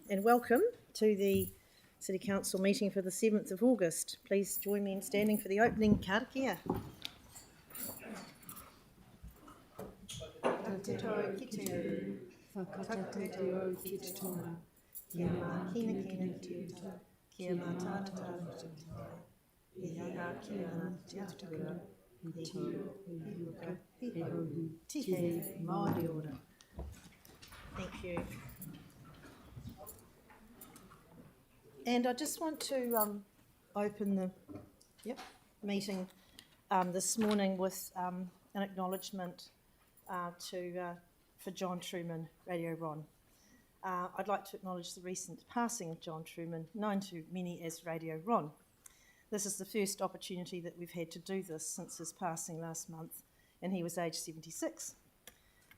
And welcome to the City Council meeting for the 7th of August. Please join me in standing for the opening karakia. Whakatatau ki te, whakatatau ki te tona, kia mā kina ki uta, kia mā tātou ki te, ia ngā kia ngā te atakura, he tau, he ruka, he hohu, tihe, Māori ora. Thank you. And I just want to open the meeting this morning with an acknowledgement for John Truman, Radio Ron. I'd like to acknowledge the recent passing of John Truman, known to many as Radio Ron. This is the first opportunity that we've had to do this since his passing last month, and he was aged 76.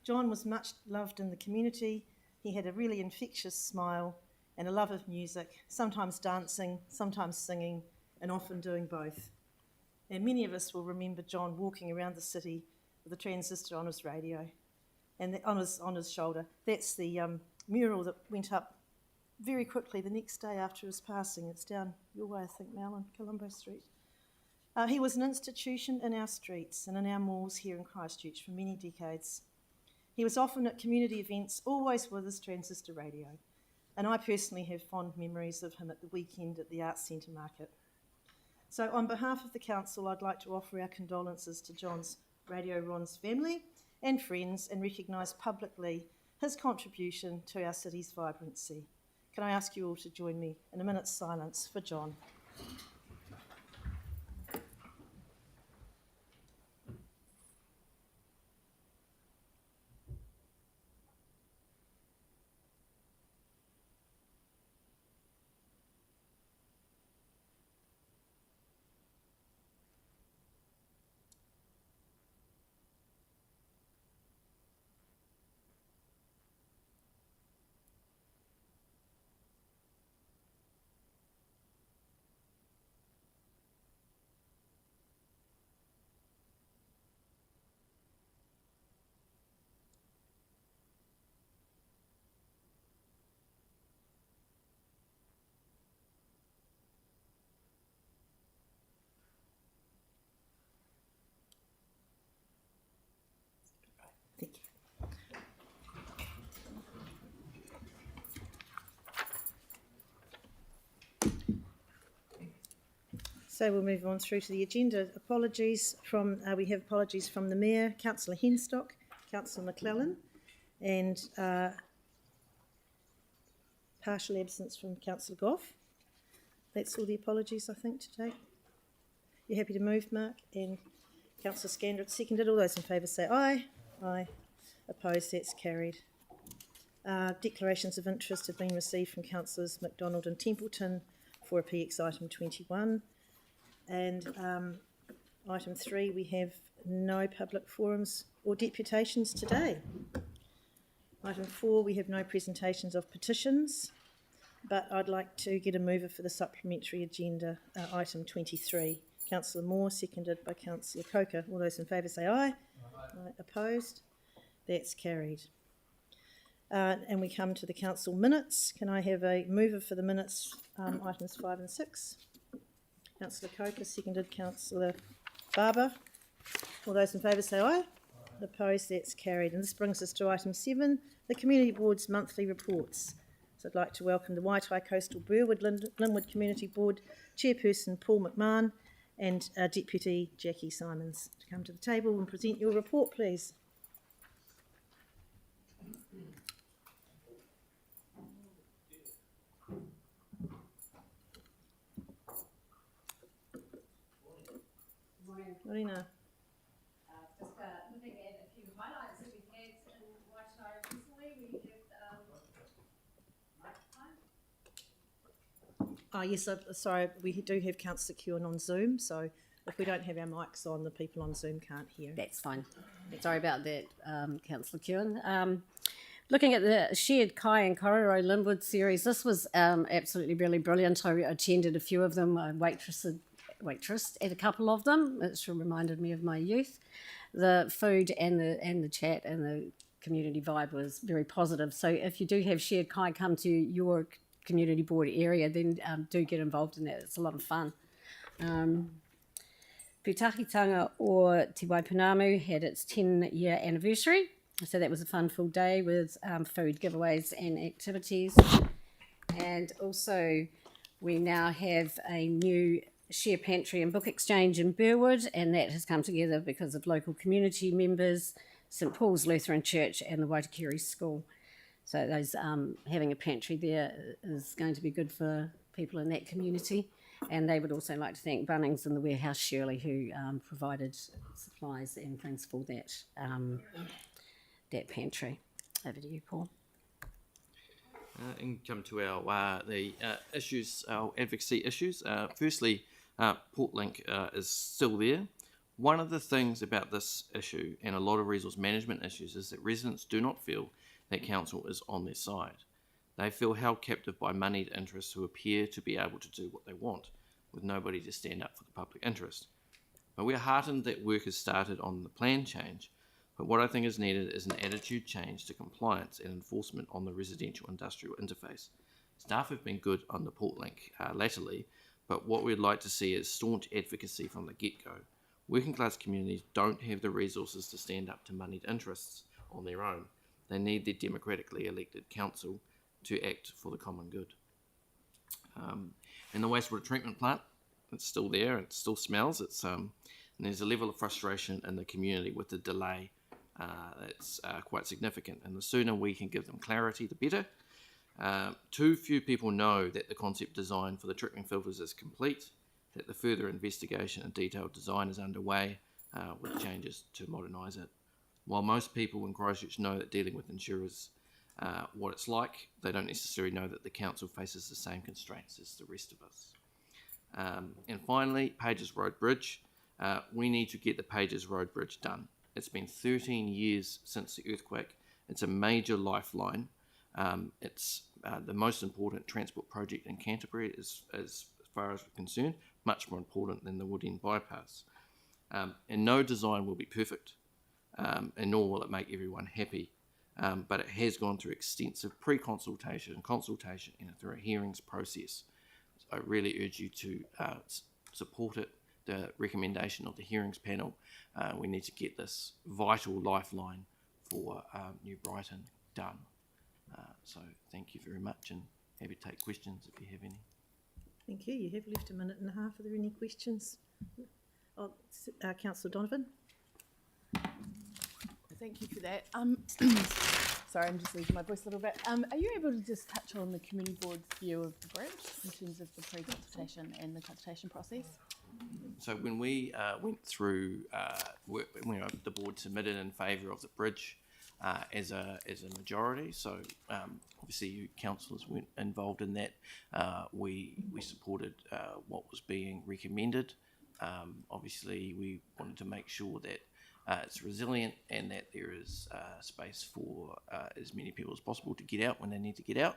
John was much loved in the community. He had a really infectious smile and a love of music, sometimes dancing, sometimes singing, and often doing both. And many of us will remember John walking around the city with a transistor on his radio and on his shoulder. That's the mural that went up very quickly the next day after his passing. It's down your way, I think, Mel, on Colombo Street. He was an institution in our streets and in our malls here in Christchurch for many decades. He was often at community events, always with his transistor radio. And I personally have fond memories of him at the weekend at the Arts Centre Market. So on behalf of the Council, I'd like to offer our condolences to John's Radio Ron's family and friends and recognise publicly his contribution to our city's vibrancy. Can I ask you all to join me in a minute's silence for John? Thank you. So we'll move on through to the agenda. We have apologies from the Mayor, Councillor Henstock, Councillor McClellan, and partial absence from Councillor Goff. That's all the apologies, I think, today. You happy to move, Mark? And Councillor Scandrett seconded. All those in favour say aye. Aye. Opposed, that's carried. Declarations of interest have been received from Councillors McDonald and Templeton for a PX item 21. And item 3, we have no public forums or deputations today. Item 4, we have no presentations of petitions, but I'd like to get a mover for the supplementary agenda, item 23. Councillor Moore, seconded by Councillor Coker. All those in favour say aye. Aye. Opposed? That's carried. And we come to the council minutes. Can I have a mover for the minutes, items 5 and 6? Councillor Coker, seconded Councillor Barber. All those in favour say aye. Aye. Opposed? That's carried. And this brings us to item 7, the Community Board's monthly reports. So I'd like to welcome the Waitai Coastal Burwood Linwood Community Board Chairperson Paul McMahon and Deputy Jackie Simons to come to the table and present your report, please. Marina. Just looking at a few highlights that we've had in Waitai recently, we have microphone. Yes, sorry, we do have Councillor Kewen on Zoom, so if we don't have our mics on, the people on Zoom can't hear. That's fine. Sorry about that, Councillor Kewen. Looking at the shared Kai and Kororo Linwood series, this was absolutely really brilliant. I attended a few of them. I waitressed at a couple of them. It reminded me of my youth. The food and the chat and the community vibe was very positive. So if you do have shared kai come to your community board area, then do get involved in that. It's a lot of fun. Pūtahitanga o Te Waipounamu had its 10-year anniversary. So that was a fun full day with food giveaways and activities. And also we now have a new share pantry and book exchange in Burwood, and that has come together because of local community members, St Paul's Lutheran Church and the Waitakere School. So those having a pantry there is going to be good for people in that community. And they would also like to thank Bunnings and the Warehouse Shirley, who provided supplies and things for that that pantry. Over to you, Paul. And come to our issues, our advocacy issues. Firstly, Portlink is still there. One of the things about this issue and a lot of resource management issues is that residents do not feel that council is on their side. They feel held captive by moneyed interests who appear to be able to do what they want, with nobody to stand up for the public interest. But we are heartened that work has started on the plan change, but what I think is needed is an attitude change to compliance and enforcement on the residential industrial interface. Staff have been good on the Portlink latterly, but what we'd like to see is staunch advocacy from the get-go. Working class communities don't have the resources to stand up to moneyed interests on their own. They need their democratically elected council to act for the common good. And the wastewater treatment plant, it's still there, it still smells, and there's a level of frustration in the community with the delay that's quite significant, and the sooner we can give them clarity, the better. Too few people know that the concept design for the treatment filters is complete, that the further investigation and detailed design is underway with changes to modernise it. While most people in Christchurch know that dealing with insurers what it's like, they don't necessarily know that the council faces the same constraints as the rest of us. And finally, Pages Road Bridge. We need to get the Pages Road Bridge done. It's been 13 years since the earthquake. It's a major lifeline. It's the most important transport project in Canterbury as far as we're concerned, much more important than the Woodend bypass. And no design will be perfect, and nor will it make everyone happy. But it has gone through extensive pre-consultation, consultation, and through a hearings process. So I really urge you to support it, the recommendation of the hearings panel. We need to get this vital lifeline for New Brighton done. So thank you very much, and happy to take questions if you have any. Thank you. You have left a minute and a half. Are there any questions? Councillor Donovan. Thank you for that. Sorry, I'm just losing my voice a little bit. Are you able to just touch on the community board's view of the bridge in terms of the pre-consultation and the consultation process? So when we went through, the board submitted in favour of the bridge as a majority. So obviously you councillors weren't involved in that. We supported what was being recommended. Obviously we wanted to make sure that it's resilient and that there is space for as many people as possible to get out when they need to get out.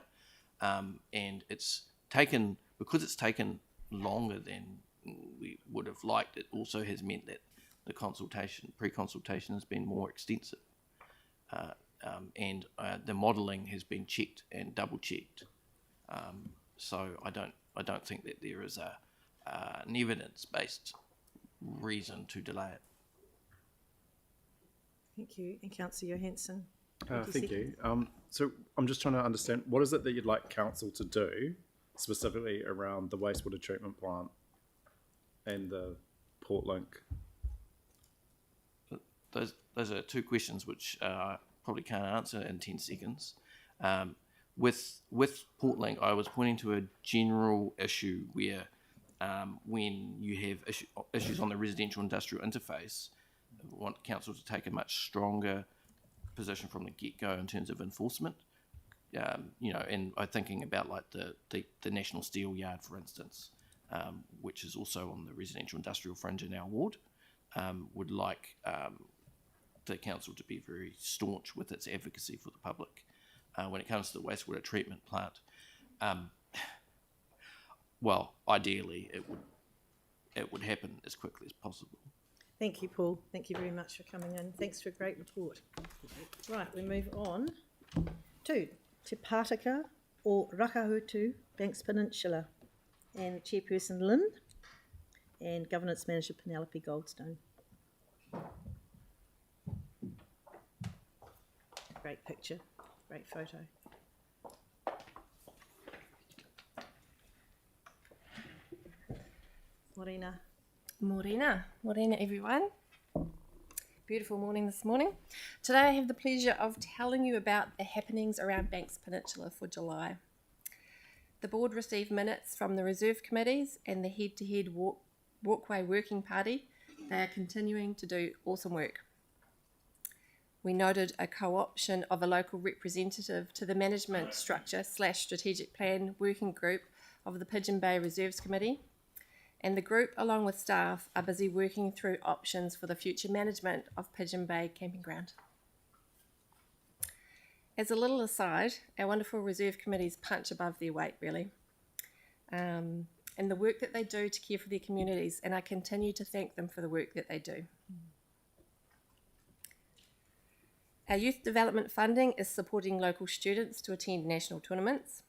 And it's taken, because it's taken longer than we would have liked, it also has meant that the pre-consultation has been more extensive. And the modelling has been checked and double-checked. So I don't think that there is an evidence-based reason to delay it. Thank you. And Councillor Johansson. Thank you. So I'm just trying to understand, what is it that you'd like council to do specifically around the wastewater treatment plant and the Portlink? Those are two questions which I probably can't answer in 10 seconds. With Portlink, I was pointing to a general issue where when you have issues on the residential industrial interface, I want council to take a much stronger position from the get-go in terms of enforcement. And I'm thinking about like the National Steel Yard, for instance, which is also on the residential industrial fringe in our ward. Would like the council to be very staunch with its advocacy for the public when it comes to the wastewater treatment plant. Well, ideally, it would happen as quickly as possible. Thank you, Paul. Thank you very much for coming in. Thanks for a great report. Right, we move on to Te Pātaka o Rakahutu, Banks Peninsula, and Chairperson Lynn and Governance Manager Penelope Goldstone. Great picture, great photo. Morena. Morena everyone. Beautiful morning this morning. Today I have the pleasure of telling you about the happenings around Banks Peninsula for July. The board received minutes from the reserve committees and the head-to-head walkway working party. They are continuing to do awesome work. We noted a co-option of a local representative to the management structure / strategic plan working group of the Pigeon Bay Reserves Committee. And the group, along with staff, are busy working through options for the future management of Pigeon Bay Camping Ground. As a little aside, our wonderful reserve committees punch above their weight, really. And the work that they do to care for their communities, and I continue to thank them for the work that they do. Our youth development funding is supporting local students to attend national tournaments.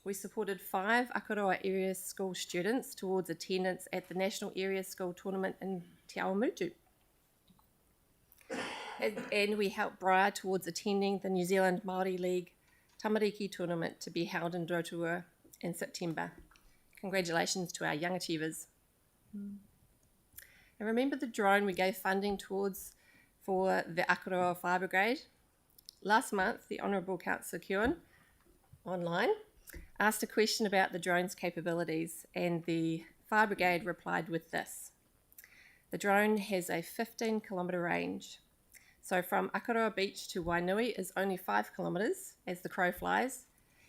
We supported 5 Akaroa area school students towards attendance at the National Area School Tournament in Te Awamutu. And we helped Briar towards attending the New Zealand Māori League Tamariki tournament to be held in Rotorua in September. Congratulations to our young achievers. And remember the drone we gave funding towards for the Akaroa Fire Brigade? Last month, the Honourable Councillor Keown, online, asked a question about the drone's capabilities, and the Fire Brigade replied with this. The drone has a 15-kilometre range. So from Akaroa Beach to Wainui is only 5 kilometres as the crow flies.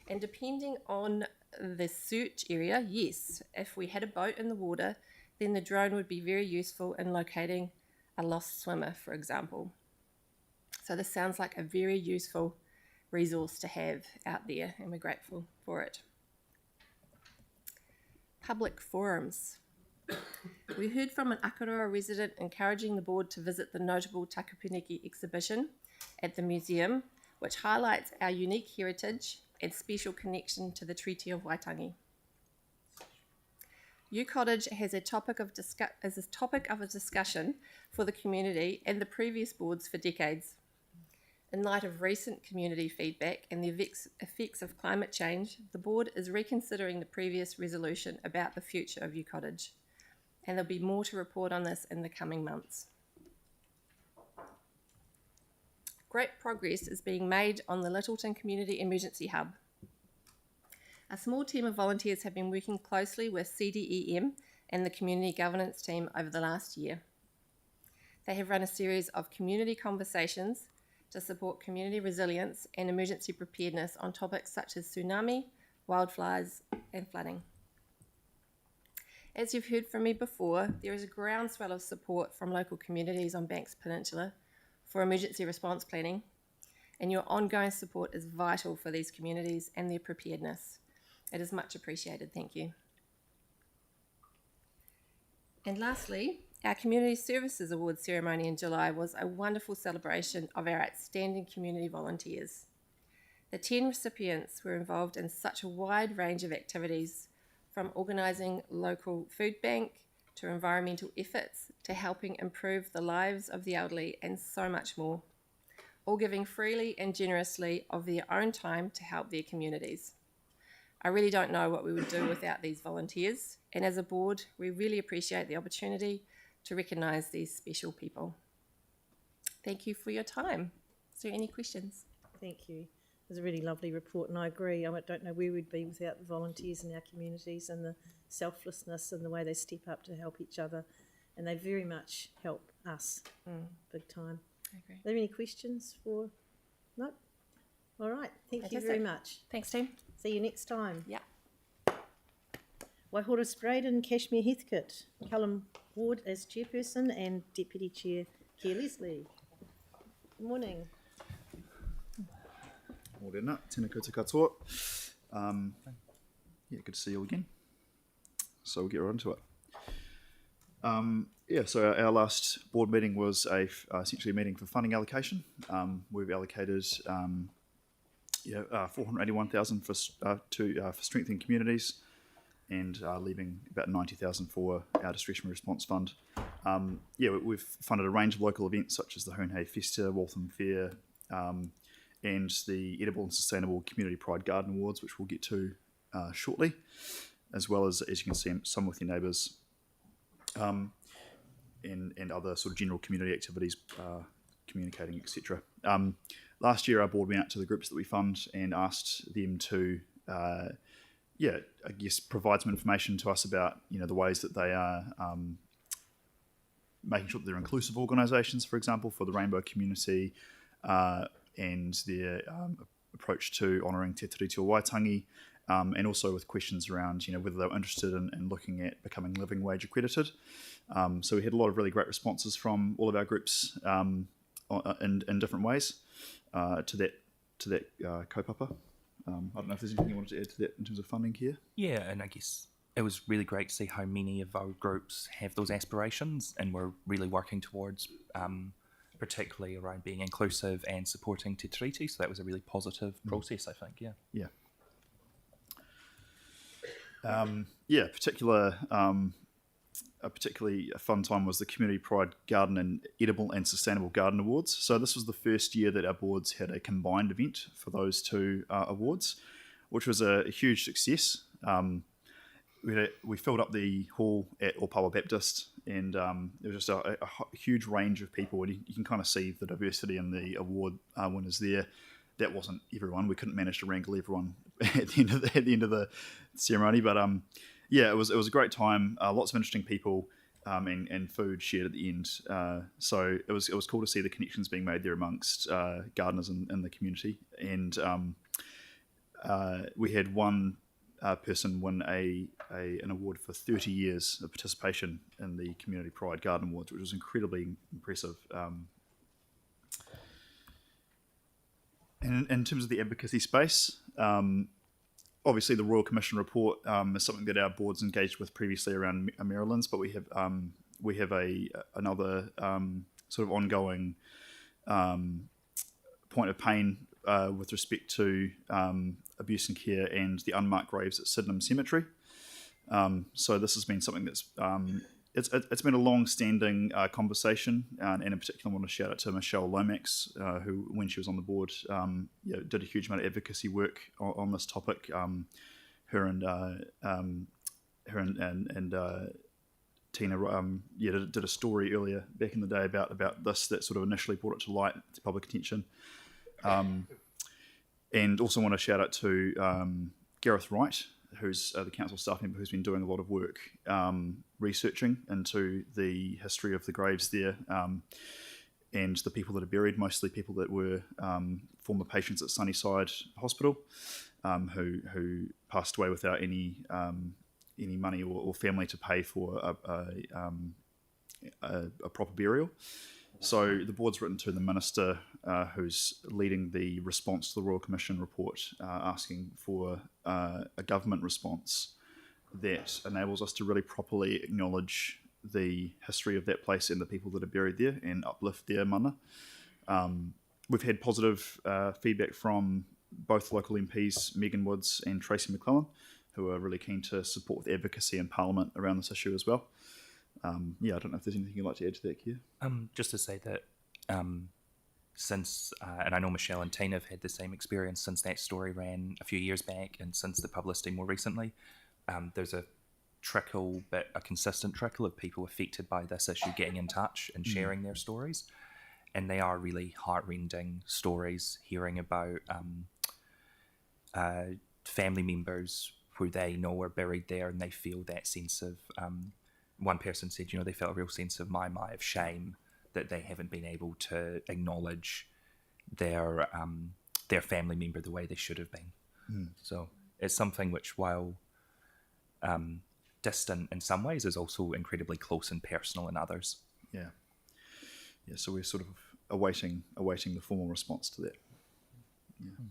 And depending on the search area, yes, if we had a boat in the water, then the drone would be very useful in locating a lost swimmer, for example. So this sounds like a very useful resource to have out there, and we're grateful for it. Public forums. We heard from an Akaroa resident encouraging the board to visit the notable Takapiniki exhibition at the museum, which highlights our unique heritage and special connection to the Treaty of Waitangi. U Cottage has a topic of a discussion for the community and the previous boards for decades. In light of recent community feedback and the effects of climate change, the board is reconsidering the previous resolution about the future of U Cottage, and there'll be more to report on this in the coming months. Great progress is being made on the Littleton Community Emergency Hub. A small team of volunteers have been working closely with CDEM and the community governance team over the last year. They have run a series of community conversations to support community resilience and emergency preparedness on topics such as tsunami, wildfires, and flooding. As you've heard from me before, there is a groundswell of support from local communities on Banks Peninsula for emergency response planning, and your ongoing support is vital for these communities and their preparedness. It is much appreciated, thank you. And lastly, our Community Services Awards ceremony in July was a wonderful celebration of our outstanding community volunteers. The 10 recipients were involved in such a wide range of activities, from organising local food bank to environmental efforts to helping improve the lives of the elderly and so much more, all giving freely and generously of their own time to help their communities. I really don't know what we would do without these volunteers, and as a board, we really appreciate the opportunity to recognise these special people. Thank you for your time. Is there any questions? Thank you. It was a really lovely report, and I agree. I don't know where we'd be without the volunteers in our communities and the selflessness and the way they step up to help each other, and they very much help us big time. I agree. Are there any questions for? No? All right. Thank you very much. Thanks, team. See you next time. Yeah. Waihoras Braden, Cashmere Heathcote, Callum Ward as chairperson and deputy chair Keir Leslie. Good morning. Morena, tēnā koutou katoa. Yeah, good to see you all again. So we'll get right into it. So our last board meeting was essentially a meeting for funding allocation. We've allocated $481,000 for strengthening communities, and leaving about $90,000 for our discretionary response fund. We've funded a range of local events such as the Hoonhay Festa, Waltham Fair, and the Edible and Sustainable Community Pride Garden Awards, which we'll get to shortly, as well as you can see, some with your neighbours, and other sort of general community activities, communicating, etc. Last year, our board went out to the groups that we fund and asked them to, provide some information to us about, the ways that they are making sure that they're inclusive organisations, for example, for the rainbow community, and their approach to honouring Te Tiriti o Waitangi, and also with questions around, whether they were interested in looking at becoming living wage accredited. So we had a lot of really great responses from all of our groups in different ways to that kaupapa. I don't know if there's anything you wanted to add to that in terms of funding here. Yeah, and I guess it was really great to see how many of our groups have those aspirations, and we're really working towards, particularly around being inclusive and supporting Te Tiriti. So that was a really positive process, I think. Yeah. A particularly fun time was the Community Pride Garden and Edible and Sustainable Garden Awards. So this was the first year that our boards had a combined event for those two awards, which was a huge success. We filled up the hall at Opawa Baptist, and there was just a huge range of people, and you can kind of see the diversity in the award winners there. That wasn't everyone. We couldn't manage to wrangle everyone at the end of the ceremony, but it was a great time. Lots of interesting people, and food shared at the end. So it was cool to see the connections being made there amongst gardeners in the community. And we had one person win an award for 30 years of participation in the Community Pride Garden Awards, which was incredibly impressive. And in terms of the advocacy space, obviously the Royal Commission report is something that our board's engaged with previously around Maryland's, but we have another sort of ongoing point of pain with respect to abuse and care and the unmarked graves at Sydenham Cemetery. So this has been something that's it's been a long-standing conversation, and in particular, I want to shout out to Michelle Lomax, who, when she was on the board, did a huge amount of advocacy work on this topic. Her and Tina, did a story earlier back in the day about this that sort of initially brought it to light, to public attention. And also want to shout out to Gareth Wright, who's the council staff member who's been doing a lot of work researching into the history of the graves there, and the people that are buried, mostly people that were former patients at Sunnyside Hospital, who passed away without any money or family to pay for a proper burial. So the board's written to the minister, who's leading the response to the Royal Commission report, asking for a government response that enables us to really properly acknowledge the history of that place and the people that are buried there and uplift their mana. We've had positive feedback from both local MPs, Megan Woods and Tracy McClellan, who are really keen to support with advocacy in Parliament around this issue as well. I don't know if there's anything you'd like to add to that, Keir. Just to say that since, and I know Michelle and Tina have had the same experience since that story ran a few years back and since the publicity more recently, there's a consistent trickle of people affected by this issue getting in touch and sharing their stories. And they are really heart-rending stories, hearing about family members who they know are buried there, and they feel that sense of... one person said, they felt a real sense of of shame that they haven't been able to acknowledge their family member the way they should have been. So it's something which, while distant in some ways, is also incredibly close and personal in others. Yeah. So we're sort of awaiting the formal response to that. Yeah.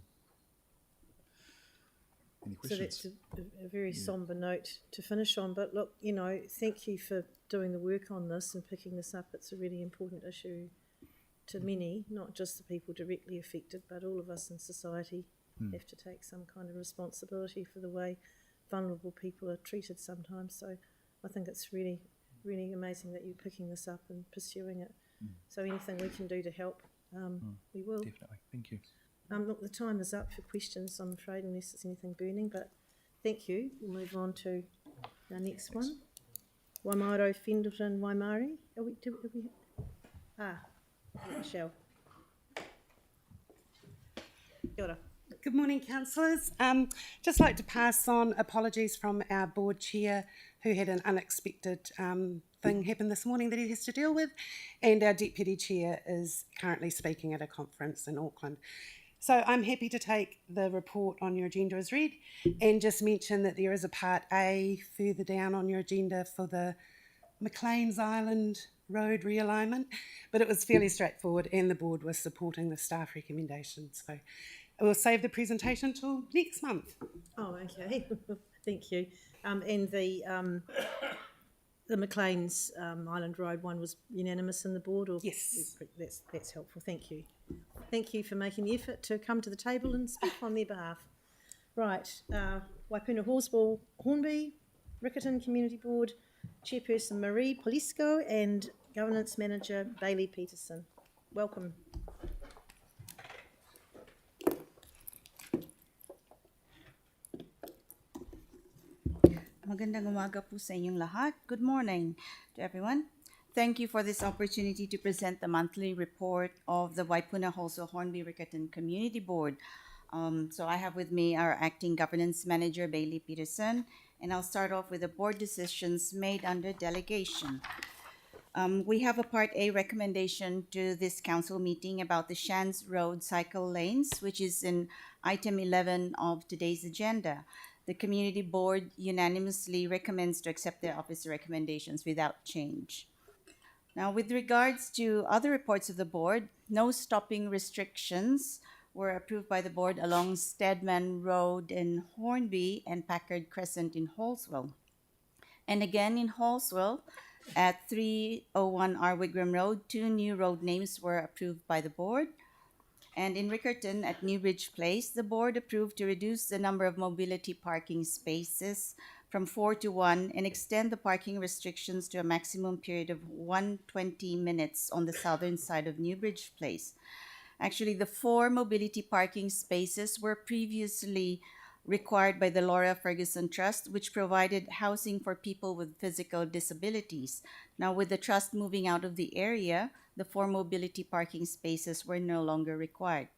Any questions. So that's a very sombre note to finish on. But look, thank you for doing the work on this and picking this up. It's a really important issue to many, not just the people directly affected, but all of us in society have to take some kind of responsibility for the way vulnerable people are treated sometimes. So I think it's really, really amazing that you're picking this up and pursuing it. So anything we can do to help, we will. Definitely. Thank you. Look, the time is up for questions, I'm afraid, unless there's anything burning, but thank you. We'll move on to our next one. Waimairo Fendleton Waimari. Michelle. Kia ora. Good morning, councillors. Just like to pass on apologies from our board chair, who had an unexpected thing happen this morning that he has to deal with, and our deputy chair is currently speaking at a conference in Auckland. So I'm happy to take the report on your agenda as read and just mention that there is a part A further down on your agenda for the McLean's Island Road realignment, but it was fairly straightforward and the board was supporting the staff recommendations. So we'll save the presentation till next month. Oh, okay. Thank you. And the McLean's Island Road one was unanimous in the board? Or Yes. That's helpful. Thank you. Thank you for making the effort to come to the table and speak on their behalf. Right. Waipuna Horseball Hornby, Riccarton Community Board, Chairperson Marie Polisco and Governance Manager Bailey Peterson. Welcome. Magandang umaga po sa inyong lahat. Good morning to everyone. Thank you for this opportunity to present the monthly report of the Waipuna Wholesale Hornby Riccarton Community Board. So I have with me our Acting Governance Manager, Bailey Peterson, and I'll start off with the board decisions made under delegation. We have a Part A recommendation to this council meeting about the Shands Road cycle lanes, which is in item 11 of today's agenda. The community board unanimously recommends to accept the officer recommendations without change. Now, with regards to other reports of the board, no stopping restrictions were approved by the board along Stedman Road in Hornby and Packard Crescent in Halswell. And again in Halswell, at 301R Wigram Road, 2 new road names were approved by the board. And in Riccarton at Newbridge Place, the board approved to reduce the number of mobility parking spaces from 4 to 1 and extend the parking restrictions to a maximum period of 120 minutes on the southern side of Newbridge Place. Actually, the 4 mobility parking spaces were previously required by the Laura Ferguson Trust, which provided housing for people with physical disabilities. Now, with the trust moving out of the area, the 4 mobility parking spaces were no longer required.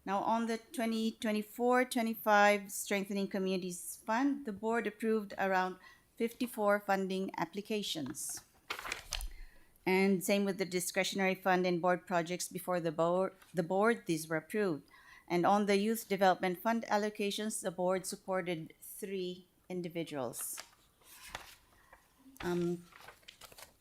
Now, on the 2024-25 Strengthening Communities Fund, the board approved around 54 funding applications. And same with the discretionary fund and board projects before the board, these were approved. And on the Youth Development Fund allocations, the board supported 3 individuals.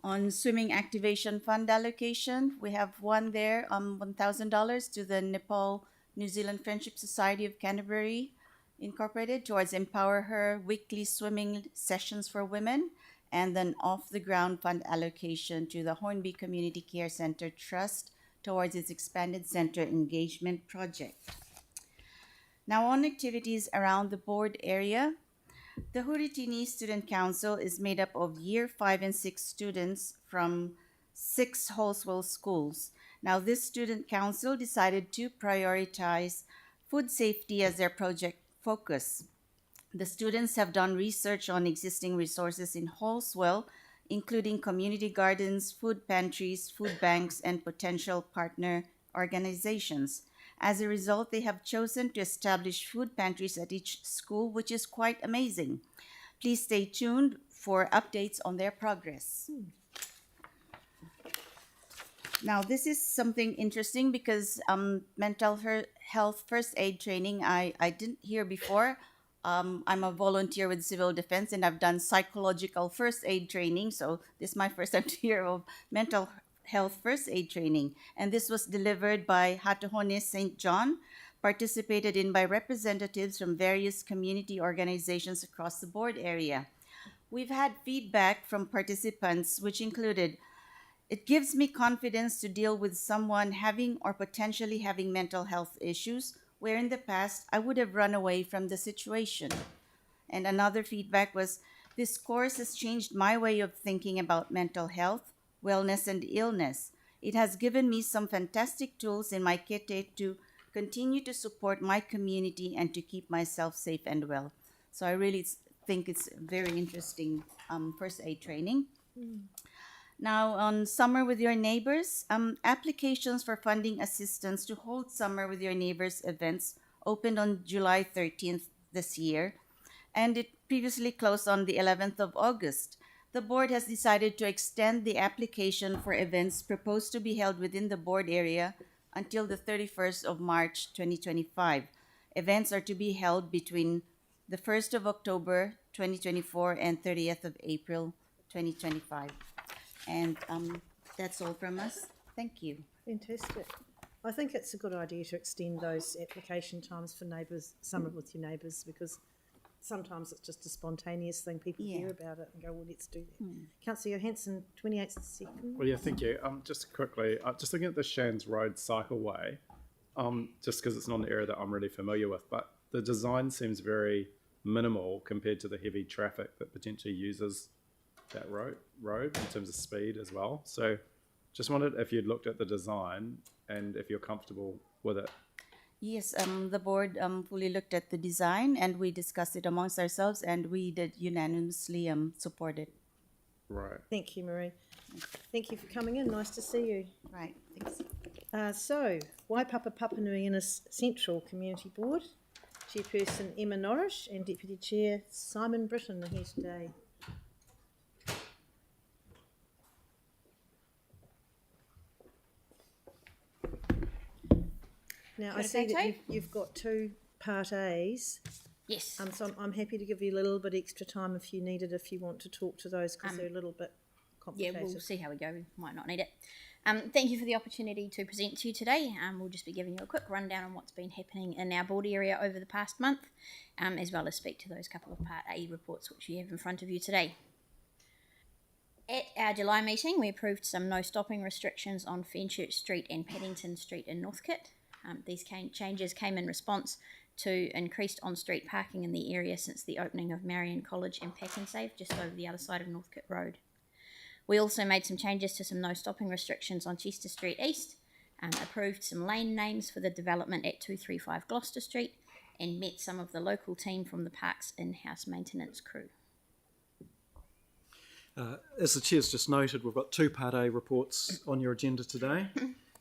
On Swimming Activation Fund allocation, we have one there, $1,000 to the Nepal New Zealand Friendship Society of Canterbury Incorporated towards Empower Her weekly swimming sessions for women, and then off-the-ground fund allocation to the Hornby Community Care Center Trust towards its expanded center engagement project. Now, on activities around the board area, the Huritini Student Council is made up of year 5 and 6 students from 6 Halswell schools. Now, this student council decided to prioritize food safety as their project focus. The students have done research on existing resources in Halswell, including community gardens, food pantries, food banks, and potential partner organizations. As a result, they have chosen to establish food pantries at each school, which is quite amazing. Please stay tuned for updates on their progress. Now, this is something interesting because mental health first aid training I didn't hear before. I'm a volunteer with Civil Defense and I've done psychological first aid training. So this is my first time to hear of mental health first aid training. And this was delivered by Hatohone St. John participated in by representatives from various community organizations across the board area. We've had feedback from participants which included, "It gives me confidence to deal with someone having or potentially having mental health issues, where in the past I would have run away from the situation." And another feedback was, "This course has changed my way of thinking about mental health, wellness, and illness. It has given me some fantastic tools in my kit to continue to support my community and to keep myself safe and well." So I really think it's very interesting first aid training. Now, on Summer with Your Neighbors, applications for funding assistance to hold Summer with Your Neighbors events opened on July 13th this year, and it previously closed on the 11th of August. The board has decided to extend the application for events proposed to be held within the board area until the 31st of March 2025. Events are to be held between the 1st of October 2024 and 30th of April 2025. And that's all from us. Thank you. Fantastic. I think it's a good idea to extend those application times for neighbours, Summer with Your Neighbours, because sometimes it's just a spontaneous thing. People hear about it and go, well, let's do that. Councillor Johansson, 28 seconds. Well, yeah, thank you. Just quickly, just looking at the Shands Road cycleway, just because it's not an area that I'm really familiar with, but the design seems very minimal compared to the heavy traffic that potentially uses that road in terms of speed as well. So just wondered if you'd looked at the design and if you're comfortable with it. Yes, the board fully looked at the design and we discussed it amongst ourselves and we did unanimously support it. Right. Thank you, Marie. Thank you for coming in. Nice to see you. Right, thanks. So, Waipapa Papanui Innes Central Community Board, Chairperson Emma Norrish and Deputy Chair Simon Britton are here today. Now, I see that you've got two Part A's. Yes. So I'm happy to give you a little bit extra time if you need it, if you want to talk to those, because they're a little bit complicated. Yeah, we'll see how we go. We might not need it. Thank you for the opportunity to present to you today. We'll just be giving you a quick rundown on what's been happening in our board area over the past month, as well as speak to those couple of Part A reports which you have in front of you today. At our July meeting, we approved some no stopping restrictions on Fenchurch Street and Paddington Street in Northcote. These changes came in response to increased on-street parking in the area since the opening of Marion College and Pack and Save just over the other side of Northcote Road. We also made some changes to some no stopping restrictions on Chester Street East, approved some lane names for the development at 235 Gloucester Street, and met some of the local team from the park's in-house maintenance crew. As the Chair's just noted, we've got two Part A reports on your agenda today.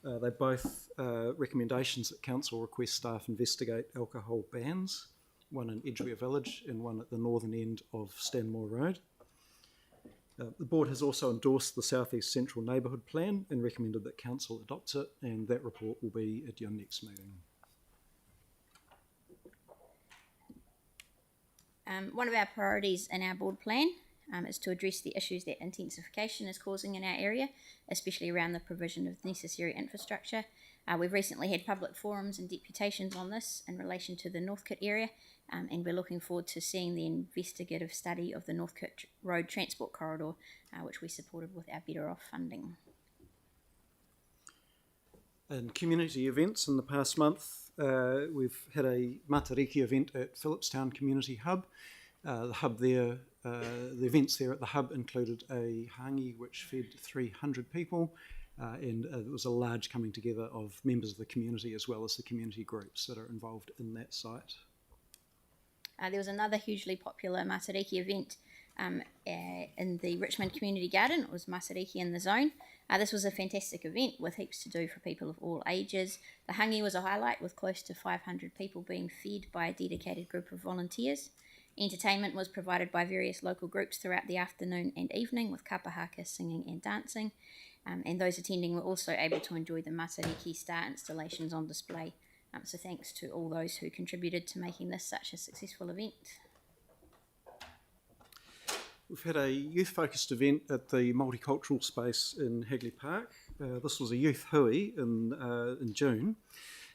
They're both recommendations that Council request staff investigate alcohol bans, one in Edgware Village and one at the northern end of Stanmore Road. The Board has also endorsed the South East Central Neighbourhood Plan and recommended that Council adopts it, and that report will be at your next meeting. One of our priorities in our board plan is to address the issues that intensification is causing in our area, especially around the provision of necessary infrastructure. We've recently had public forums and deputations on this in relation to the Northcote area, and we're looking forward to seeing the investigative study of the Northcote Road Transport Corridor, which we supported with our Better Off funding. In community events in the past month, we've had a Matariki event at Phillipstown Community Hub. The events there at the hub included a hangi which fed 300 people, and it was a large coming together of members of the community as well as the community groups that are involved in that site. There was another hugely popular Matariki event in the Richmond Community Garden. It was Matariki in the Zone. This was a fantastic event with heaps to do for people of all ages. The hangi was a highlight with close to 500 people being fed by a dedicated group of volunteers. Entertainment was provided by various local groups throughout the afternoon and evening with kapahaka singing and dancing, and those attending were also able to enjoy the Matariki star installations on display. So thanks to all those who contributed to making this such a successful event. We've had a youth-focused event at the multicultural space in Hagley Park. This was a youth hui in June.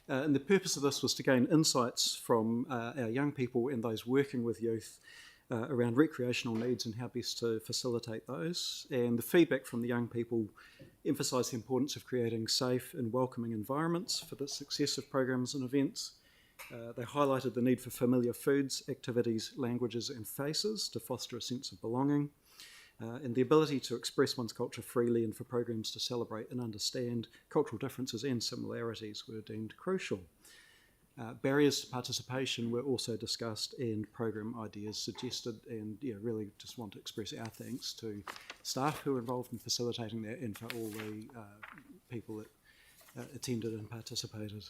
And the purpose of this was to gain insights from our young people and those working with youth around recreational needs and how best to facilitate those. And the feedback from the young people emphasised the importance of creating safe and welcoming environments for the success of programs and events. They highlighted the need for familiar foods, activities, languages and faces to foster a sense of belonging. And the ability to express one's culture freely and for programs to celebrate and understand cultural differences and similarities were deemed crucial. Barriers to participation were also discussed and program ideas suggested, and really just want to express our thanks to staff who were involved in facilitating that and for all the people that attended and participated.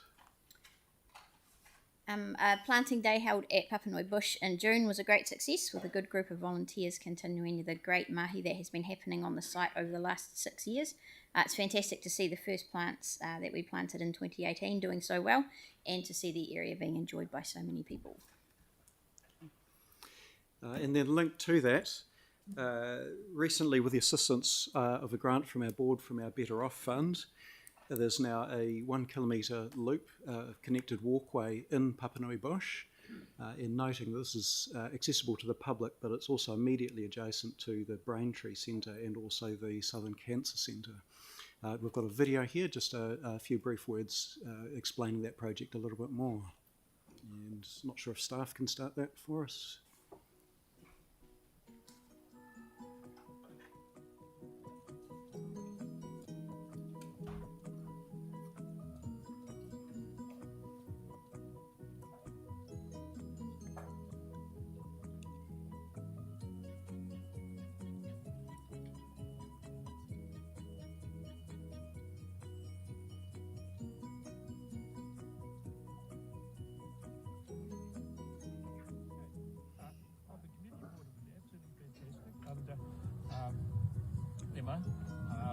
Planting day held at Papanui Bush in June was a great success, with a good group of volunteers continuing the great mahi that has been happening on the site over the last 6 years. It's fantastic to see the first plants that we planted in 2018 doing so well, and to see the area being enjoyed by so many people. And then linked to that, recently with the assistance of a grant from our board from our Better Off Fund, there's now a 1 kilometre loop connected walkway in Papanui Bush, in noting that this is accessible to the public, but it's also immediately adjacent to the Braintree Centre and also the Southern Cancer Centre. We've got a video here, just a few brief words explaining that project a little bit more. And not sure if staff can start that for us.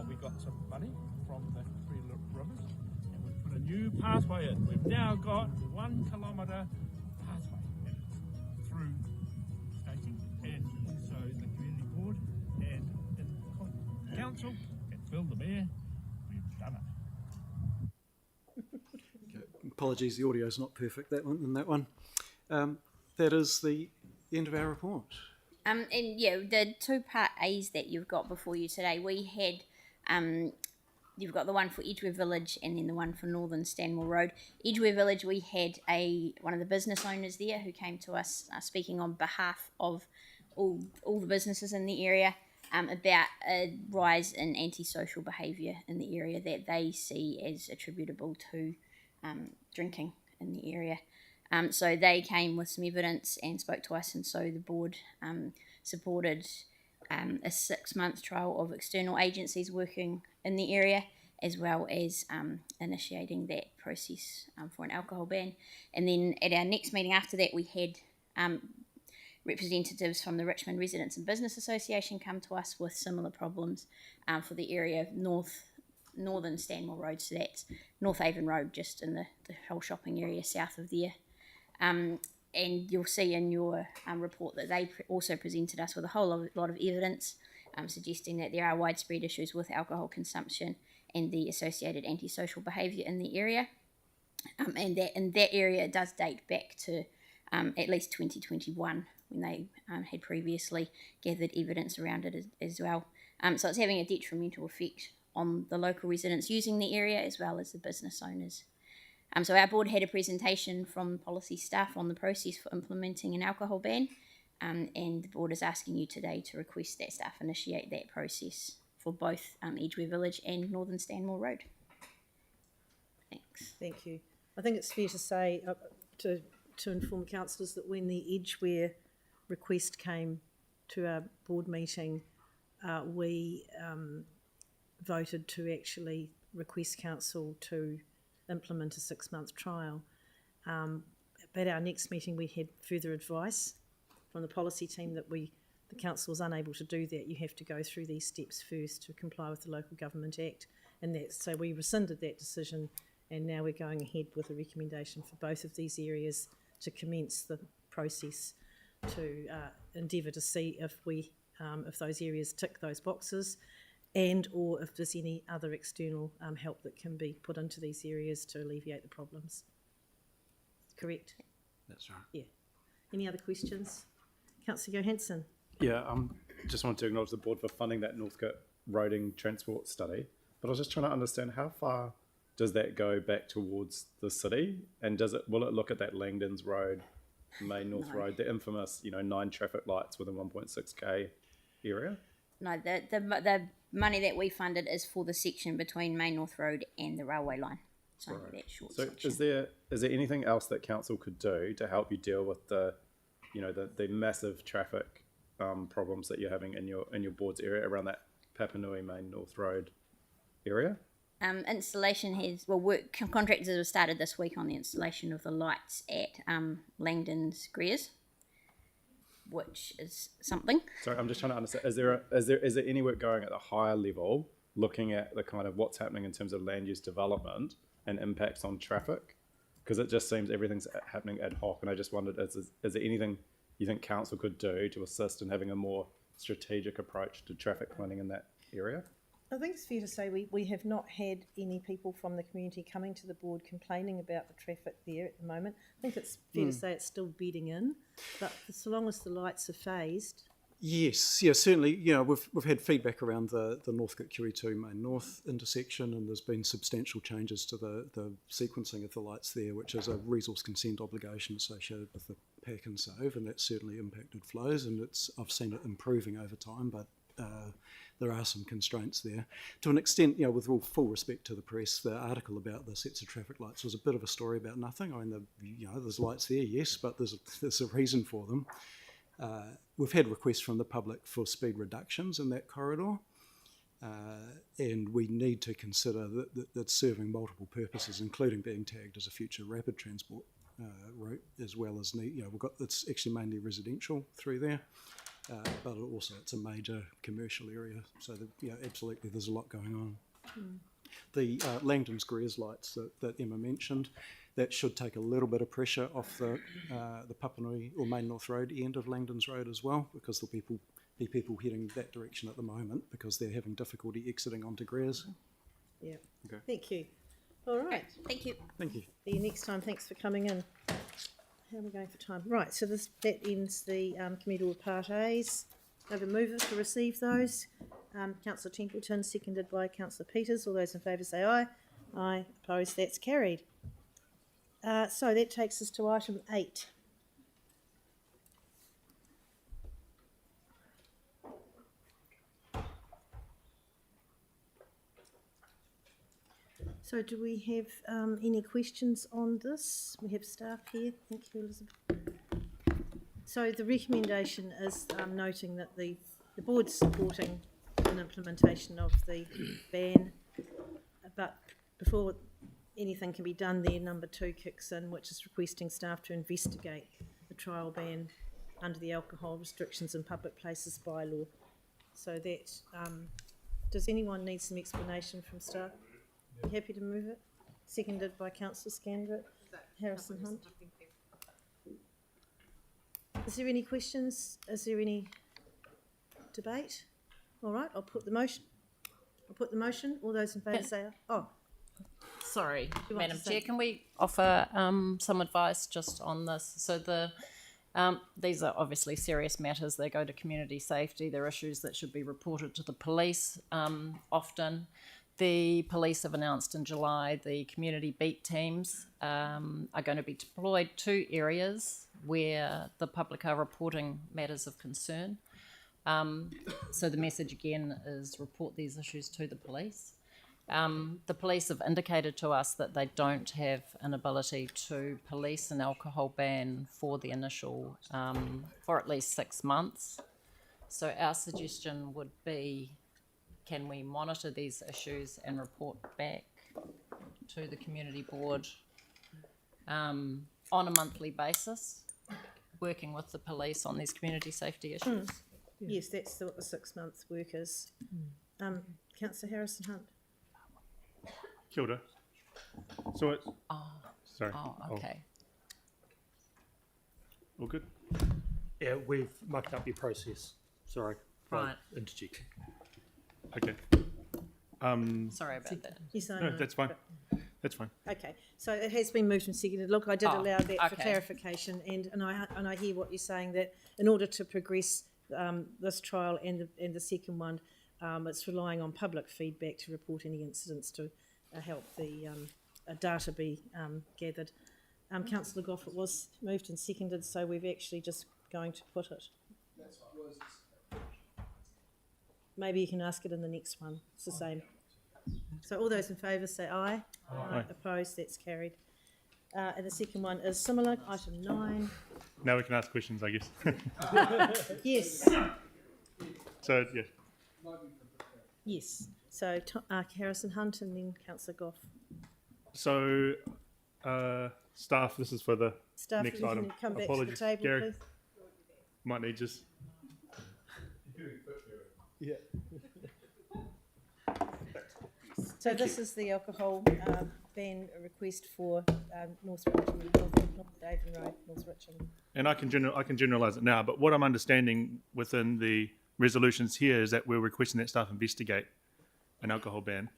We got some money from the Three Rivers and we put a new pathway in. We've now got 1 kilometre pathway through Stacey, and so the community board and the council and Phil the mayor, we've done it. Okay. Apologies, the audio is not perfect in that one. That is the end of our report. And the two-part A's that you've got before you today, we had, you've got the one for Edgware Village and then the one for Northern Stanmore Road. Edgware Village, we had one of the business owners there who came to us speaking on behalf of all the businesses in the area about a rise in antisocial behaviour in the area that they see as attributable to drinking in the area. So they came with some evidence and spoke to us, and so the board supported a 6-month trial of external agencies working in the area, as well as initiating that process for an alcohol ban. And then at our next meeting after that, we had representatives from the Richmond Residents and Business Association come to us with similar problems for the area of Northern Stanmore Road, so that's North Avon Road, just in the whole shopping area south of there. And you'll see in your report that they also presented us with a whole lot of evidence suggesting that there are widespread issues with alcohol consumption and the associated antisocial behaviour in the area. And that area does date back to at least 2021, when they had previously gathered evidence around it as well. So it's having a detrimental effect on the local residents using the area as well as the business owners. So our board had a presentation from policy staff on the process for implementing an alcohol ban, and the board is asking you today to request that staff initiate that process for both Edgware Village and Northern Stanmore Road. Thanks. Thank you. I think it's fair to say, to inform councillors, that when the Edgware request came to our board meeting, we voted to actually request council to implement a 6-month trial. At our next meeting, we had further advice from the policy team that the council was unable to do that. You have to go through these steps first to comply with the Local Government Act, and so we rescinded that decision, and now we're going ahead with a recommendation for both of these areas to commence the process to endeavour to see if those areas tick those boxes, and or if there's any other external help that can be put into these areas to alleviate the problems. correct? That's right. Yeah. Any other questions? Councillor Johansson? Yeah, just wanted to acknowledge the board for funding that Northcote roading transport study, but I was just trying to understand how far does that go back towards the city, and will it look at that Langdons Road, Main North Road, the infamous 9 traffic lights within 1.6k area? No, the money that we funded is for the section between Main North Road and the railway line. So that short So section. is there anything else that council could do to help you deal with the massive traffic problems that you're having in your board's area around that Papanui Main North Road area? Installation contractors have started this week on the installation of the lights at Langdon's Greers, which is something. Sorry, I'm just trying to understand. Is there any work going at the higher level, looking at the kind of what's happening in terms of land use development and impacts on traffic? Because it just seems everything's happening ad hoc, and I just wondered, is there anything you think council could do to assist in having a more strategic approach to traffic planning in that area? I think it's fair to say we have not had any people from the community coming to the board complaining about the traffic there at the moment. I think it's fair to say it's still bedding in, but so long as the lights are phased. Yes, yeah, certainly. We've had feedback around the Northcote QE2 Main North intersection, and there's been substantial changes to the sequencing of the lights there, which is a resource consent obligation associated with the pack and save, and that's certainly impacted flows, and I've seen it improving over time, but there are some constraints there. To an extent, with all full respect to the press, the article about the sets of traffic lights was a bit of a story about nothing. I mean, there's lights there, yes, but there's a reason for them. We've had requests from the public for speed reductions in that corridor, and we need to consider that serving multiple purposes, including being tagged as a future rapid transport route, as well as it's actually mainly residential through there. But also it's a major commercial area, so absolutely there's a lot going on. The Langdon's Greers lights that Emma mentioned, that should take a little bit of pressure off the Papanui or Main North Road end of Langdon's Road as well, because there'll be people heading that direction at the moment because they're having difficulty exiting onto Greers. Yeah. Okay. Thank you. All right. Thank you. Thank you. See you next time. Thanks for coming in. How are we going for time? Right, so that ends the committee with Part A's. I have a mover to receive those. Councillor Templeton, seconded by Councillor Peters. All those in favour say aye. Aye. Opposed? That's carried. So that takes us to item 8. So do we have any questions on this? We have staff here. Thank you, Elizabeth. So the recommendation is noting that the board's supporting an implementation of the ban, but before anything can be done there, number 2 kicks in, which is requesting staff to investigate the trial ban under the alcohol restrictions in public places bylaw. So that, does anyone need some explanation from staff? Happy to move it. Seconded by Councillor Scandrett. Harrison Hunt. Is there any questions? Is there any debate? All right, I'll put the motion. All those in favour say aye. Oh, sorry, you want Madam to say- Chair, can we offer some advice just on this? So these are obviously serious matters. They go to community safety. They're issues that should be reported to the police often. The police have announced in July the community beat teams are going to be deployed to areas where the public are reporting matters of concern. So the message again is report these issues to the police. The police have indicated to us that they don't have an ability to police an alcohol ban for the initial, for at least 6 months. So our suggestion would be, can we monitor these issues and report back to the community board on a monthly basis, working with the police on these community safety issues? yes, that's what the 6 months work is. Councillor Harrison Hunt. Kia ora. So it's... Sorry. Oh, okay. All good? Yeah, we've mucked up your process. Sorry. Right. Interjecting. Okay. Sorry about that. Yes, I No, know, that's fine. That's fine. Okay, so it has been moved and seconded. Look, I did Oh, allow that for okay. clarification, and I hear what you're saying, that in order to progress this trial and the second one, it's relying on public feedback to report any incidents to help the data be gathered. Councillor Goff, it was moved and seconded, so we've actually just going to put it. Maybe you can ask it in the next one. It's the same. So all those in favour say aye. Aye. Opposed, that's carried. And the second one is similar, item 9. Now we can ask questions, I guess. Yes. So, yeah. Yes. So Harrison Hunt and then Councillor Goff. So, staff, this is for the Staff, next you can item. come back Apologies, to the table, Gary. please. Might need just. Yeah. So this is the alcohol ban request for North Richmond, North Avon Road, North Richmond. And I can generalise it now, but what I'm understanding within the resolutions here is that we're requesting that staff investigate an alcohol ban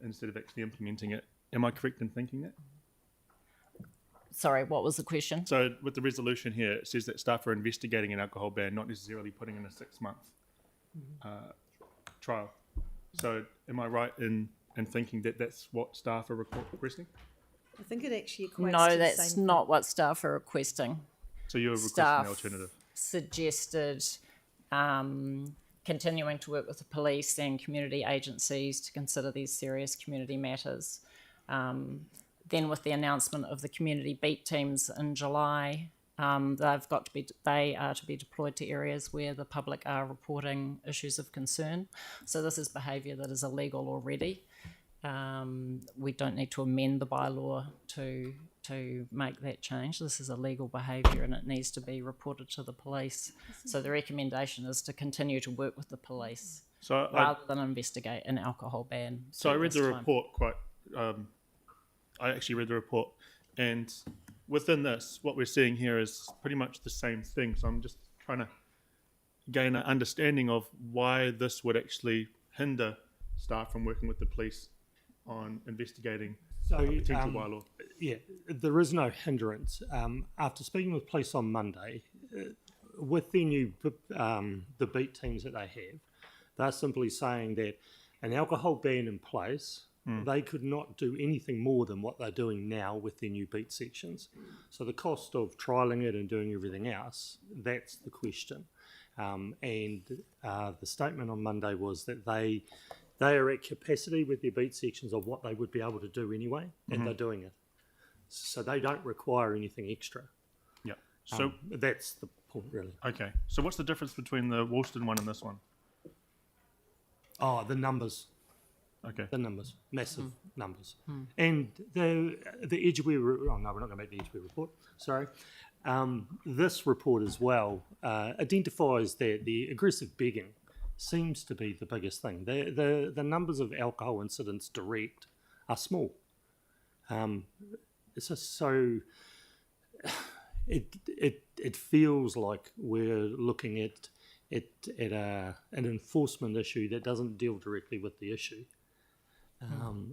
instead of actually implementing it. Am I correct in thinking that? Sorry, what was the question? So with the resolution here, it says that staff are investigating an alcohol ban, not necessarily putting in a 6-month trial. So am I right in thinking that that's what staff are requesting? I think it actually equates to No, the that's same not what staff are requesting. So you're requesting Staff the alternative? Suggested continuing to work with the police and community agencies to consider these serious community matters. Then with the announcement of the community beat teams in July, they are to be deployed to areas where the public are reporting issues of concern. So this is behaviour that is illegal already. We don't need to amend the bylaw to make that change. This is illegal behaviour and it needs to be reported to the police. So the recommendation is to continue to work with the police rather than investigate an alcohol ban. So I read the report I actually read the report, and within this, what we're seeing here is pretty much the same thing. So I'm just trying to gain an understanding of why this would actually hinder staff from working with the police on investigating potential bylaw. Yeah, there is no hindrance. After speaking with police on Monday, with their new the beat teams that they have, they're simply saying that an alcohol ban in place, they could not do anything more than what they're doing now with their new beat sections. So the cost of trialling it and doing everything else, that's the question. And the statement on Monday was that they are at capacity with their beat sections of what they would be able to do anyway, and they're doing it. So they don't require anything extra. Yeah. So that's the point, really. Okay. So what's the difference between the Woolston one and this one? Oh, the numbers. Okay. The numbers, massive numbers. And the Edgeware, oh no, we're not going to make the Edgeware report, sorry. This report as well identifies that the aggressive begging seems to be the biggest thing. The numbers of alcohol incidents direct are small. It's just so it feels like we're looking at an enforcement issue that doesn't deal directly with the issue.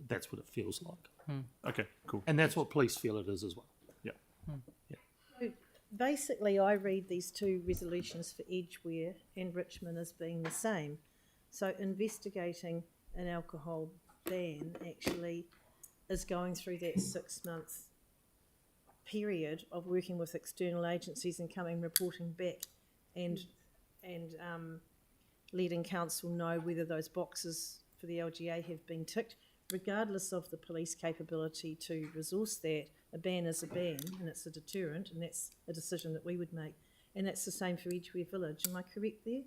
That's what it feels like. Okay, cool. And that's what police feel it is as well. Yeah. So basically, I read these two resolutions for Edgeware and Richmond as being the same. So investigating an alcohol ban actually is going through that 6-month period of working with external agencies and reporting back and letting council know whether those boxes for the LGA have been ticked. Regardless of the police capability to resource that, a ban is a ban and it's a deterrent, and that's a decision that we would make. And that's the same for Edgeware Village. Am I correct there?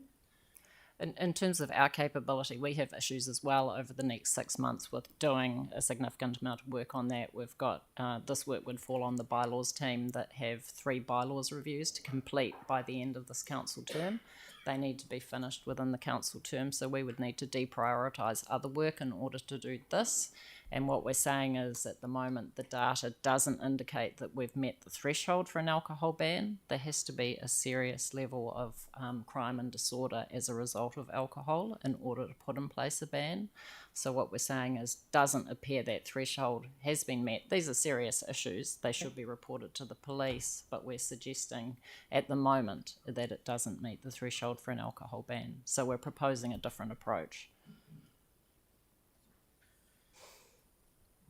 In terms of our capability, we have issues as well over the next 6 months with doing a significant amount of work on that. We've got, this work would fall on the bylaws team that have 3 bylaws reviews to complete by the end of this council term. They need to be finished within the council term, so we would need to deprioritise other work in order to do this. And what we're saying is at the moment the data doesn't indicate that we've met the threshold for an alcohol ban. There has to be a serious level of crime and disorder as a result of alcohol in order to put in place a ban. So what we're saying is doesn't appear that threshold has been met. These are serious issues. They should be reported to the police, but we're suggesting at the moment that it doesn't meet the threshold for an alcohol ban. So we're proposing a different approach.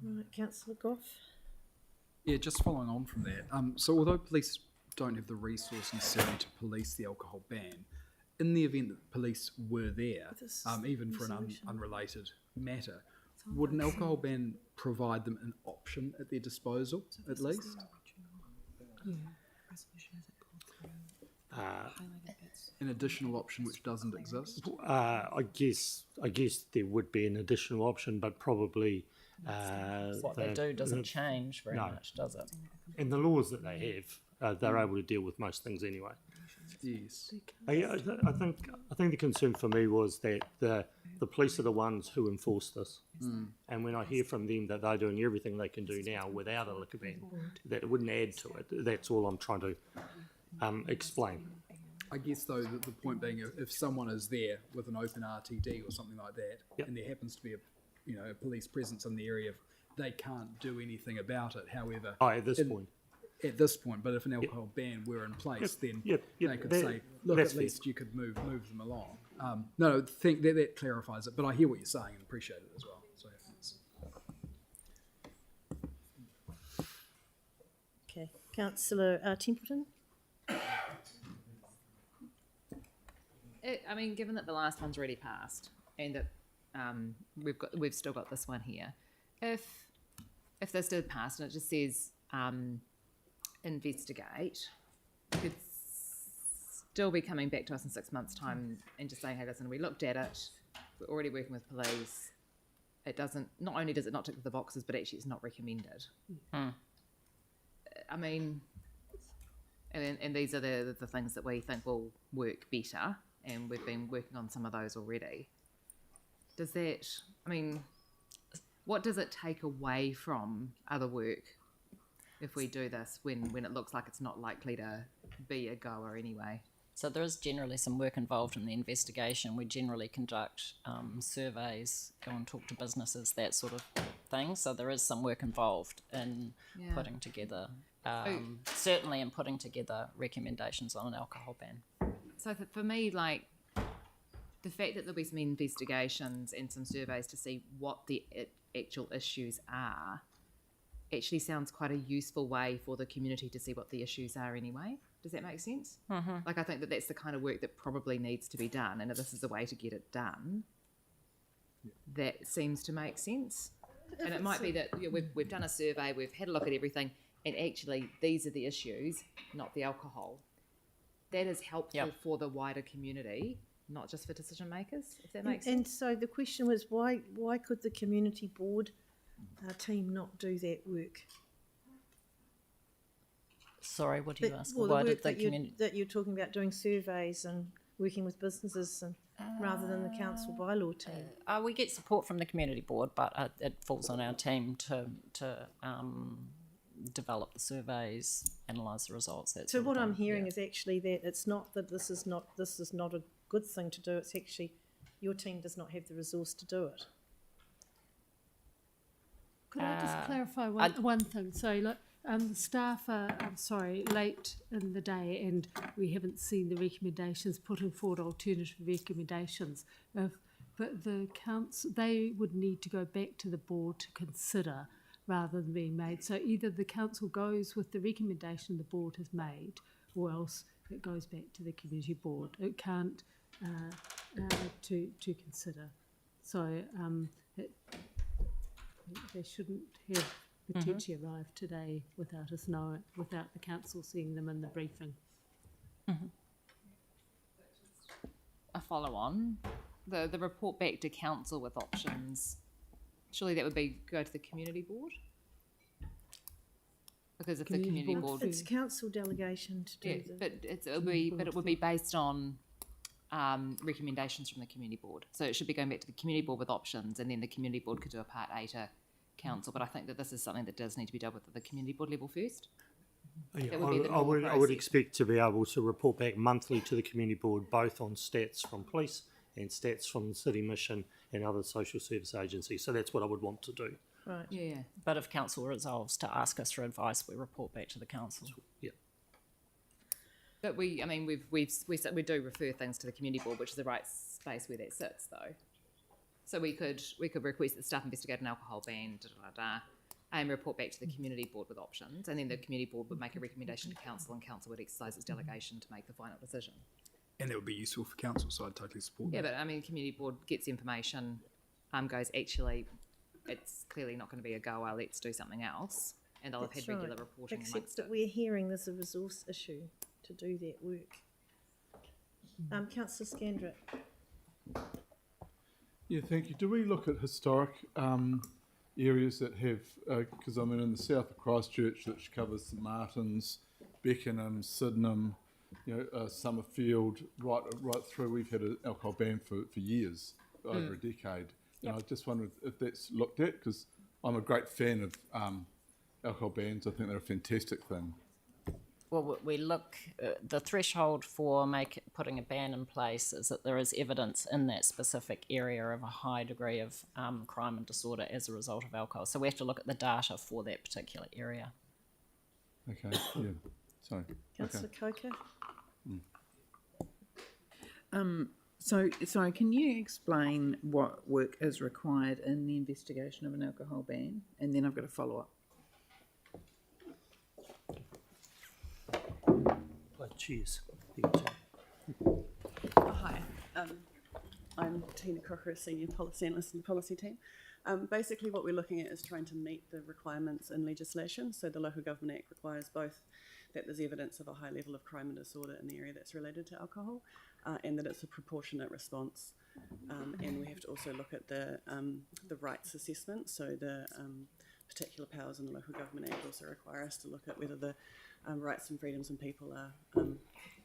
Right, Councillor Goff. Yeah, just following on from that. So although police don't have the resource necessarily to police the alcohol ban, in the event that police were there, even for an unrelated matter, would an alcohol ban provide them an option at their disposal, at least? An additional option which doesn't exist? I guess there would be an additional option, but probably what they do doesn't change very much, does it? And the laws that they have, they're able to deal with most things anyway. Yes. I think the concern for me was that the police are the ones who enforce this, and when I hear from them that they're doing everything they can do now without a liquor ban, that it wouldn't add to it. That's all I'm trying to explain. I guess though the point being, if someone is there with an open RTD or something like that, and there happens to be a police presence in the area, they can't do anything about it. However, at this point, but if an alcohol ban were in place, then they could say, look, at least you could move them along. No, think that clarifies it. But I hear what you're saying and appreciate it as well. So, Okay, Councillor Templeton. I mean, given that the last one's already passed and that we've still got this one here, if this did pass and it just says investigate, you could still be coming back to us in 6 months' time and just saying, hey, listen, we looked at it, we're already working with police. It doesn't. Not only does it not tick the boxes, but actually it's not recommended. I mean, and these are the things that we think will work better. And we've been working on some of those already. Does that, I mean, what does it take away from other work if we do this when it looks like it's not likely to be a goer anyway? So there is generally some work involved in the investigation. We generally conduct surveys, go and talk to businesses, that sort of thing. So there is some work involved in putting together, certainly in putting together recommendations on an alcohol ban. So for me, like, the fact that there'll be some investigations and some surveys to see what the actual issues are actually sounds quite a useful way for the community to see what the issues are anyway. Does that make sense? Mm-hmm. Like, I think that that's the kind of work that probably needs to be done, and if this is a way to get it done, that seems to make sense. And it might be that we've done a survey, we've had a look at everything, and actually these are the issues, not the alcohol. That is helpful for the wider community, not just for decision makers, if that makes sense. And so the question was, why could the community board team not do that work? Sorry, what do you ask? Well, the work that you're talking about, doing surveys and working with businesses and rather than the council bylaw team. We get support from the community board, but it falls on our team to develop the surveys, analyse the results. So what I'm hearing is actually that it's not that this is not a good thing to do. It's actually your team does not have the resource to do it. Could I just clarify one thing? So, like, the staff are, late in the day, and we haven't seen the recommendations, putting forward alternative recommendations. But the council, they would need to go back to the board to consider rather than being made. So either the council goes with the recommendation the board has made, or else it goes back to the community board. It can't to consider. So they shouldn't have potentially arrived today without us knowing, without the council seeing them in the briefing. A follow on, the report back to council with options. Surely that would be go to the community board, because if the community board, it's council delegation to do but it would be based on recommendations from the community board. So it should be going back to the community board with options, and then the community board could do a part A to council, but I think that this is something that does need to be dealt with at the community board level first. Yeah, That would be the I normal would process. expect to be able to report back monthly to the community board, both on stats from police and stats from the city mission and other social service agencies. So that's what I would want to do. Right. Yeah. But if council resolves to ask us for advice, we report back to the council. Yeah. But we do refer things to the community board, which is the right space where that sits, though. So we could request that staff investigate an alcohol ban, and report back to the community board with options, and then the community board would make a recommendation to council, and council would exercise its delegation to make the final decision. And that would be useful for council, so I'd totally support Yeah, that. but I mean, community board gets information, goes, actually, it's clearly not going to be a goer, let's do something else, and they'll have That's had regular right. reporting Except amongst that it. we're hearing there's a resource issue to do that work. Councillor Scandrick. Yeah, thank you. Do we look at historic areas that have, because I mean in the south of Christchurch, which covers St Martin's, Beckenham, Sydenham, Summerfield, right through, we've had an alcohol ban for years, over a decade. And I just wondered if that's looked at, because I'm a great fan of alcohol bans. I think they're a fantastic thing. Well, we look, the threshold for putting a ban in place is that there is evidence in that specific area of a high degree of crime and disorder as a result of alcohol. So we have to look at the data for that particular area. Okay, yeah, sorry. Councillor Coker. So, sorry, can you explain what work is required in the investigation of an alcohol ban? And then I've got a follow-up. Cheers. Hi, I'm Tina Crocker, a Senior Policy Analyst in the Policy team. Basically what we're looking at is trying to meet the requirements in legislation. So the Local Government Act requires both that there's evidence of a high level of crime and disorder in the area that's related to alcohol, and that it's a proportionate response. And we have to also look at the rights assessment. So the particular powers in the Local Government Act also require us to look at whether the rights and freedoms and people are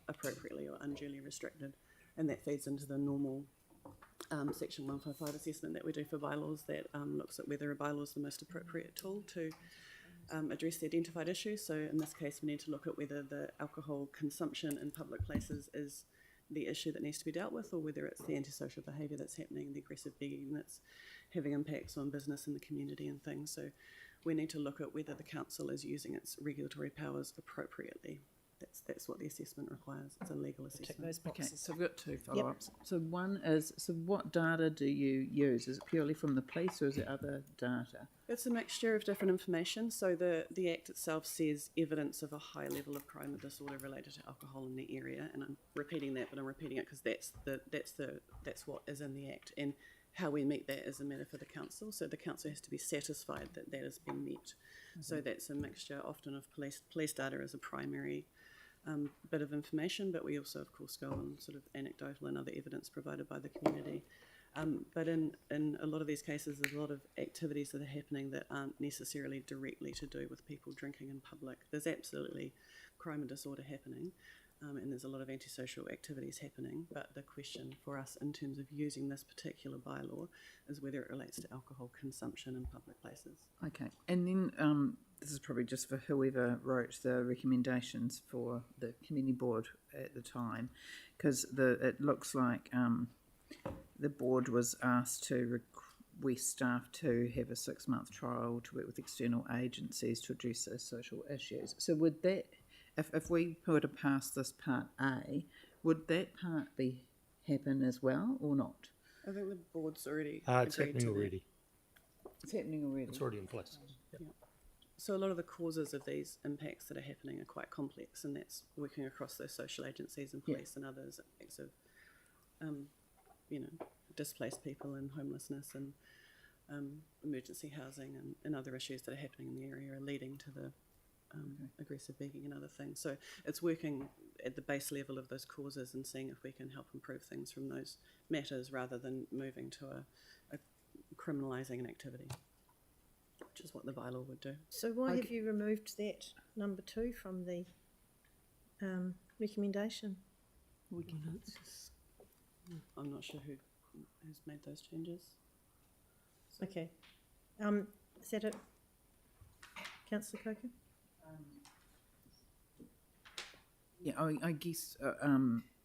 appropriately or unduly restricted, and that feeds into the normal Section 155 assessment that we do for bylaws that looks at whether a bylaw is the most appropriate tool to address the identified issue. So in this case, we need to look at whether the alcohol consumption in public places is the issue that needs to be dealt with, or whether it's the antisocial behaviour that's happening, the aggressive begging that's having impacts on business and the community and things. So we need to look at whether the council is using its regulatory powers appropriately. That's what the assessment requires. It's a legal assessment. Okay, so I've got two follow-ups. Yep. So one is, so what data do you use? Is it purely from the police or is it other data? It's a mixture of different information. So the Act itself says evidence of a high level of crime and disorder related to alcohol in the area, and I'm repeating that, but I'm repeating it because that's what is in the Act, and how we meet that is a matter for the council. So the council has to be satisfied that that has been met. Mm-hmm. So that's a mixture often of police data as a primary bit of information, but we also of course go on sort of anecdotal and other evidence provided by the community. But in a lot of these cases, there's a lot of activities that are happening that aren't necessarily directly to do with people drinking in public. There's absolutely crime and disorder happening, and there's a lot of antisocial activities happening, but the question for us in terms of using this particular bylaw is whether it relates to alcohol consumption in public places. Okay, and then this is probably just for whoever wrote the recommendations for the community board at the time, because it looks like the board was asked to request staff to have a 6-month trial to work with external agencies to address those social issues. So would that, if we were to pass this part A, would that part happen as well or not? I think the board's already it's agreed happening to already. It's happening already. It's already in place. Yeah. So a lot of the causes of these impacts that are happening are quite complex, and that's working across those social agencies and police and others, impacts of, displaced people and homelessness and emergency housing and other issues that are happening in the area are leading to the aggressive begging and other things. So it's working at the base level of those causes and seeing if we can help improve things from those matters rather than moving to a criminalising an activity, which is what the bylaw would do. So why have you removed that number 2 from the recommendation? I'm not sure who's made those changes. Okay. Is that it? Councillor Coker? Yeah, I guess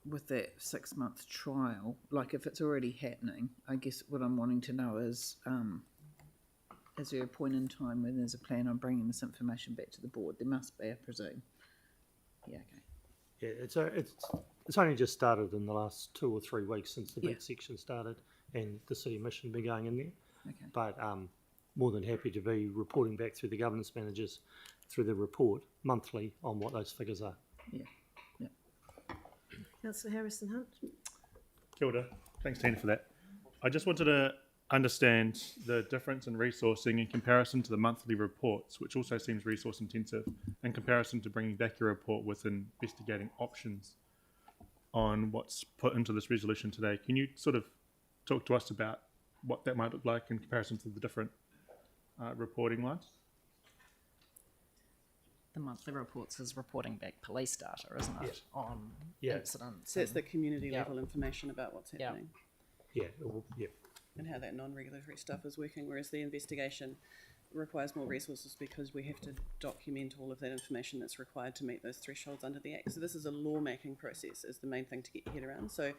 with that 6-month trial, like if it's already happening, I guess what I'm wanting to know is there a point in time when there's a plan on bringing this information back to the board? There must be, I presume. Yeah, okay. Yeah, it's only just started in the last 2 or 3 weeks since the beat section started and the city mission be going in there. Okay. But more than happy to be reporting back through the governance managers through the report monthly on what those figures are. Yeah. Councillor Harrison-Hunt? Kia ora. Thanks, Tina, for that. I just wanted to understand the difference in resourcing in comparison to the monthly reports, which also seems resource intensive, in comparison to bringing back your report with investigating options on what's put into this resolution today. Can you sort of talk to us about what that might look like in comparison to the different reporting lines? The monthly reports is reporting back police data, isn't it? On incidents. So it's the community level information about what's happening. Yeah. And how that non-regulatory stuff is working, whereas the investigation requires more resources because we have to document all of that information that's required to meet those thresholds under the Act. So this is a law-making process is the main thing to get your head around. So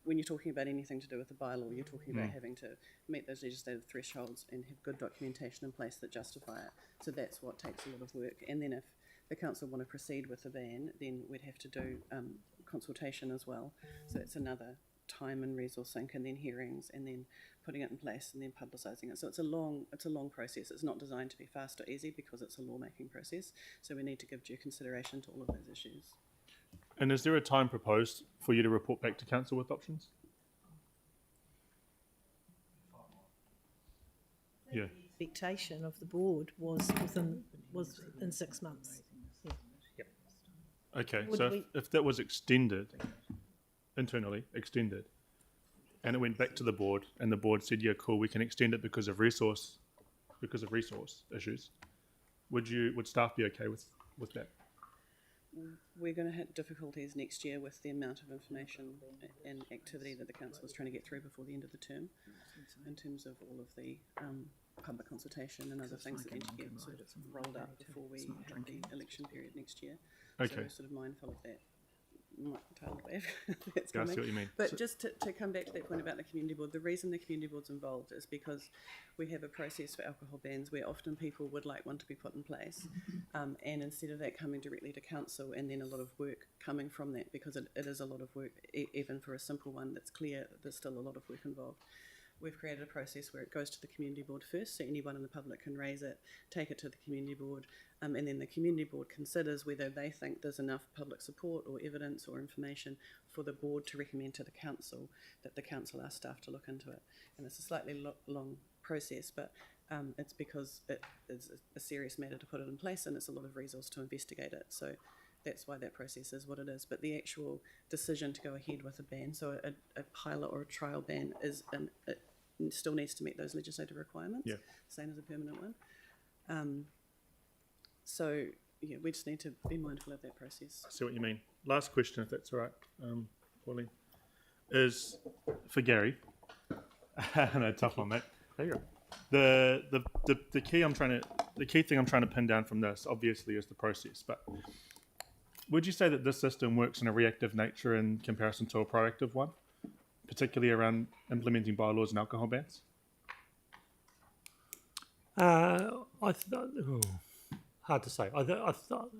when you're talking about anything to do with the bylaw, you're talking about having to meet those legislative thresholds and have good documentation in place that justify it. So that's what takes a lot of work. And then if the council want to proceed with the ban, then we'd have to do consultation as well. So it's another time and resource sink, and then hearings, and then putting it in place, and then publicising it. So it's a long process. It's not designed to be fast or easy because it's a law-making process. So we need to give due consideration to all of those issues. And is there a time proposed for you to report back to council with options? Yeah. The expectation of the board was in 6 months. Okay, Would so we- if that was internally extended, and it went back to the board, and the board said, "Yeah, cool, we can extend it because of resource issues," would staff be okay with that? We're going to hit difficulties next year with the amount of information and activity that the council is trying to get through before the end of the term, in terms of all of the public consultation and other things that need to get sort of rolled out before we have the election period next year. Okay. So we're sort of mindful of that tail wave that's Yeah, I coming. see what you mean. But just to come back to that point about the community board, the reason the community board's involved is because we have a process for alcohol bans where often people would like one to be put in place, and instead of that coming directly to council and then a lot of work coming from that, because it is a lot of work, even for a simple one that's clear, there's still a lot of work involved. We've created a process where it goes to the community board first, so anyone in the public can raise it, take it to the community board, and then the community board considers whether they think there's enough public support or evidence or information for the board to recommend to the council that the council ask staff to look into it. And it's a slightly long process, but it's because it is a serious matter to put it in place, and it's a lot of resource to investigate it. So that's why that process is what it is. But the actual decision to go ahead with a ban, so a pilot or a trial ban, it still needs to meet those legislative requirements, same as a permanent one. So yeah, we just need to be mindful of that process. I see what you mean. Last question, if that's all right, Pauline, is for Gary. No, tough one, mate. There you go. The key thing I'm trying to pin down from this, obviously, is the process. But would you say that this system works in a reactive nature in comparison to a proactive one, particularly around implementing bylaws and alcohol bans? Hard to say. I thought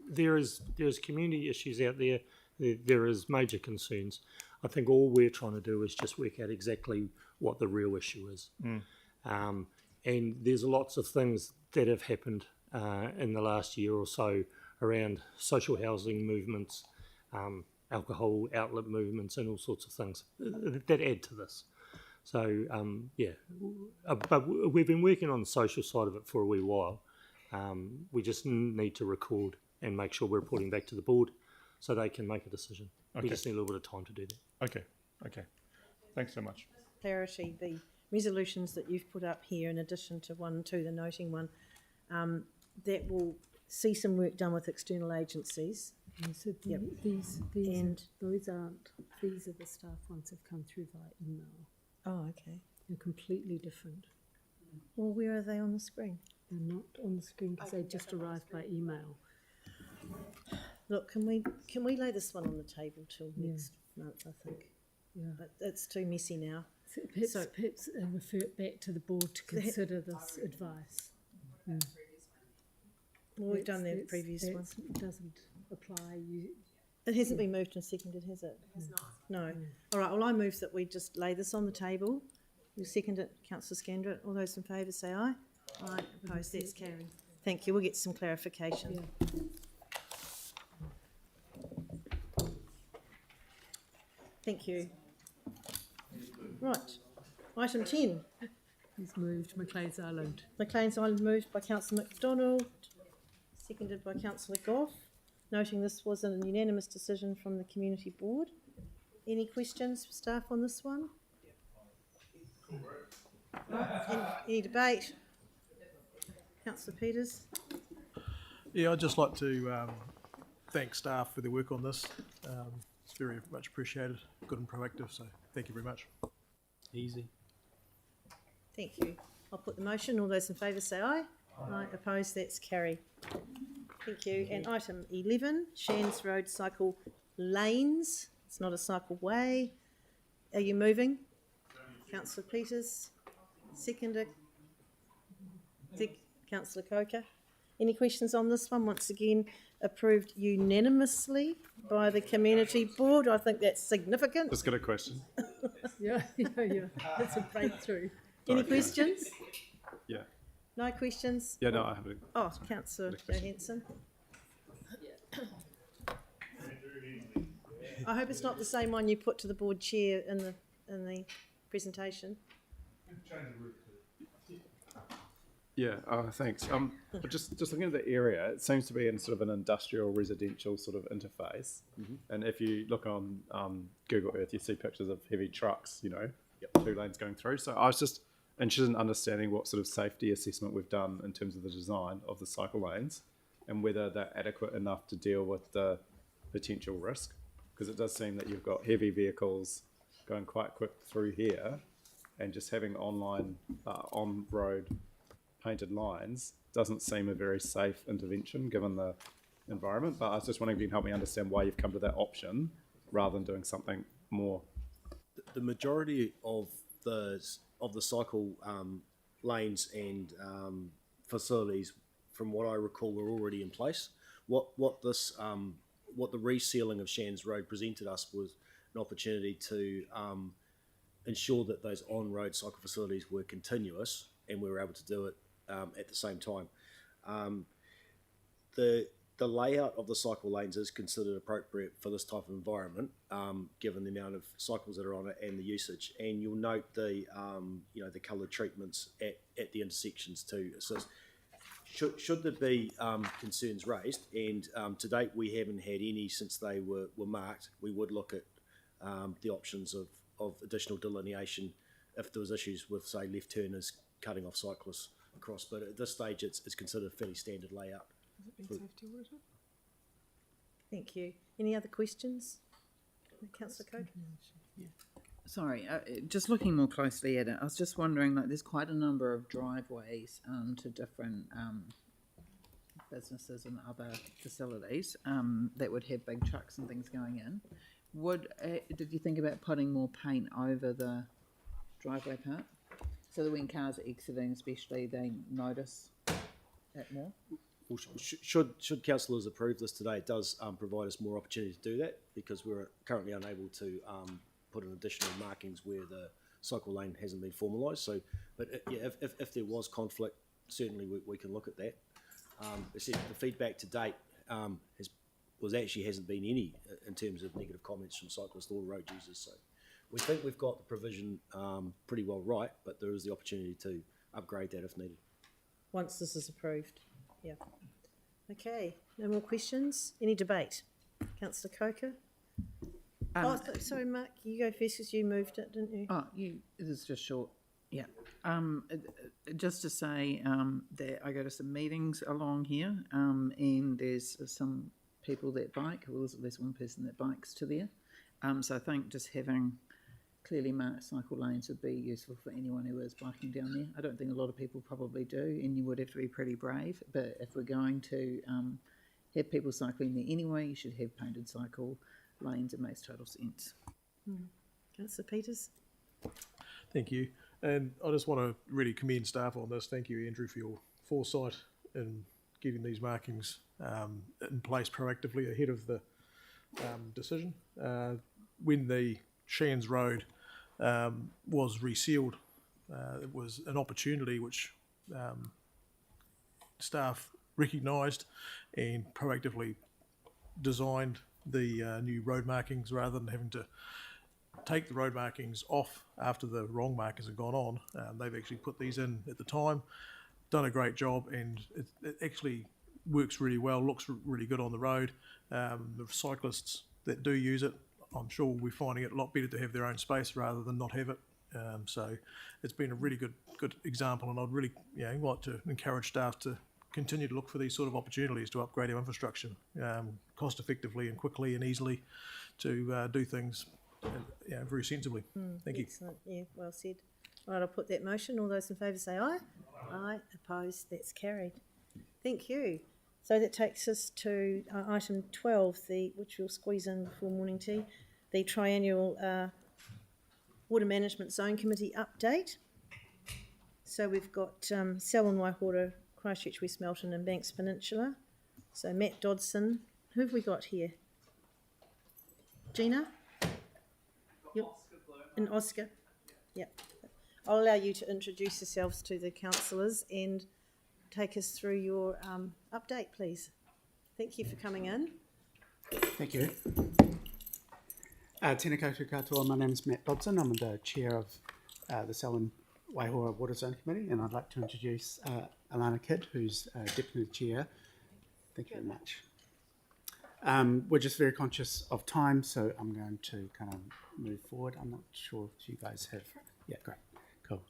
there's community issues out there. There is major concerns. I think all we're trying to do is just work out exactly what the real issue is. And there's lots of things that have happened in the last year or so around social housing movements, alcohol outlet movements, and all sorts of things that add to this. So but we've been working on the social side of it for a wee while. We just need to record and make sure we're reporting back to the board so they can make a decision. Okay. We just need a little bit of time to do that. Okay. Thanks so much. Clarity, the resolutions that you've put up here, in addition to the noting one, that will see some work done with external agencies. So these are the staff ones have come through via email. Oh, okay. They're completely different. Well, where are they on the screen? They're not on the screen because they just arrived by email. Look, can we lay this one on the table till next month? I think. Yeah. But it's too messy now. So perhaps refer it back to the board to consider this advice. Yeah. Well, we've done the previous one. It doesn't apply. It hasn't been moved and seconded, has it? It has not. No. All right, well, I move that we just lay this on the table. You second it, Councillor Scandrett. All those in favour say aye. Aye. Opposed, that's carried. Thank you. We'll get some clarification. Yeah. Thank you. Right. Item 10. He's moved McLean's Island. McLean's Island moved by Councillor MacDonald, seconded by Councillor Goff. Noting this was a unanimous decision from the Community Board. Any questions for staff on this one? Any debate? Councillor Peters. Yeah, I'd just like to thank staff for their work on this. It's very much appreciated, good and proactive, so thank you very much. Easy. Thank you. I'll put the motion. All those in favour say aye. Aye. Opposed, that's carried. Thank you. And item 11, Shands Road cycle lanes. It's not a cycle way. Are you moving? Councillor Peters. Seconded. Councillor Coker. Any questions on this one? Once again, approved unanimously by the Community Board. I think that's significant. Just got a question. Yeah. That's a breakthrough. Any questions? Yeah. No questions? Yeah, no, I haven't. Oh, Councillor Johansson. I hope it's not the same one you put to the board chair in the presentation. Yeah, thanks. Just looking at the area, it seems to be in sort of an industrial residential sort of interface. And if you look on Google Earth, you see pictures of heavy trucks, 2 lanes going through. So I was just interested in understanding what sort of safety assessment we've done in terms of the design of the cycle lanes and whether they're adequate enough to deal with the potential risk. Because it does seem that you've got heavy vehicles going quite quick through here, and just having on-road painted lines doesn't seem a very safe intervention given the environment. But I was just wondering if you can help me understand why you've come to that option rather than doing something more. The majority of the cycle lanes and facilities, from what I recall, were already in place. What the resealing of Shands Road presented us was an opportunity to ensure that those on-road cycle facilities were continuous, and we were able to do it at the same time. The layout of the cycle lanes is considered appropriate for this type of environment, given the amount of cycles that are on it and the usage. And you'll note the coloured treatments at the intersections too. So should there be concerns raised, and to date we haven't had any since they were marked, we would look at the options of additional delineation if there was issues with, say, left turners cutting off cyclists across. But at this stage, it's considered a fairly standard layout. Thank you. Any other questions? Councillor Coke? Sorry, just looking more closely at it, I was just wondering, there's quite a number of driveways to different businesses and other facilities that would have big trucks and things going in. Did you think about putting more paint over the driveway part so that when cars are exiting, especially, they notice that more? Well, should councillors approve this today, it does provide us more opportunity to do that, because we're currently unable to put in additional markings where the cycle lane hasn't been formalised. So, but if there was conflict, certainly we can look at that. The feedback to date hasn't been any in terms of negative comments from cyclists or road users. So we think we've got the provision pretty well right, but there is the opportunity to upgrade that if needed. Once this is approved. Yeah. Okay. No more questions? Any debate? Councillor Coker? Sorry, Mark, you go first because you moved it, didn't you? It is just short. Yeah. Just to say that I go to some meetings along here, and there's some people that bike. Well, there's one person that bikes to there. So I think just having clearly marked cycle lanes would be useful for anyone who is biking down there. I don't think a lot of people probably do, and you would have to be pretty brave. But if we're going to have people cycling there anyway, you should have painted cycle lanes. It makes total sense. Councillor Peters. Thank you. And I just want to really commend staff on this. Thank you, Andrew, for your foresight in getting these markings in place proactively ahead of the decision. When the Shands Road was resealed, it was an opportunity which staff recognised and proactively designed the new road markings rather than having to take the road markings off after the wrong markers had gone on. They've actually put these in at the time, done a great job, and it actually works really well, looks really good on the road. The cyclists that do use it, I'm sure we're finding it a lot better to have their own space rather than not have it. So it's been a really good example, and I'd really like to encourage staff to continue to look for these sort of opportunities to upgrade our infrastructure cost effectively and quickly and easily to do things very sensibly. Thank you. Excellent. Yeah, well said. All right, I'll put that motion. All those in favour say aye. Aye. Opposed? That's carried. Thank you. So that takes us to item 12, which we'll squeeze in before morning tea, the triennial Water Management Zone Committee update. So we've got Selwyn, Waihora, Christchurch, West Melton and Banks Peninsula. So Matt Dodson. Who have we got here? Gina? Yep. And Oscar? Yep. I'll allow you to introduce yourselves to the councillors and take us through your update, please. Thank you for coming in. Thank you. Tēnā koutou katoa, my name is Matt Dodson. I'm the chair of the Selwyn Waihora Water Zone Committee, and I'd like to introduce Alana Kidd, who's deputy chair. Thank you very much. We're just very conscious of time, so I'm going to kind of move forward. I'm not sure if you guys have... Yeah, great. Cool.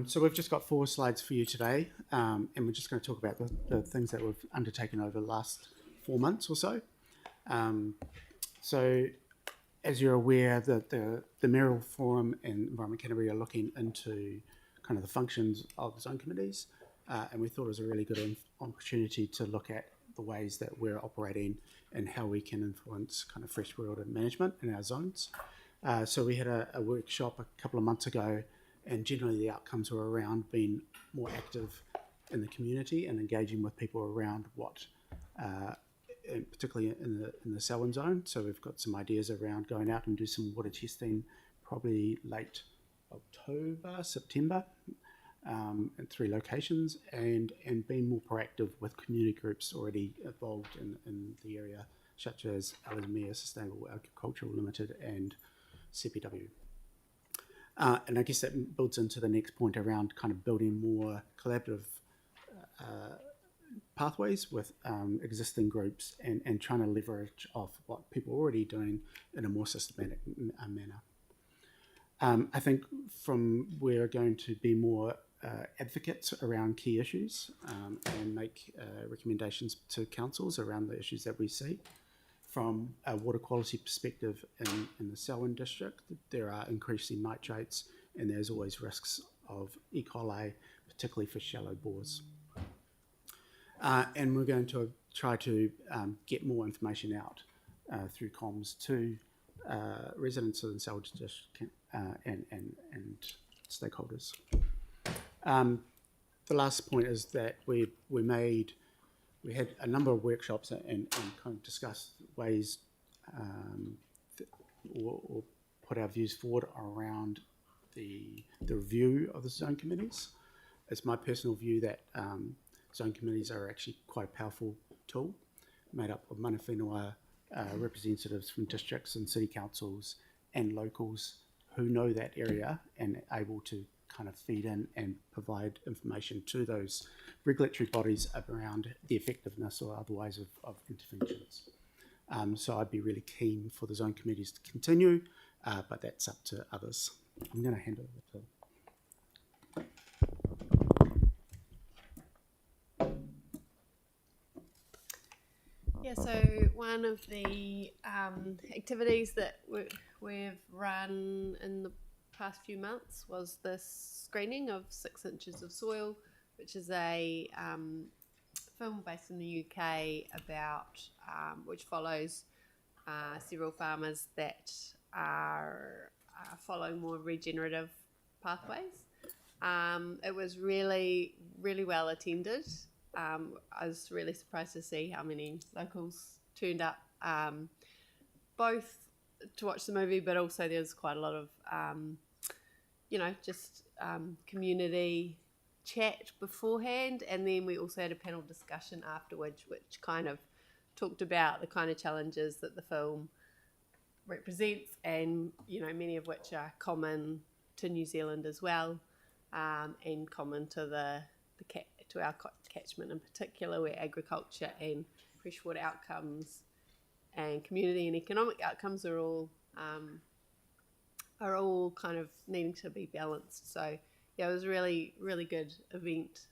So we've just got 4 slides for you today, and we're just going to talk about the things that we've undertaken over the last 4 months or so. So as you're aware, the Mayoral Forum and Environment Canterbury are looking into kind of the functions of zone committees, and we thought it was a really good opportunity to look at the ways that we're operating and how we can influence kind of freshwater management in our zones. So we had a workshop a couple of months ago, and generally the outcomes were around being more active in the community and engaging with people around what, particularly in the Selwyn zone. So we've got some ideas around going out and do some water testing, probably late October, September, in 3 locations, and being more proactive with community groups already involved in the area, such as Alamea Sustainable Agricultural Limited and CPW. And I guess that builds into the next point around kind of building more collaborative pathways with existing groups and trying to leverage off what people are already doing in a more systematic manner. I think we're going to be more advocates around key issues and make recommendations to councils around the issues that we see. From a water quality perspective in the Selwyn district, there are increasing nitrates and there's always risks of E. coli, particularly for shallow bores. And we're going to try to get more information out through comms to residents of the Selwyn district and stakeholders. The last point is that we had a number of workshops and kind of discussed ways or put our views forward around the review of the zone committees. It's my personal view that zone committees are actually quite a powerful tool made up of mana whenua representatives from districts and city councils and locals who know that area and are able to kind of feed in and provide information to those regulatory bodies around the effectiveness or otherwise of interventions. So I'd be really keen for the zone committees to continue, but that's up to others. I'm going to hand over to... Yeah, so one of the activities that we've run in the past few months was this screening of 6 Inches of Soil, which is a film based in the UK about which follows several farmers that are following more regenerative pathways. It was really, really well attended. I was really surprised to see how many locals turned up, both to watch the movie, but also there's quite a lot of, community chat beforehand, and then we also had a panel discussion afterwards, which kind of talked about the kind of challenges that the film represents, and many of which are common to New Zealand as well, and common to to our catchment in particular, where agriculture and freshwater outcomes and community and economic outcomes are all kind of needing to be balanced. So yeah, it was a really, really good event,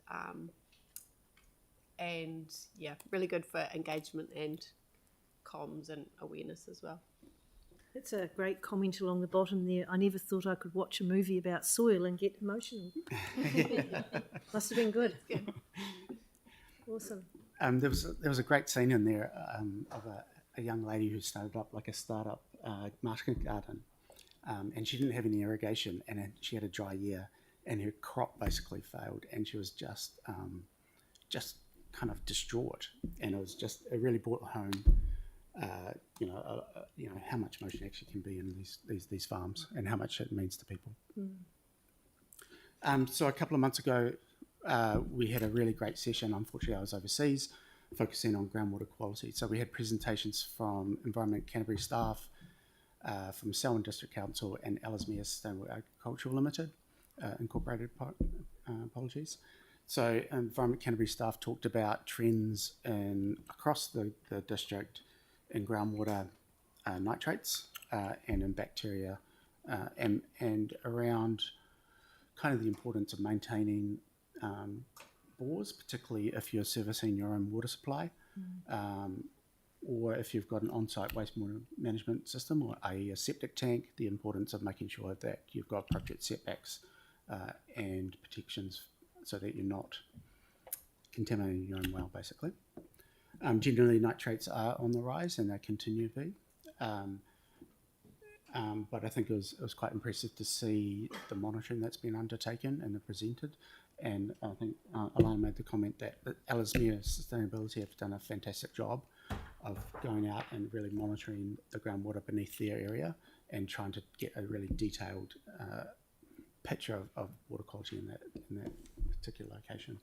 and yeah, really good for engagement and comms and awareness as well. It's a great comment along the bottom there. I never thought I could watch a movie about soil and get emotional. Must have been good. Awesome. There was a great scene in there of a young lady who started up like a startup market garden, and she didn't have any irrigation, and she had a dry year, and her crop basically failed, and she was just kind of distraught, and it really brought home. How much motion actually can be in these farms, and how much it means to people. So a couple of months ago, we had a really great session. Unfortunately, I was overseas, focusing on groundwater quality. So we had presentations from Environment Canterbury staff, from Selwyn District Council, and Ellesmere Sustainable Agricultural Limited, Incorporated. Apologies. So Environment Canterbury staff talked about trends across the district in groundwater nitrates and in bacteria, and around kind of the importance of maintaining bores, particularly if you're servicing your own water supply, or if you've got an on-site wastewater management system, or i.e. a septic tank, the importance of making sure that you've got appropriate setbacks and protections so that you're not contaminating your own well, basically. Generally, nitrates are on the rise, and they continue to be. But I think it was quite impressive to see the monitoring that's been undertaken and presented. And I think Alana made the comment that Ellesmere Sustainability have done a fantastic job of going out and really monitoring the groundwater beneath their area and trying to get a really detailed picture of water quality in that particular location.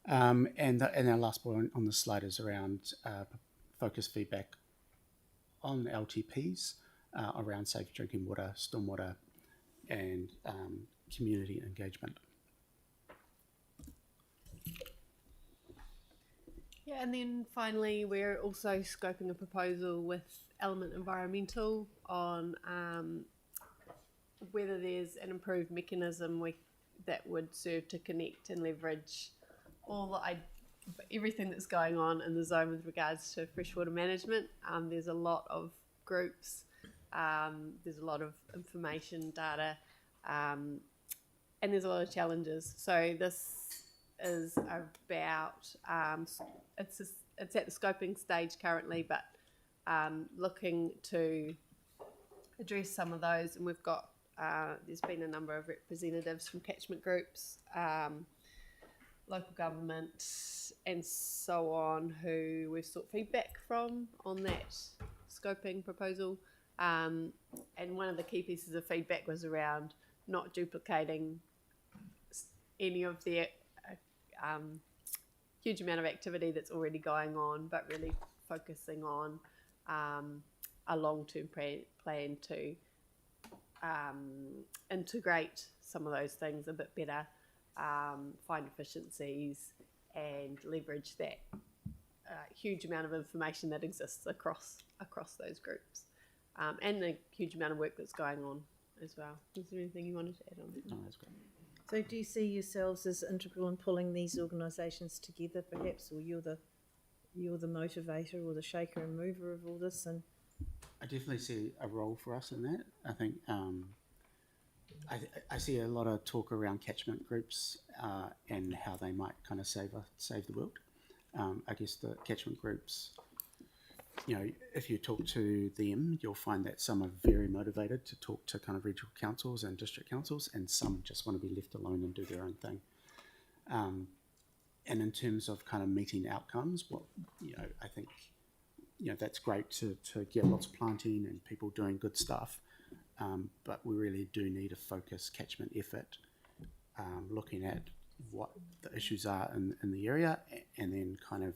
And our last point on the slide is around focused feedback on LTPs around safe drinking water, stormwater, and community engagement. Yeah, and then finally, we're also scoping a proposal with Element Environmental on whether there's an improved mechanism that would serve to connect and leverage everything that's going on in the zone with regards to freshwater management. There's a lot of groups, there's a lot of information, data, and there's a lot of challenges. So this is about, it's at the scoping stage currently, but looking to address some of those, and we've got, there's been a number of representatives from catchment groups, local government and so on, who we've sought feedback from on that scoping proposal. And one of the key pieces of feedback was around not duplicating any of the huge amount of activity that's already going on, but really focusing on a long-term plan to integrate some of those things a bit better, find efficiencies and leverage that huge amount of information that exists across those groups, and the huge amount of work that's going on as well. Is there anything you wanted to add on? No, that's great. So do you see yourselves as integral in pulling these organisations together perhaps, or you're you're the motivator or the shaker and mover of all this, and I definitely see a role for us in that. I think I see a lot of talk around catchment groups and how they might kind of save the world. I guess the catchment groups, you know, if you talk to them, you'll find that some are very motivated to talk to kind of regional councils and district councils, and some just want to be left alone and do their own thing. And in terms of kind of meeting outcomes, I think, that's great to get lots of planting and people doing good stuff. But we really do need a focused catchment effort, looking at what the issues are in the area, and then kind of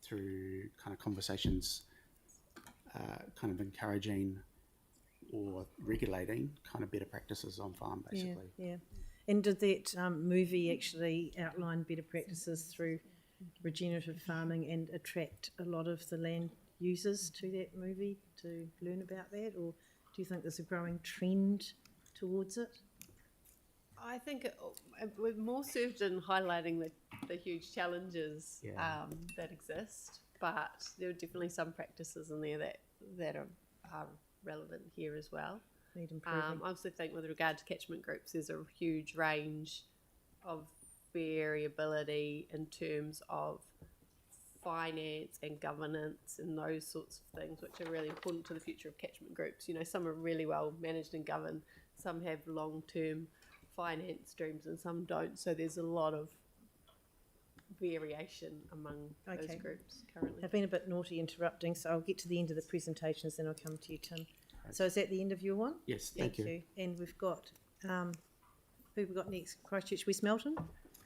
through kind of conversations, kind of encouraging or regulating kind of better practices on farm, basically. Yeah. And did that movie actually outline better practices through regenerative farming and attract a lot of the land users to that movie to learn about that, or do you think there's a growing trend towards it? I think we're more served in highlighting the huge challenges that exist, but there are definitely some practices in there that are relevant here as well. Need improving. I also think with regard to catchment groups, there's a huge range of variability in terms of finance and governance and those sorts of things, which are really important to the future of catchment groups. Some are really well managed and governed, some have long-term finance streams and some don't, so there's a lot of variation among those groups currently. I've been a bit naughty interrupting, so I'll get to the end of the presentations, then I'll come to you, Tim. So is that the end of your one? Yes, thank you. And we've got, who have we got next? Christchurch, West Melton?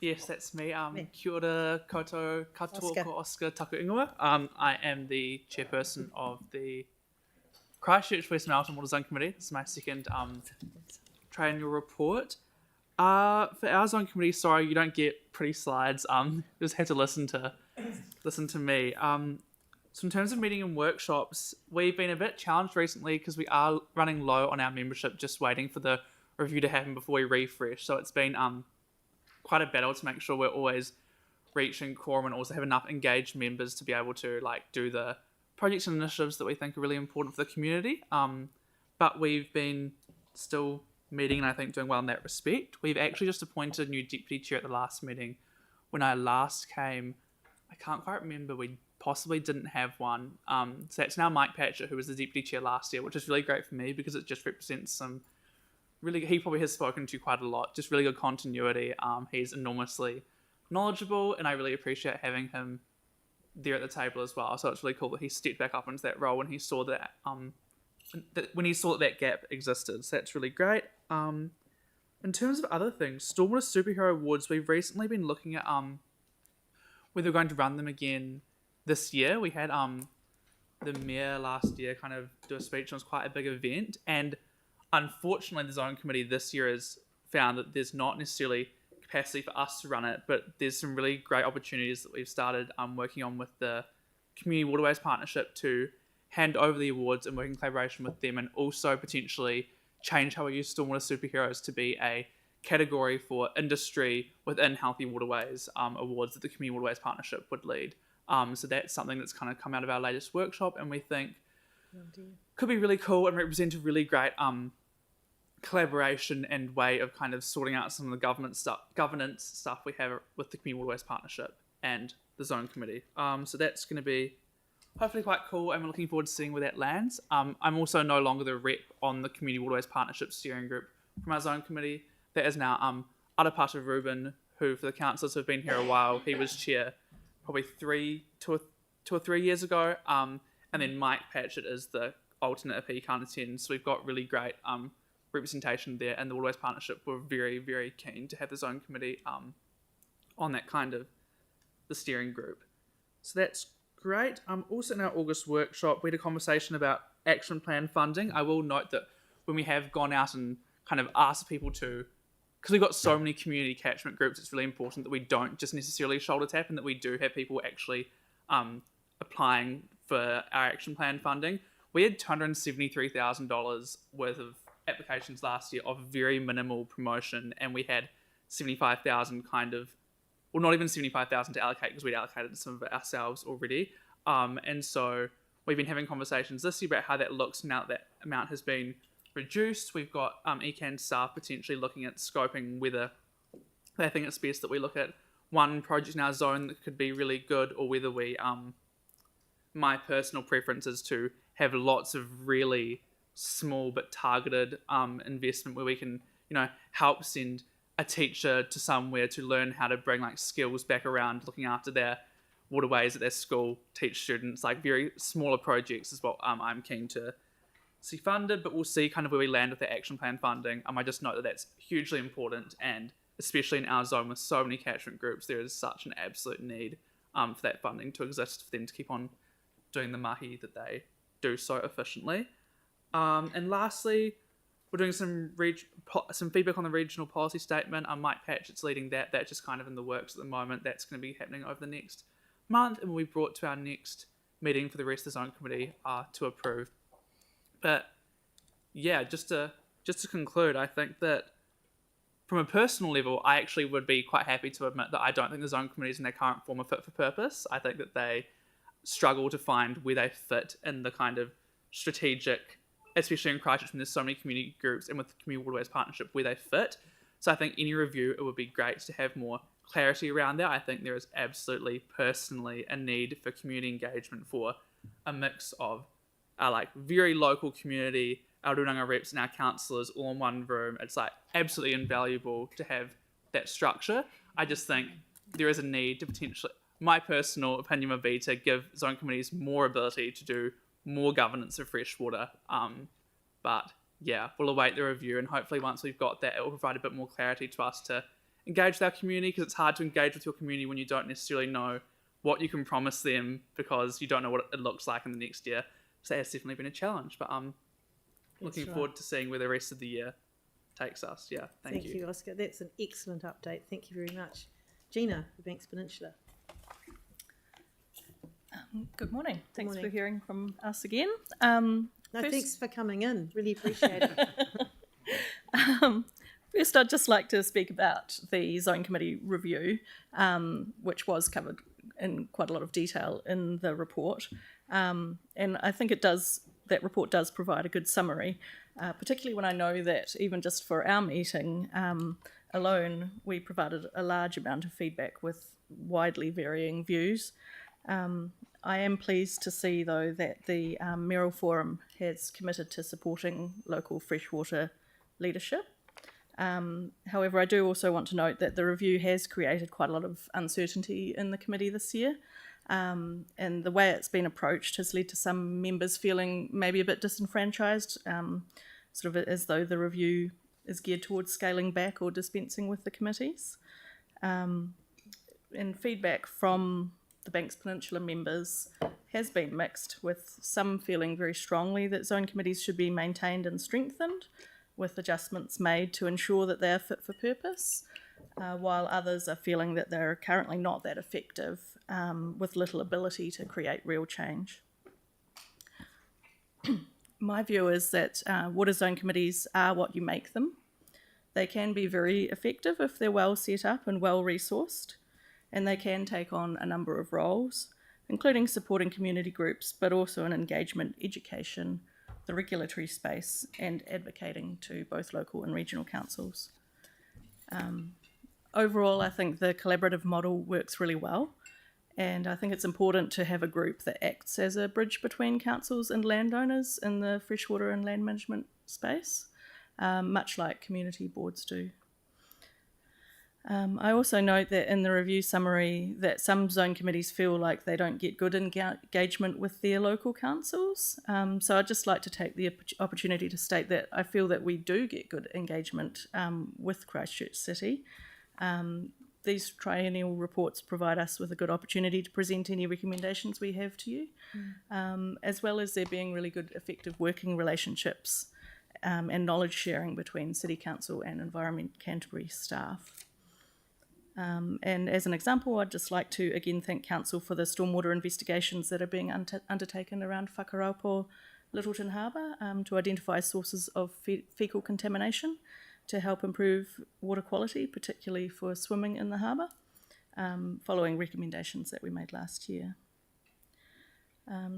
Yes, that's me. Kia ora koutou katoa ko Oscar taku ingoa. I am the chairperson of the Christchurch West Melton Water Zone Committee. This is my second triennial report. For our zone committee, sorry, you don't get pretty slides. You just have to listen to me. So in terms of meeting and workshops, we've been a bit challenged recently because we are running low on our membership, just waiting for the review to happen before we refresh. So it's been quite a battle to make sure we're always reaching quorum and also have enough engaged members to be able to do the projects and initiatives that we think are really important for the community. But we've been still meeting and I think doing well in that respect. We've actually just appointed a new deputy chair at the last meeting. When I last came, I can't quite remember, we possibly didn't have one. So that's now Mike Patchett, who was the deputy chair last year, which is really great for me because it just represents some really, he probably has spoken to quite a lot, just really good continuity. He's enormously knowledgeable and I really appreciate having him there at the table as well. So it's really cool that he stepped back up into that role when he saw that, that gap existed. So that's really great. In terms of other things, Stormwater Superhero Awards, we've recently been looking at whether we're going to run them again this year. We had the mayor last year kind of do a speech, and it was quite a big event, and unfortunately the zone committee this year has found that there's not necessarily capacity for us to run it, but there's some really great opportunities that we've started working on with the Community Waterways Partnership to hand over the awards and work in collaboration with them, and also potentially change how we use Stormwater Superheroes to be a category for industry within Healthy Waterways awards that the Community Waterways Partnership would lead. So that's something that's kind of come out of our latest workshop, and we think could be really cool and represent a really great collaboration and way of kind of sorting out some of the governance stuff we have with the Community Waterways Partnership and the Zone Committee. So that's going to be hopefully quite cool, and we're looking forward to seeing where that lands. I'm also no longer the rep on the Community Waterways Partnership steering group from our Zone Committee. That is now Arapata Rubin, who for the councillors who have been here a while, he was chair probably 2 or 3 years ago. And then Mike Patchett is the alternate if he can't attend. So we've got really great representation there, and the Waterways Partnership were very, very keen to have the Zone Committee on that kind of the steering group. So that's great. Also in our August workshop, we had a conversation about action plan funding. I will note that when we have gone out and kind of asked people to, because we've got so many community catchment groups, it's really important that we don't just necessarily shoulder tap, and that we do have people actually applying for our action plan funding. We had $273,000 worth of applications last year of very minimal promotion, and we had 75,000 kind of well, not even 75,000 to allocate because we'd allocated some of it ourselves already. And so we've been having conversations this year about how that looks now that amount has been reduced. We've got ECAN staff potentially looking at scoping whether they think it's best that we look at one project in our zone that could be really good, or whether we, my personal preference is to have lots of really small but targeted investment where we can, help send a teacher to somewhere to learn how to bring like skills back around looking after their waterways at their school, teach students. Like very smaller projects is what I'm keen to see funded, but we'll see kind of where we land with the action plan funding. I just note that that's hugely important, and especially in our zone with so many catchment groups, there is such an absolute need for that funding to exist for them to keep on doing the mahi that they do so efficiently. And lastly, we're doing some feedback on the regional policy statement. Mike Patchett's leading that. That's just kind of in the works at the moment. That's going to be happening over the next month, and will be brought to our next meeting for the rest of the zone committee to approve. But yeah, just to conclude, I think that from a personal level, I actually would be quite happy to admit that I don't think the zone committees in their current form are fit for purpose. I think that they struggle to find where they fit in the kind of strategic, especially in Christchurch when there's so many community groups and with the Community Waterways Partnership, where they fit. So I think any review, it would be great to have more clarity around that. I think there is absolutely personally a need for community engagement for a mix of like very local community, Aurunga reps and our councillors all in one room. It's like absolutely invaluable to have that structure. I just think there is a need to potentially, my personal opinion would be to give zone committees more ability to do more governance of freshwater. But yeah, we'll await the review, and hopefully once we've got that, it will provide a bit more clarity to us to engage with our community, because it's hard to engage with your community when you don't necessarily know what you can promise them because you don't know what it looks like in the next year. So that's definitely been a challenge, but I'm looking forward to seeing where the rest of the year takes us. Yeah, thank you. Thank you, Oscar. That's an excellent update. Thank you very much. Gina, the Banks Peninsula. Good morning. Thanks morning. for hearing from us again. Thanks for coming in. Really appreciate it. First, I'd just like to speak about the Zone Committee review, which was covered in quite a lot of detail in the report. And I think that report does provide a good summary, particularly when I know that even just for our meeting alone, we provided a large amount of feedback with widely varying views. I am pleased to see, though, that the Mayoral Forum has committed to supporting local freshwater leadership. However, I do also want to note that the review has created quite a lot of uncertainty in the committee this year, and the way it's been approached has led to some members feeling maybe a bit disenfranchised, sort of as though the review is geared towards scaling back or dispensing with the committees. And feedback from the Banks Peninsula members has been mixed, with some feeling very strongly that zone committees should be maintained and strengthened, with adjustments made to ensure that they are fit for purpose, while others are feeling that they're currently not that effective, with little ability to create real change. My view is that water zone committees are what you make them. They can be very effective if they're well set up and well resourced, and they can take on a number of roles, including supporting community groups, but also in engagement, education, the regulatory space, and advocating to both local and regional councils. Overall, I think the collaborative model works really well, and I think it's important to have a group that acts as a bridge between councils and landowners in the freshwater and land management space, much like community boards do. I also note that in the review summary that some zone committees feel like they don't get good engagement with their local councils. So I'd just like to take the opportunity to state that I feel that we do get good engagement with Christchurch City. These triennial reports provide us with a good opportunity to present any recommendations we have to you, as well as there being really good effective working relationships and knowledge sharing between City Council and Environment Canterbury staff. And as an example, I'd just like to again thank Council for the stormwater investigations that are being undertaken around Whakaraupo, Littleton Harbour, to identify sources of faecal contamination to help improve water quality, particularly for swimming in the harbour. following recommendations that we made last year.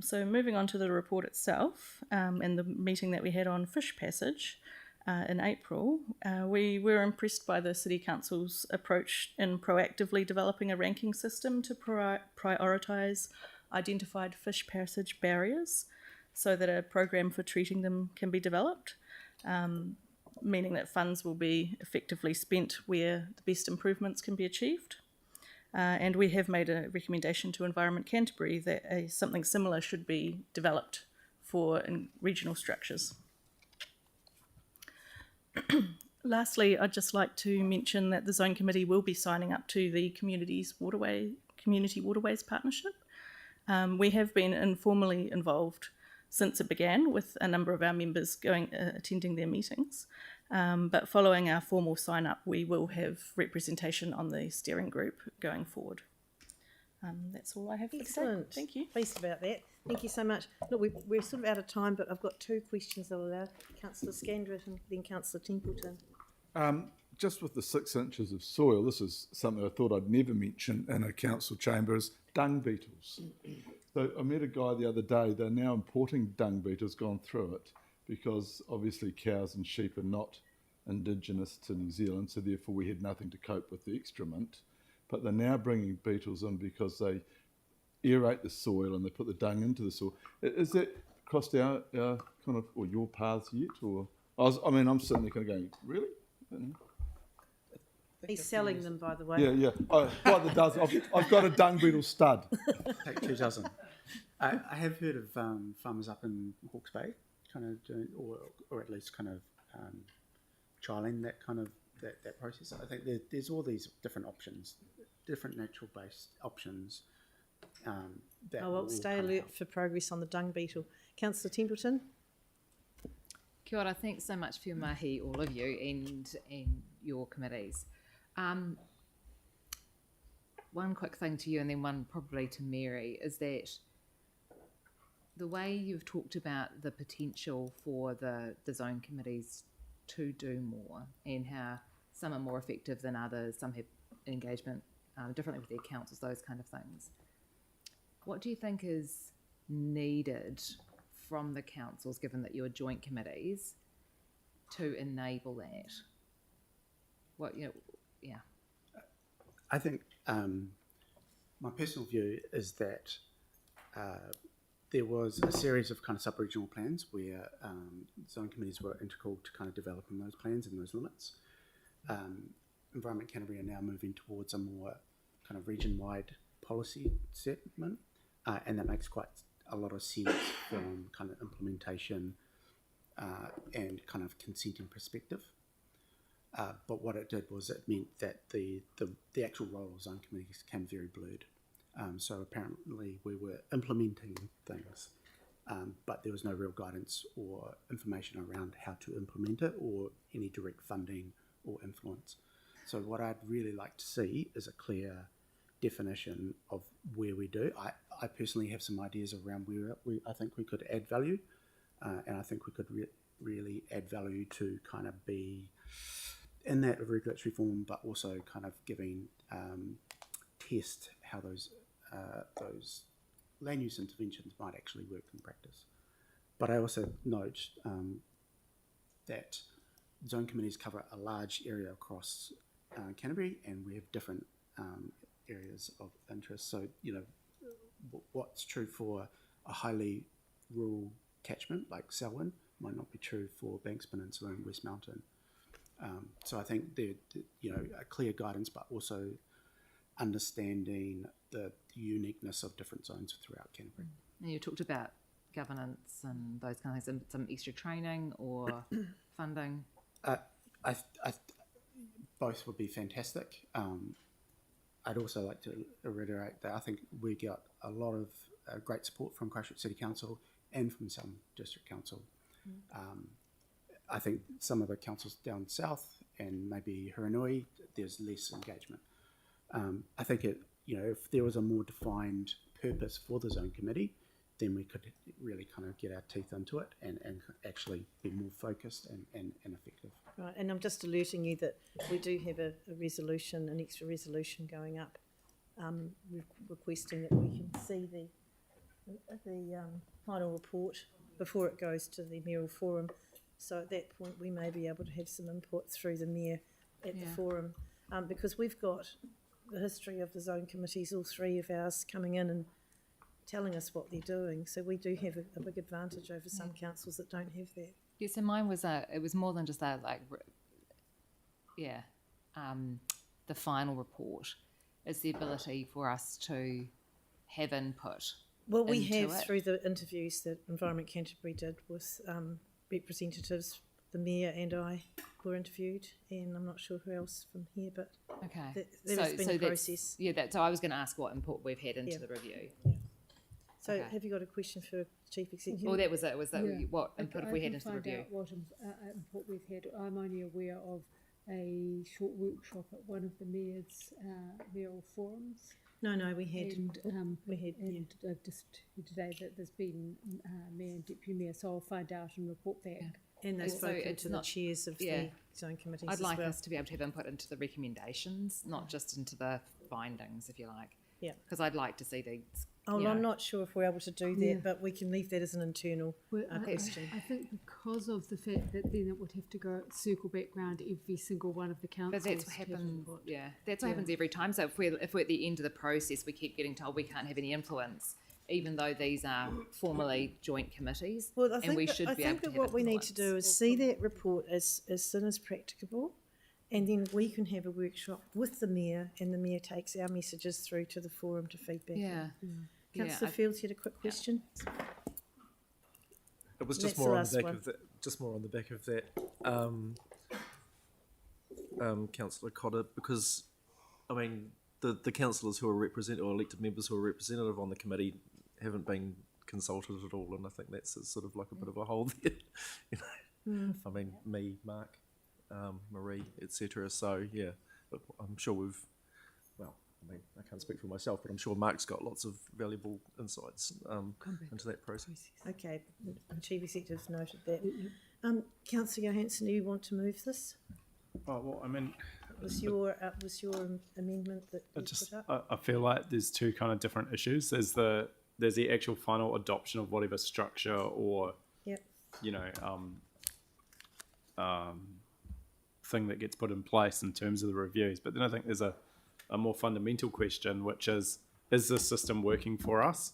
So moving on to the report itself, and the meeting that we had on Fish Passage in April, we were impressed by the City Council's approach in proactively developing a ranking system to prioritise identified fish passage barriers so that a program for treating them can be developed, meaning that funds will be effectively spent where the best improvements can be achieved. And we have made a recommendation to Environment Canterbury that something similar should be developed for regional structures. Lastly, I'd just like to mention that the Zone Committee will be signing up to the Community Waterways Partnership. We have been informally involved since it began, with a number of our members attending their meetings. But following our formal sign-up, we will have representation on the steering group going forward. That's all I have for today. Excellent. Thank you. Pleased about that. Thank you so much. Look, we're sort of out of time, but I've got two questions I'll allow. Councillor Scandrett and then Councillor Templeton. Just with the 6 inches of soil, this is something I thought I'd never mention in a council chamber, is dung beetles. So I met a guy the other day, they're now importing dung beetles, gone through it, because obviously cows and sheep are not indigenous to New Zealand, so therefore we had nothing to cope with the excrement. But they're now bringing beetles in because they aerate the soil and they put the dung into the soil. Is that crossed our kind of, or your paths yet? Or I'm sitting there kind of going, really? He's selling them, by the way. Yeah. By the dozen. I've got a dung beetle stud. Take 2 dozen. I have heard of farmers up in Hawke's Bay kind of doing, or at least kind of trialling that kind of that process. I think there's all these different options, different natural-based options. Stay alert for progress on the dung beetle. Councillor Templeton. Kia ora, thanks so much for your mahi, all of you, and your committees. One quick thing to you and then one probably to Mary is that the way you've talked about the potential for the zone committees to do more and how some are more effective than others, some have engagement differently with their councils, those kind of things. What do you think is needed from the councils, given that you're joint committees, to enable that? I think my personal view is that there was a series of kind of sub-regional plans where zone committees were integral to kind of developing those plans and those limits. Environment Canterbury are now moving towards a more kind of region-wide policy segment, and that makes quite a lot of sense from kind of implementation and kind of consenting perspective. But what it did was it meant that the actual role of zone committees became very blurred. So apparently we were implementing things, but there was no real guidance or information around how to implement it or any direct funding or influence. So what I'd really like to see is a clear definition of where we do. I personally have some ideas around where I think we could add value, and I think we could really add value to kind of be in that regulatory form, but also kind of giving test how those land use interventions might actually work in practice. But I also note that zone committees cover a large area across Canterbury, and we have different areas of interest. So, what's true for a highly rural catchment like Selwyn might not be true for Banks Peninsula and West Mountain. So I think a clear guidance, but also understanding the uniqueness of different zones throughout Canterbury. And you talked about governance and those kind of things, some extra training or funding. Both would be fantastic. I'd also like to reiterate that I think we got a lot of great support from Christchurch City Council and from Southern District Council. I think some of the councils down south and maybe Hiranui, there's less engagement. I think if there was a more defined purpose for the zone committee, then we could really kind of get our teeth into it and actually be more focused and effective. Right, and I'm just alerting you that we do have a resolution, an extra resolution going up requesting that we can see the final report before it goes to the mayoral forum. So at that point, we may be able to have some input through the mayor at the forum, because we've got the history of the zone committees, all three of ours coming in and telling us what they're doing. So we do have a big advantage over some councils that don't have that. Yeah, so mine was it was more than just that, the final report is the ability for us to have input. Well, we into have it. through the interviews that Environment Canterbury did with representatives, the mayor and I were interviewed, and I'm not sure who else from here, but Okay. there's been a process. So I was going to ask what input we've had into the review. So Okay. have you got a question for Chief Executive? Well, that was it. Was that what input have we had can into the find review? out what input we've had. I'm only aware of a short workshop at one of the mayor's mayoral forums. No, we had. Just today that there's been mayor and deputy mayor, so I'll find out and report back. And they've So spoken it's to the chairs of the zone committees. I'd as like well. us to be able to have input into the recommendations, not just into the findings, if you like. Yeah. Because I'd like to see these. I'm not sure if we're able to do that, but we can leave that as an internal question. I think because of the fact that then it would have to go circle back round every single one of the councils. But that's what happens. That's what happens every time. So if we're at the end of the process, we keep getting told we can't have any influence, even though these are formally joint committees, Well, I and think we that, should I be think able to that have what we need to do influence. is see that report as soon as practicable, and then we can have a workshop with the mayor, and the mayor takes our messages through to the forum to feedback. Yeah. Councillor Fields, you had a quick question? It was That's just more the on the last back one. of that. Just more on the back of that, Councillor Cotter, because I mean the councillors who are elected members who are representative on the committee haven't been consulted at all, and I think that's sort of like a bit of a hole there. I mean, me, Mark, Marie, etc. So yeah, I'm sure we've. Well, I mean, I can't speak for myself, but I'm sure Mark's got lots of valuable insights into that process. Okay, the Chief Executive's noted that. Councillor Johansson, do you want to move this? Oh, well, I mean, Was your amendment that you put up? I feel like there's two kind of different issues. There's the actual final adoption of whatever structure or thing that gets put in place in terms of the reviews. But then I think there's a more fundamental question, which is this system working for us?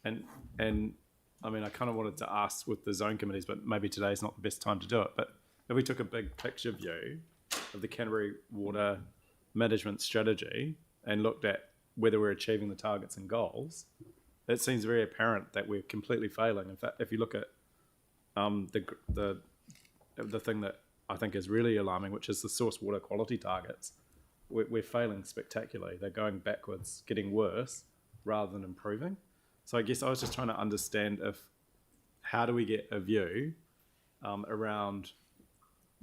And I mean, I kind of wanted to ask with the zone committees, but maybe today's not the best time to do it. But if we took a big picture view of the Canterbury Water Management Strategy and looked at whether we're achieving the targets and goals, it seems very apparent that we're completely failing. In fact, if you look at the thing that I think is really alarming, which is the source water quality targets, we're failing spectacularly. They're going backwards, getting worse rather than improving. So I guess I was just trying to understand how do we get a view around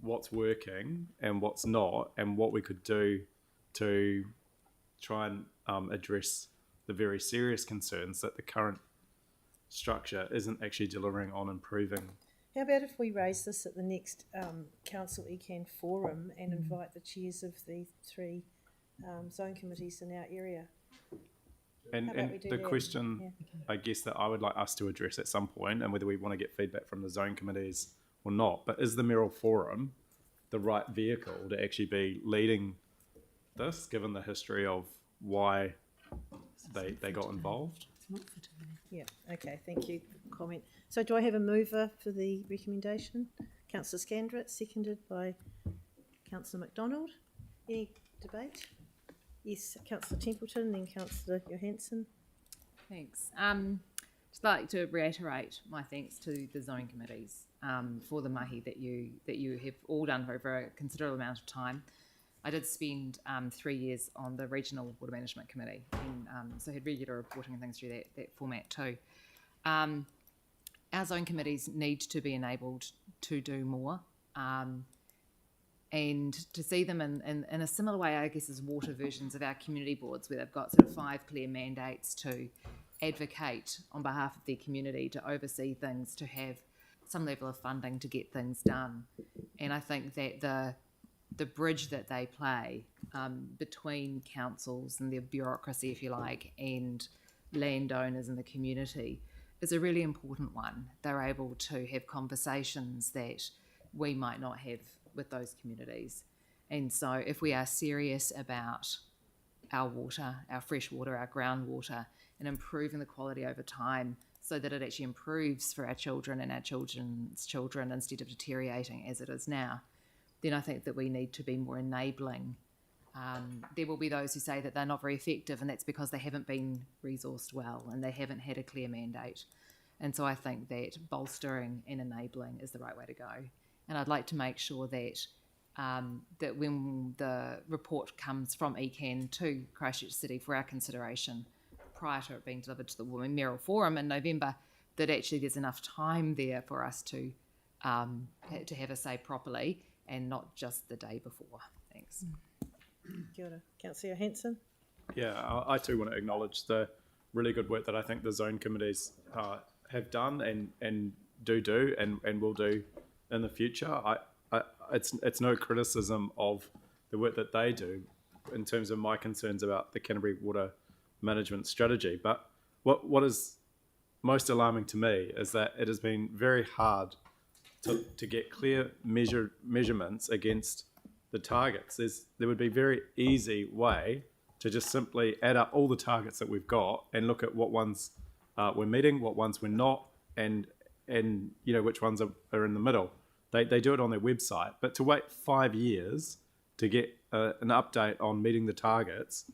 what's working and what's not, and what we could do to try and address the very serious concerns that the current structure isn't actually delivering on improving. How about if we raise this at the next Council ECAN forum and invite the chairs of the three zone committees in our area? And the question, I guess, that I would like us to address at some point, and whether we want to get feedback from the zone committees or not, but is the mayoral forum the right vehicle to actually be leading this, given the history of why they got involved? Yeah, okay, thank you for comment. So do I have a mover for the recommendation? Councillor Scandrett, seconded by Councillor MacDonald. Any debate? Yes, Councillor Templeton, then Councillor Johansson. Thanks. Just like to reiterate my thanks to the zone committees for the mahi that you have all done for over a considerable amount of time. I did spend 3 years on the Regional Water Management Committee, and so had regular reporting and things through that format too. Our zone committees need to be enabled to do more, and to see them in a similar way, I guess, as water versions of our community boards, where they've got sort of 5 clear mandates to advocate on behalf of their community, to oversee things, to have some level of funding to get things done. And I think that the bridge that they play between councils and their bureaucracy, if you like, and landowners and the community is a really important one. They're able to have conversations that we might not have with those communities. And so if we are serious about our water, our fresh water, our groundwater, and improving the quality over time so that it actually improves for our children and our children's children instead of deteriorating as it is now, then I think that we need to be more enabling. There will be those who say that they're not very effective, and that's because they haven't been resourced well and they haven't had a clear mandate. And so I think that bolstering and enabling is the right way to go. And I'd like to make sure that that when the report comes from ECAN to Christchurch City for our consideration, prior to it being delivered to the Mayoral Forum in November, that actually there's enough time there for us to have a say properly and not just the day before. Thanks. Kia ora. Councillor Hanson. Yeah, I too want to acknowledge the really good work that I think the zone committees have done and do and will do in the future. It's no criticism of the work that they do in terms of my concerns about the Canterbury water management strategy. But what is most alarming to me is that it has been very hard to get clear measurements against the targets. There would be a very easy way to just simply add up all the targets that we've got and look at what ones we're meeting, what ones we're not, and which ones are in the middle. They do it on their website, but to wait 5 years to get an update on meeting the targets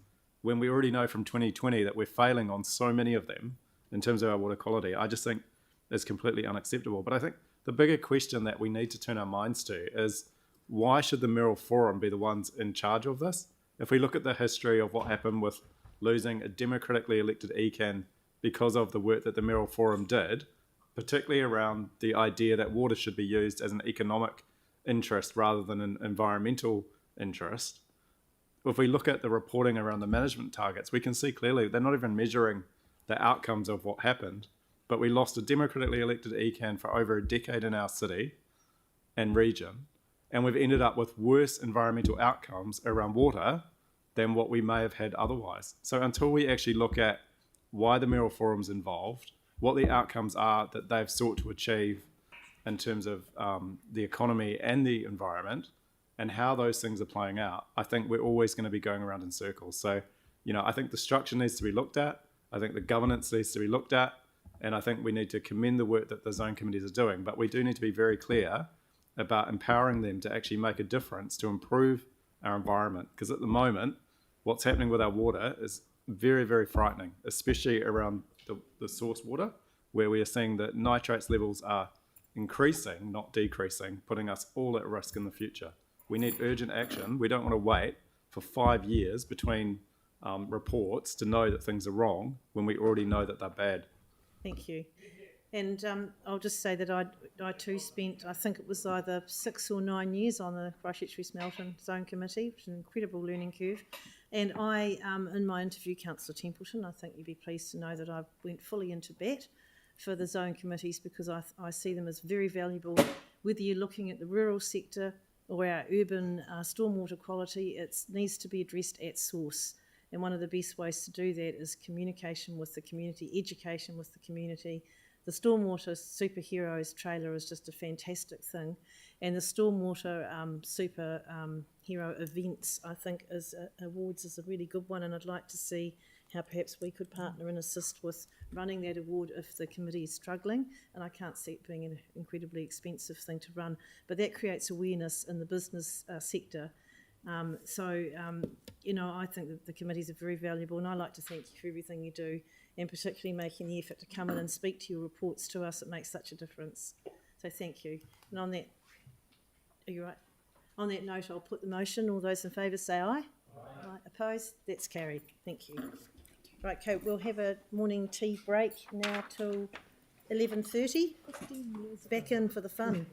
when we already know from 2020 that we're failing on so many of them in terms of our water quality, I just think is completely unacceptable. But I think the bigger question that we need to turn our minds to is, why should the Mayoral Forum be the ones in charge of this? If we look at the history of what happened with losing a democratically elected ECAN because of the work that the Mayoral Forum did, particularly around the idea that water should be used as an economic interest rather than an environmental interest. If we look at the reporting around the management targets, we can see clearly they're not even measuring the outcomes of what happened, but we lost a democratically elected ECAN for over a decade in our city and region, and we've ended up with worse environmental outcomes around water than what we may have had otherwise. So until we actually look at why the Mayoral Forum's involved, what the outcomes are that they've sought to achieve in terms of the economy and the environment, and how those things are playing out, I think we're always going to be going around in circles. So, I think the structure needs to be looked at. I think the governance needs to be looked at. And I think we need to commend the work that the zone committees are doing. But we do need to be very clear about empowering them to actually make a difference to improve our environment. Because at the moment, what's happening with our water is very, very frightening, especially around the source water, where we are seeing that nitrates levels are increasing, not decreasing, putting us all at risk in the future. We need urgent action. We don't want to wait for 5 years between reports to know that things are wrong when we already know that they're bad. Thank you. And I'll just say that I too spent, I think it was either 6 or 9 years on the Christchurch West Melton Zone Committee, which is an incredible learning curve. And I, in my interview, Councillor Templeton, I think you'd be pleased to know that I went fully into bat for the zone committees because I see them as very valuable, whether you're looking at the rural sector or our urban stormwater quality. It needs to be addressed at source. And one of the best ways to do that is communication with the community, education with the community. The Stormwater Superheroes trailer is just a fantastic thing. And the Stormwater Superhero events, I think, awards is a really good one. And I'd like to see how perhaps we could partner and assist with running that award if the committee is struggling. And I can't see it being an incredibly expensive thing to run. But that creates awareness in the business sector. I think that the committees are very valuable, and I'd like to thank you for everything you do, and particularly making the effort to come in and speak to your reports to us. It makes such a difference. So thank you. And on that, are you right? On that note, I'll put the motion. All those in favour say aye. Aye. Opposed? That's carried. Thank you. Right, okay, we'll have a morning tea break now till 11:30. Back in for the fun.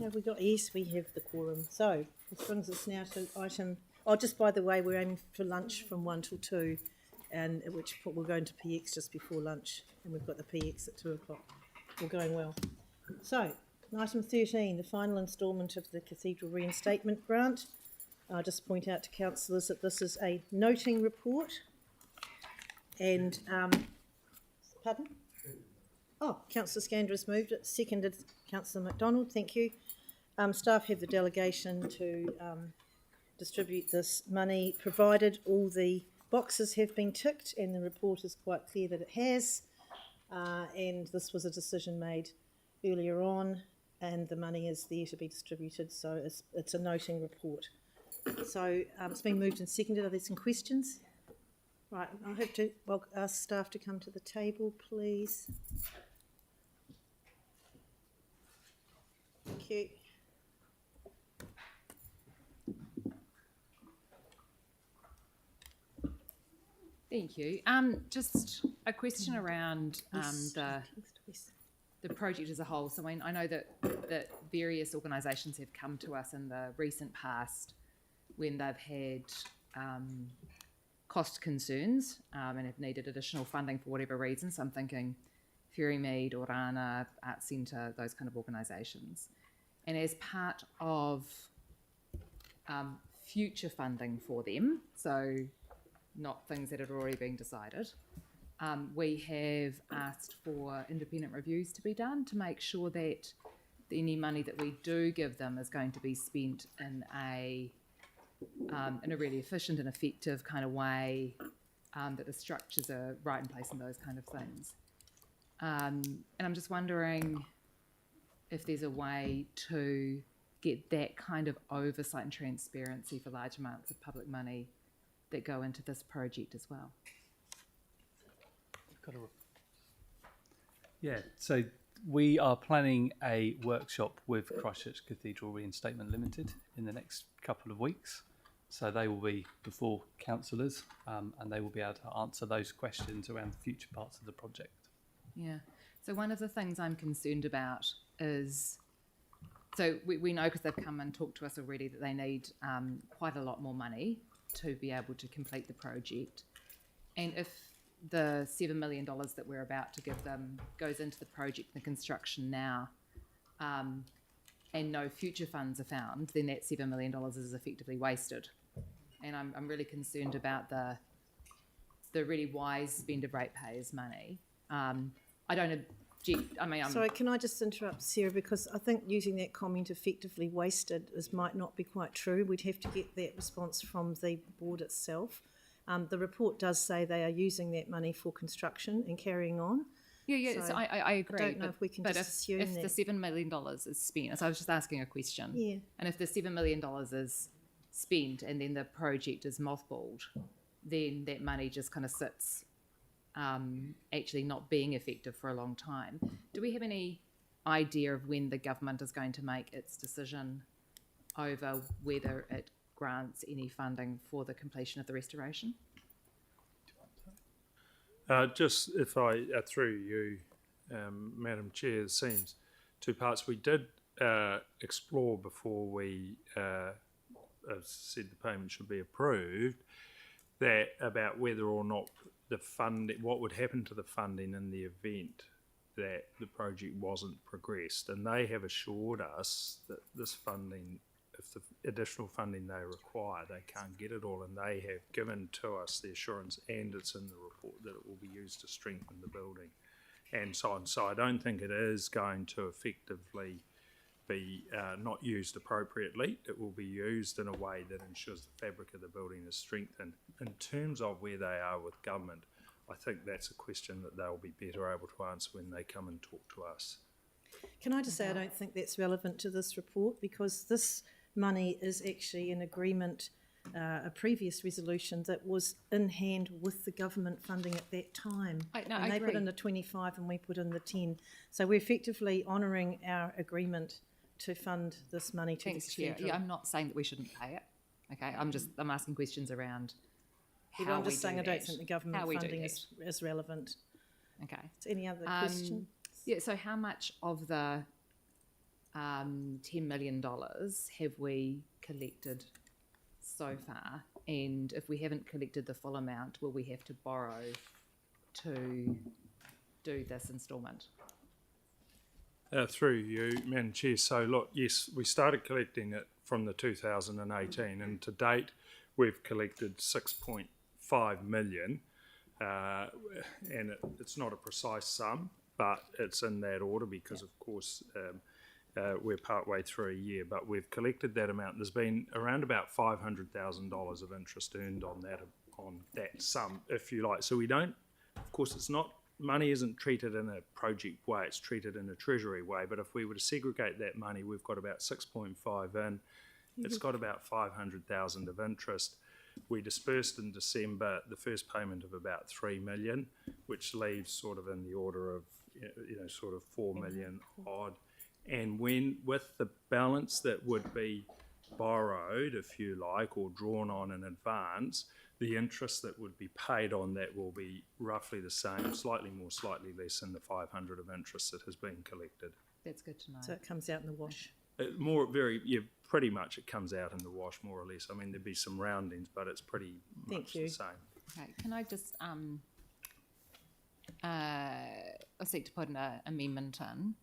have we got? Yes, we have the quorum. So this brings us now to item. Oh, just by the way, we're aiming for lunch from 1 till 2, and at which point we'll go into PX just before lunch, and we've got the PX at 2 o'clock. All going well. So, item 13, the final instalment of the Cathedral Reinstatement Grant. I'll just point out to councillors that this is a noting report, and pardon? Oh, Councillor Scandra's moved it, seconded Councillor MacDonald, thank you. Staff have the delegation to distribute this money, provided all the boxes have been ticked, and the report is quite clear that it has. And this was a decision made earlier on, and the money is there to be distributed, so it's a noting report. So it's been moved and seconded. Are there some questions? Right, I'll have to ask staff to come to the table, please. Thank you. Thank you. Just a question around the project as a whole. So I know that various organisations have come to us in the recent past when they've had cost concerns and have needed additional funding for whatever reason. So I'm thinking Ferrymead, Orana, Arts Centre, those kind of organisations. And as part of future funding for them, so not things that had already been decided, we have asked for independent reviews to be done to make sure that any money that we do give them is going to be spent in a really efficient and effective kind of way, that the structures are right in place and those kind of things. And I'm just wondering if there's a way to get that kind of oversight and transparency for large amounts of public money that go into this project as well. Yeah, so we are planning a workshop with Christchurch Cathedral Reinstatement Limited in the next couple of weeks. So they will be before councillors, and they will be able to answer those questions around the future parts of the project. Yeah. So one of the things I'm concerned about is, so we know because they've come and talked to us already that they need quite a lot more money to be able to complete the project. And if the $7 million that we're about to give them goes into the project and the construction now, and no future funds are found, then that $7 million is effectively wasted. And I'm really concerned about the really wise spend of ratepayers' money. I don't object. I mean, Sorry, can I just interrupt, Sarah, because I think using that comment effectively wasted might not be quite true. We'd have to get that response from the board itself. The report does say they are using that money for construction and carrying on. Yeah, so I agree. I don't know if we can just assume if that. the $7 million is spent, so I was just asking a question. Yeah. And if the $7 million is spent and then the project is mothballed, then that money just kind of sits actually not being effective for a long time. Do we have any idea of when the government is going to make its decision over whether it grants any funding for the completion of the restoration? Just if I, through you, Madam Chair, it seems two parts. We did explore before we said the payment should be approved, that about whether or not the funding, what would happen to the funding in the event that the project wasn't progressed. And they have assured us that this funding, if the additional funding they require, they can't get it all, and they have given to us the assurance, and it's in the report, that it will be used to strengthen the building and so on. So I don't think it is going to effectively be not used appropriately. It will be used in a way that ensures the fabric of the building is strengthened. In terms of where they are with government, I think that's a question that they'll be better able to answer when they come and talk to us. Can I just say I don't think that's relevant to this report, because this money is actually an agreement, a previous resolution that was in hand with the government funding at that time. I they agree. put in the 25 and we put in the 10. So we're effectively honouring our agreement to fund this money to Thanks, the Chair. cathedral. Yeah, I'm not saying that we shouldn't pay it. Okay, I'm asking questions around Yeah, how I'm just we saying do I don't that. think the government How we do funding that. is relevant. Okay. Is any other question? Yeah, so how much of the $10 million have we collected so far? And if we haven't collected the full amount, will we have to borrow to do this instalment? Through you, Madam Chair. So look, yes, we started collecting it from the 2018, and to date we've collected 6.5 million, and it's not a precise sum, but it's in that order because, of course, we're partway through a year, but we've collected that amount. There's been around about $500,000 of interest earned on that sum, if you like. So we don't, of course, it's not, money isn't treated in a project way, it's treated in a treasury way, but if we were to segregate that money, we've got about 6.5 in, it's got about 500,000 of interest. We dispersed in December the first payment of about 3 million, which leaves sort of in the order of, sort of 4 million odd. And with the balance that would be borrowed, if you like, or drawn on in advance, the interest that would be paid on that will be roughly the same, slightly more, slightly less than the 500 of interest that has been collected. That's good to know. So it comes out in the wash. Pretty much it comes out in the wash, more or less. I mean, there'd be some roundings, but it's pretty much the same. Okay, can I just I seek to put an amendment in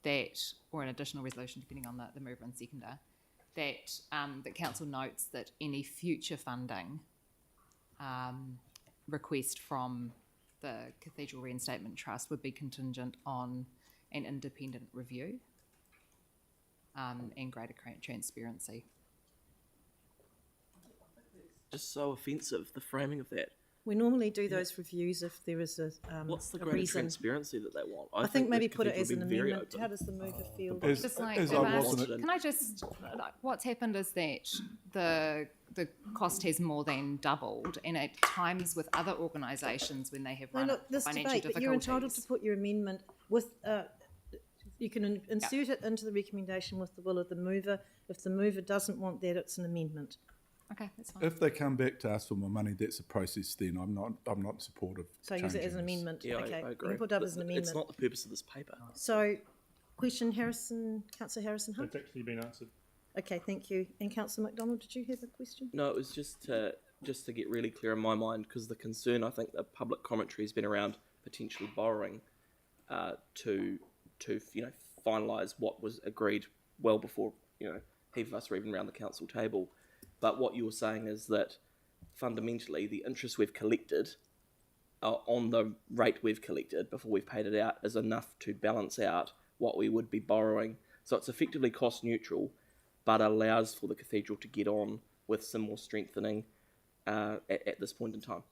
that, or an additional resolution, depending on the mover and seconder, that that council notes that any future funding request from the Cathedral Reinstatement Trust would be contingent on an independent review and greater transparency. Just so offensive, the framing of that. We normally do those reviews if there is a what's the a greater reason. transparency that they want? I think maybe the put it as cathedral an being very amendment. open. How does the mover feel? Can I just, what's happened is that the cost has more than doubled, and at times with other organisations when they have run this financial debate, difficulties. but you're entitled to put your amendment with. You can insert it into the recommendation with the will of the mover. If the mover doesn't want that, it's an amendment. Okay, that's fine. If they come back to ask for more money, that's a process. Then I'm not supportive. So use it as an amendment. Yeah, okay, I you agree. can put it up as an amendment. It's not the purpose of this paper. So, question, Councillor Harrison Hunt. It's actually been answered. Okay, thank you. And Councillor McDonald, did you have a question? No, it was just to get really clear in my mind, because the concern, I think, the public commentary has been around potentially borrowing to finalise what was agreed well before heap of us were even around the council table. But what you were saying is that fundamentally the interest we've collected on the rate we've collected before we've paid it out is enough to balance out what we would be borrowing. So it's effectively cost neutral, but allows for the cathedral to get on with some more strengthening at this point in time.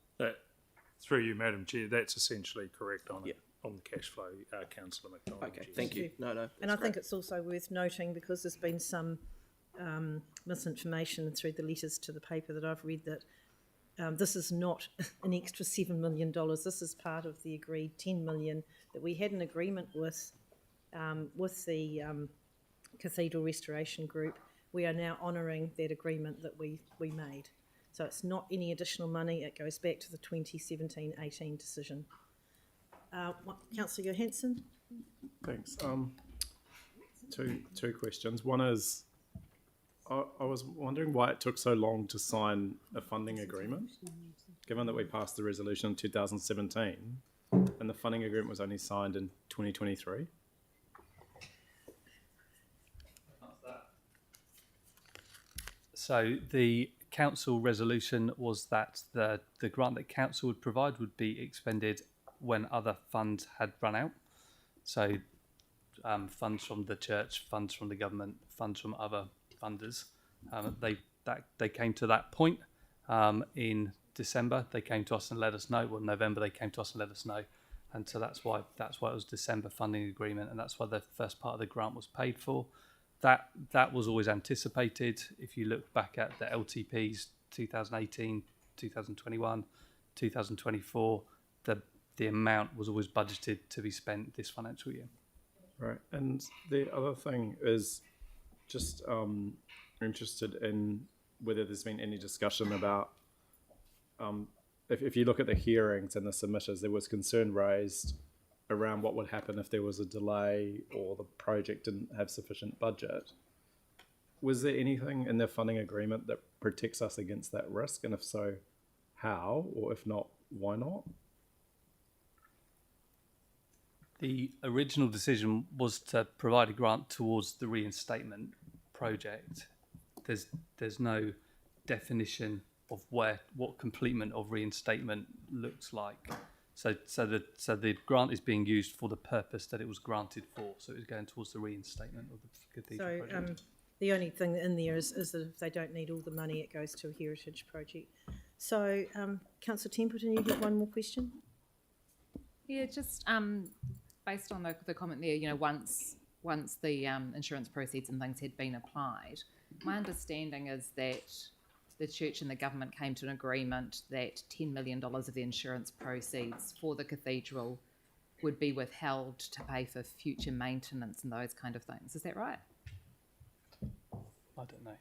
Through you, Madam Chair, that's essentially correct on it. On the cash flow, Councillor McDonald. Okay, thank you. No, and I think it's also worth noting, because there's been some misinformation through the letters to the paper that I've read, that this is not an extra $7 million. This is part of the agreed $10 million that we had an agreement with the Cathedral Restoration Group. We are now honouring that agreement that we made. So it's not any additional money. It goes back to the 2017-18 decision. Councillor Johansson. Thanks. Two questions. One is, I was wondering why it took so long to sign a funding agreement, given that we passed the resolution in 2017 and the funding agreement was only signed in 2023. So the council resolution was that the grant that council would provide would be expended when other funds had run out. So funds from the church, funds from the government, funds from other funders. They came to that point in December. They came to us and let us know. Well, November they came to us and let us know, and so that's why it was December funding agreement, and that's why the first part of the grant was paid for. That was always anticipated. If you look back at the LTPs 2018, 2021, 2024, the amount was always budgeted to be spent this financial year. Right, and the other thing is just interested in whether there's been any discussion about if you look at the hearings and the submitters, there was concern raised around what would happen if there was a delay or the project didn't have sufficient budget. Was there anything in the funding agreement that protects us against that risk? And if so, how? Or if not, why not? The original decision was to provide a grant towards the reinstatement project. There's no definition of what completion of reinstatement looks like. So the grant is being used for the purpose that it was granted for. So it's going towards the reinstatement of the cathedral project. The only thing in there is that if they don't need all the money, it goes to a heritage project. So, Councillor Templeton, you have one more question? Yeah, just based on the comment there, you know, once the insurance proceeds and things had been applied, my understanding is that the church and the government came to an agreement that $10 million of the insurance proceeds for the cathedral would be withheld to pay for future maintenance and those kind of things. Is that right? I don't know.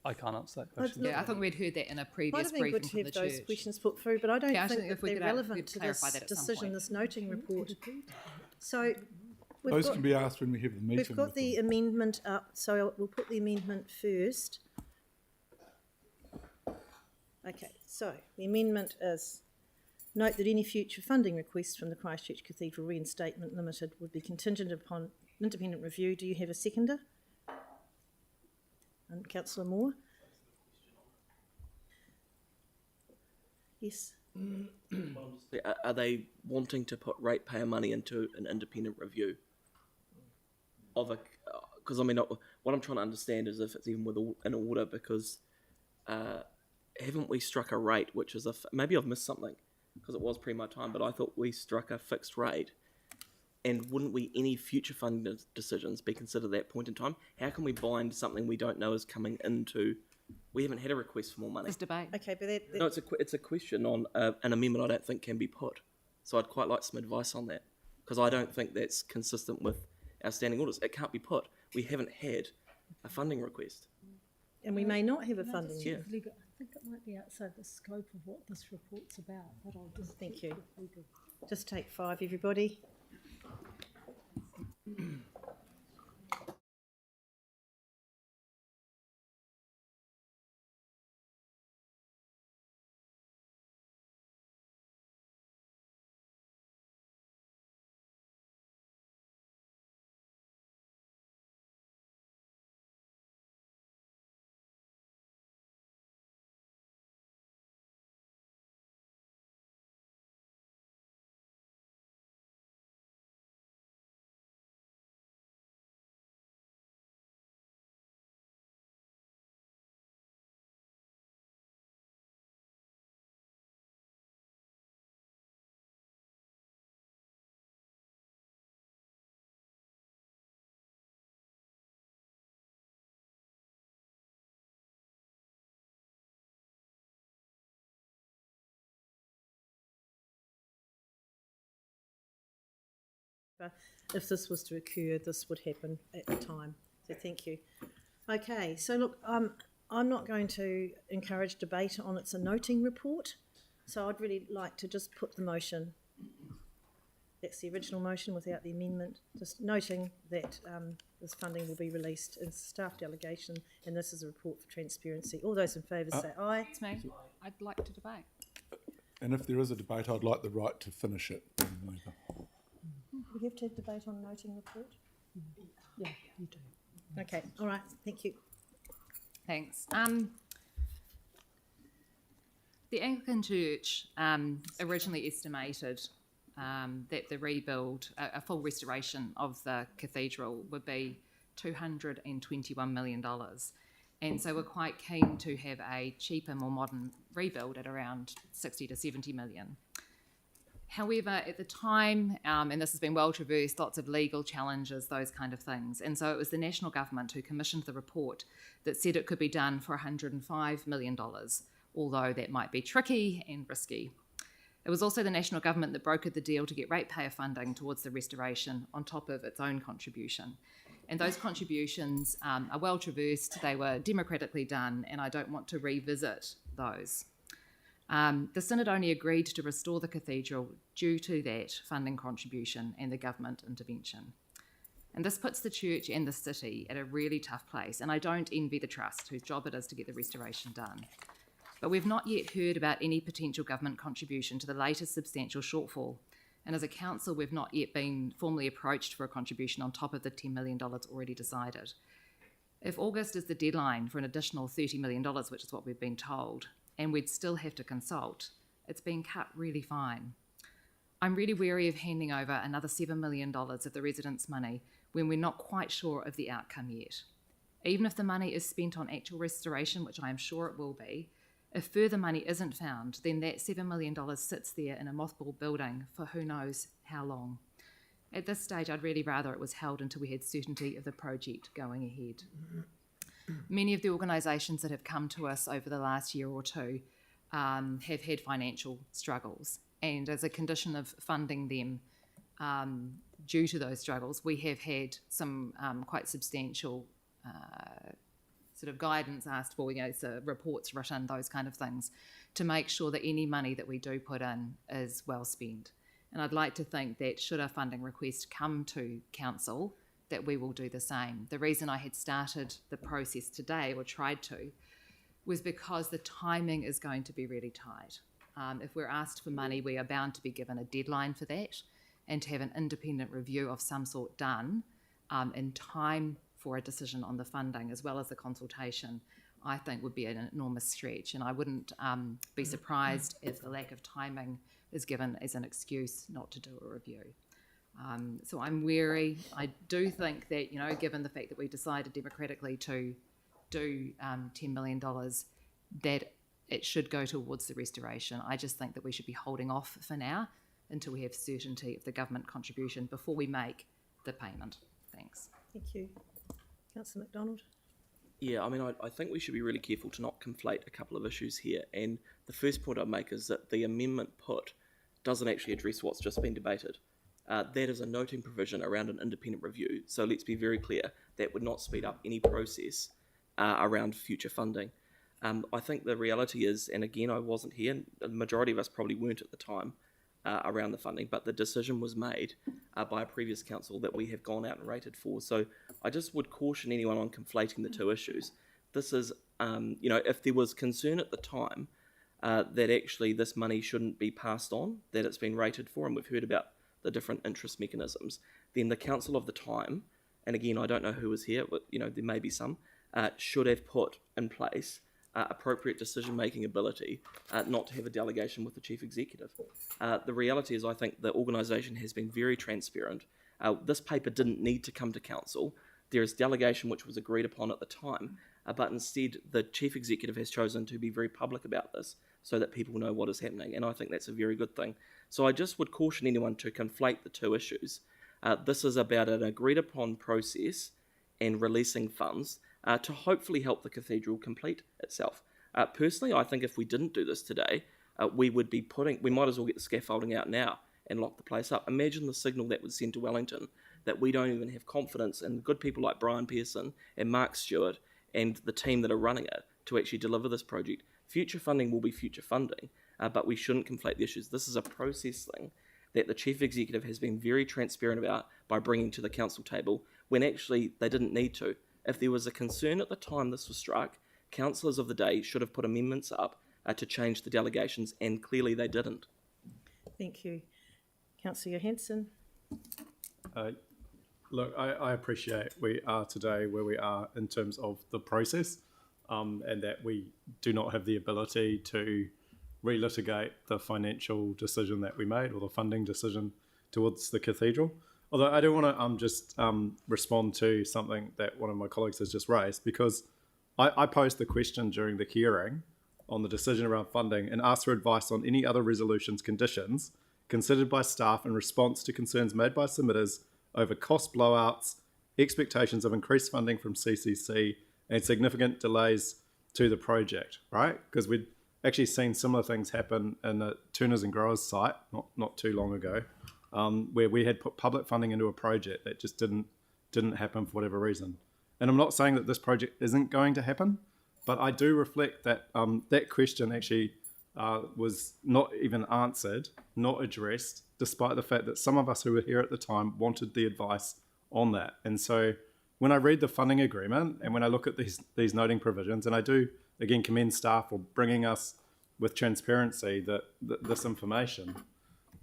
I can't answer that question. Yeah, I think we'd heard that in a previous briefing from the church. Might have been good to have those questions put through, but I don't think that they're relevant to this decision, this noting report. So those can be asked when we have the meeting. We've got the amendment up, so we'll put the amendment first. Okay, so the amendment is: note that any future funding requests from the Christchurch Cathedral Reinstatement Limited would be contingent upon independent review. Do you have a seconder? And Councillor Moore? Yes. Are they wanting to put ratepayer money into an independent review of a? Because I mean, what I'm trying to understand is if it's even in order, because haven't we struck a rate which is maybe I've missed something because it was pre my time, but I thought we struck a fixed rate. And wouldn't any future funding decisions be considered at that point in time? How can we bind something we don't know is coming into? We haven't had a request for more money. There's debate. Okay, but no, it's a question on an amendment I don't think can be put. So I'd quite like some advice on that, because I don't think that's consistent with our standing orders. It can't be put. We haven't had a funding request. And we may not have a funding request. I think it might be outside the scope of what this report's about, but I'll just thank you. Just take 5, everybody. If this was to occur, this would happen at the time. So thank you. Okay, so look, I'm not going to encourage debate on it's a noting report, so I'd really like to just put the motion. That's the original motion without the amendment, just noting that this funding will be released in staff delegation, and this is a report for transparency. All those in favour say aye. It's me. I'd like to debate. And if there is a debate, I'd like the right to finish it. We have to have debate on noting report? Yeah, you do. Okay, all right, thank you. Thanks. The Anglican Church originally estimated that the rebuild, a full restoration of the cathedral would be $221 million. And so we're quite keen to have a cheaper, more modern rebuild at around 60 to 70 million. However, at the time, and this has been well traversed, lots of legal challenges, those kind of things. And so it was the national government who commissioned the report that said it could be done for $105 million, although that might be tricky and risky. It was also the national government that brokered the deal to get ratepayer funding towards the restoration on top of its own contribution. And those contributions are well traversed, they were democratically done, and I don't want to revisit those. The Synod only agreed to restore the cathedral due to that funding contribution and the government intervention. And this puts the church and the city at a really tough place, and I don't envy the Trust, whose job it is to get the restoration done. But we've not yet heard about any potential government contribution to the latest substantial shortfall, and as a council we've not yet been formally approached for a contribution on top of the $10 million already decided. If August is the deadline for an additional $30 million, which is what we've been told, and we'd still have to consult, it's been cut really fine. I'm really wary of handing over another $7 million of the residents' money when we're not quite sure of the outcome yet. Even if the money is spent on actual restoration, which I am sure it will be, if further money isn't found, then that $7 million sits there in a mothballed building for who knows how long. At this stage, I'd really rather it was held until we had certainty of the project going ahead. Many of the organisations that have come to us over the last year or two have had financial struggles, and as a condition of funding them due to those struggles, we have had some quite substantial sort of guidance asked for, so reports written, those kind of things, to make sure that any money that we do put in is well spent. And I'd like to think that should a funding request come to council, that we will do the same. The reason I had started the process today, or tried to, was because the timing is going to be really tight. If we're asked for money, we are bound to be given a deadline for that, and to have an independent review of some sort done in time for a decision on the funding, as well as the consultation, I think would be an enormous stretch. And I wouldn't be surprised if the lack of timing is given as an excuse not to do a review. So I'm wary. I do think that, given the fact that we decided democratically to do $10 million, that it should go towards the restoration. I just think that we should be holding off for now until we have certainty of the government contribution before we make the payment. Thanks. Thank you. Councillor McDonald. Yeah, I think we should be really careful to not conflate a couple of issues here. And the first point I'd make is that the amendment put doesn't actually address what's just been debated. That is a noting provision around an independent review. So let's be very clear, that would not speed up any process around future funding. I think the reality is, and again, I wasn't here, and the majority of us probably weren't at the time around the funding, but the decision was made by a previous council that we have gone out and rated for. So I just would caution anyone on conflating the two issues. This is, if there was concern at the time that actually this money shouldn't be passed on, that it's been rated for, and we've heard about the different interest mechanisms, then the council of the time, and again, I don't know who was here, but there may be some, should have put in place appropriate decision-making ability, not to have a delegation with the chief executive. The reality is, I think the organisation has been very transparent. This paper didn't need to come to council. There is delegation which was agreed upon at the time, but instead the chief executive has chosen to be very public about this so that people know what is happening, and I think that's a very good thing. So I just would caution anyone to conflate the two issues. This is about an agreed upon process and releasing funds to hopefully help the cathedral complete itself. Personally, I think if we didn't do this today, we might as well get the scaffolding out now and lock the place up. Imagine the signal that would send to Wellington that we don't even have confidence in good people like Brian Pearson and Mark Stewart and the team that are running it to actually deliver this project. Future funding will be future funding, but we shouldn't conflate the issues. This is a process thing that the chief executive has been very transparent about by bringing to the council table when actually they didn't need to. If there was a concern at the time this was struck, councillors of the day should have put amendments up to change the delegations, and clearly they didn't. Thank you. Councillor Johansson. Look, I appreciate we are today where we are in terms of the process, and that we do not have the ability to relitigate the financial decision that we made or the funding decision towards the cathedral. Although I do want to just respond to something that one of my colleagues has just raised, because I posed the question during the hearing on the decision around funding and asked for advice on any other resolutions conditions considered by staff in response to concerns made by submitters over cost blowouts, expectations of increased funding from CCC, and significant delays to the project, right? Because we'd actually seen similar things happen in the Turners and Growers site not too long ago, where we had put public funding into a project that just didn't happen for whatever reason. And I'm not saying that this project isn't going to happen, but I do reflect that that question actually was not even answered, not addressed, despite the fact that some of us who were here at the time wanted the advice on that. And so when I read the funding agreement and when I look at these noting provisions, and I do, again, commend staff for bringing us with transparency this information,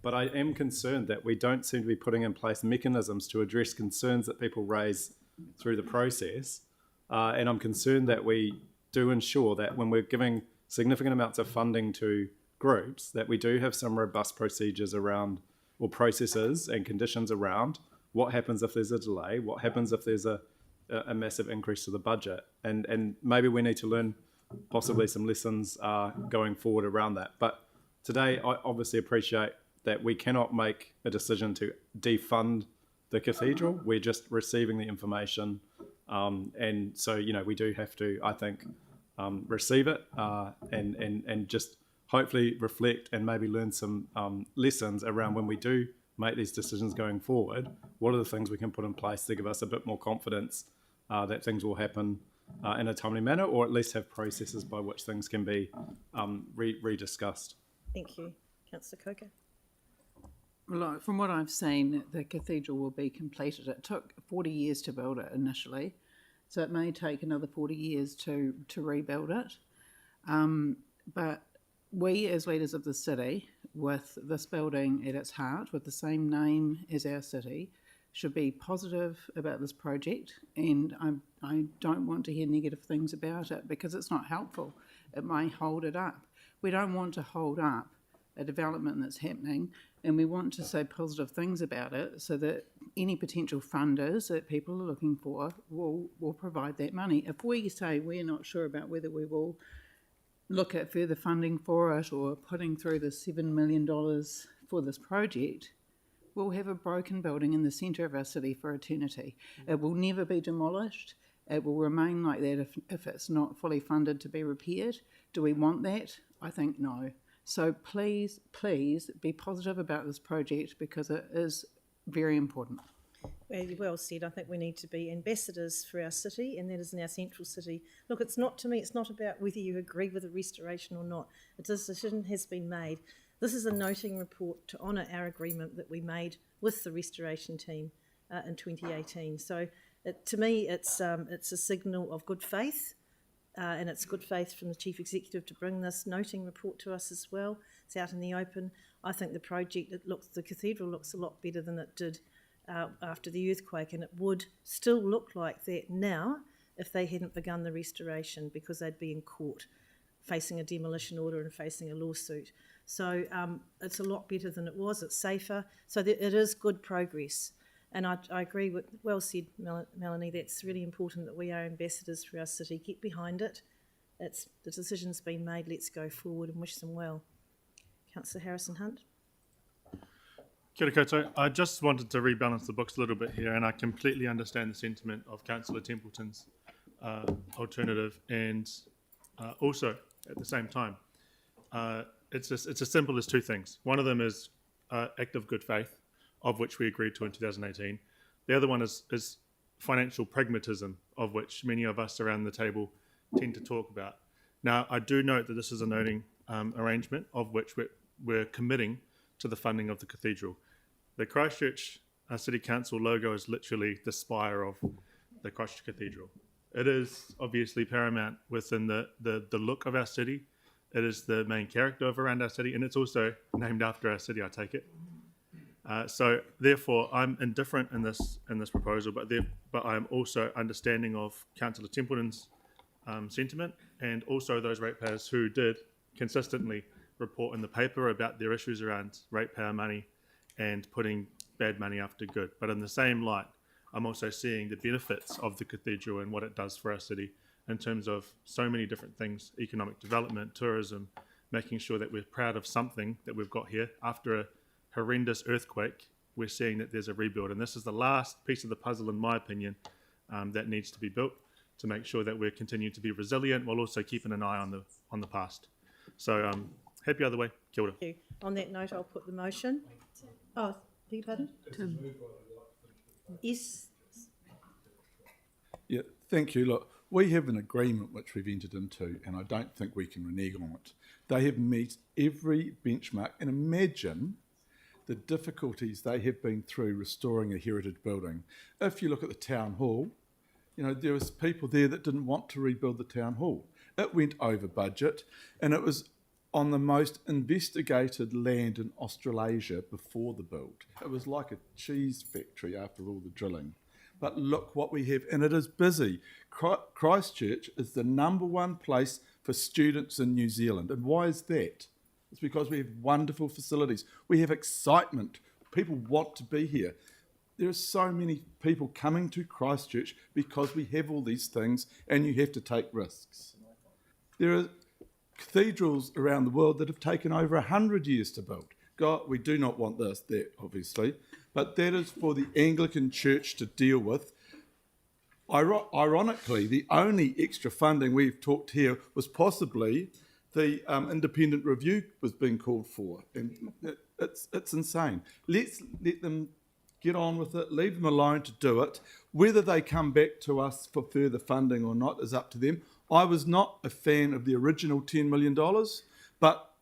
but I am concerned that we don't seem to be putting in place mechanisms to address concerns that people raise through the process. And I'm concerned that we do ensure that when we're giving significant amounts of funding to groups, that we do have some robust procedures around, or processes and conditions around what happens if there's a delay, what happens if there's a massive increase to the budget. And maybe we need to learn possibly some lessons going forward around that. But today, I obviously appreciate that we cannot make a decision to defund the cathedral. We're just receiving the information. And so, we do have to, I think, receive it and just hopefully reflect and maybe learn some lessons around when we do make these decisions going forward. What are the things we can put in place to give us a bit more confidence that things will happen in a timely manner, or at least have processes by which things can be rediscussed. Thank you. Councillor Coker. Well, from what I've seen, the cathedral will be completed. It took 40 years to build it initially, so it may take another 40 years to rebuild it. But we, as leaders of the city, with this building at its heart, with the same name as our city, should be positive about this project, and I don't want to hear negative things about it because it's not helpful. It may hold it up. We don't want to hold up a development that's happening, and we want to say positive things about it so that any potential funders that people are looking for will provide that money. If we say we're not sure about whether we will look at further funding for it or putting through the $7 million for this project, we'll have a broken building in the centre of our city for eternity. It will never be demolished. It will remain like that if it's not fully funded to be repaired. Do we want that? I think no. So please, please be positive about this project because it is very important. Well said. I think we need to be ambassadors for our city, and that is in our central city. Look, it's not about whether you agree with the restoration or not. A decision has been made. This is a noting report to honour our agreement that we made with the restoration team in 2018. So to me, it's a signal of good faith, and it's good faith from the Chief Executive to bring this noting report to us as well. It's out in the open. I think the project, the cathedral looks a lot better than it did after the earthquake, and it would still look like that now if they hadn't begun the restoration, because they'd be in court facing a demolition order and facing a lawsuit. So it's a lot better than it was. It's safer. So it is good progress. And I agree with, well said, Melanie, that's really important that we are ambassadors for our city. Get behind it. The decision's been made. Let's go forward and wish them well. Councillor Harrison-Hunt. Kia ora koutou. I just wanted to rebalance the books a little bit here, and I completely understand the sentiment of Councillor Templeton's alternative, and also at the same time, it's as simple as two things. One of them is act of good faith, of which we agreed to in 2018. The other one is financial pragmatism, of which many of us around the table tend to talk about. Now, I do note that this is a noting arrangement of which we're committing to the funding of the cathedral. The Christchurch City Council logo is literally the spire of the Christchurch Cathedral. It is obviously paramount within the look of our city. It is the main character of around our city, and it's also named after our city, I take it. So therefore, I'm indifferent in this proposal, but I am also understanding of Councillor Templeton's sentiment, and also those ratepayers who did consistently report in the paper about their issues around ratepayer money and putting bad money after good. But in the same light, I'm also seeing the benefits of the cathedral and what it does for our city in terms of so many different things: economic development, tourism, making sure that we're proud of something that we've got here. After a horrendous earthquake, we're seeing that there's a rebuild, and this is the last piece of the puzzle, in my opinion, that needs to be built to make sure that we're continuing to be resilient while also keeping an eye on the past. So happy either way. Kia ora. Thank you. On that note, I'll put the motion. Oh, beg your pardon? Yes. Yeah, thank you. Look, We have an agreement which we've entered into, and I don't think we can renege on it. They have met every benchmark, and imagine the difficulties they have been through restoring a heritage building. If you look at the town hall, you know, there was people there that didn't want to rebuild the town hall. It went over budget, and it was on the most investigated land in Australasia before the build. It was like a cheese factory after all the drilling. But look what we have, and it is busy. Christchurch is the #1 place for students in New Zealand. And why is that? It's because we have wonderful facilities. We have excitement. People want to be here. There are so many people coming to Christchurch because we have all these things, and you have to take risks. There are cathedrals around the world that have taken over 100 years to build. God, we do not want this, that obviously, but that is for the Anglican Church to deal with. Ironically, the only extra funding we've talked here was possibly the independent review was being called for, and it's insane. Let's let them get on with it, leave them alone to do it. Whether they come back to us for further funding or not is up to them. I was not a fan of the original $10 million, but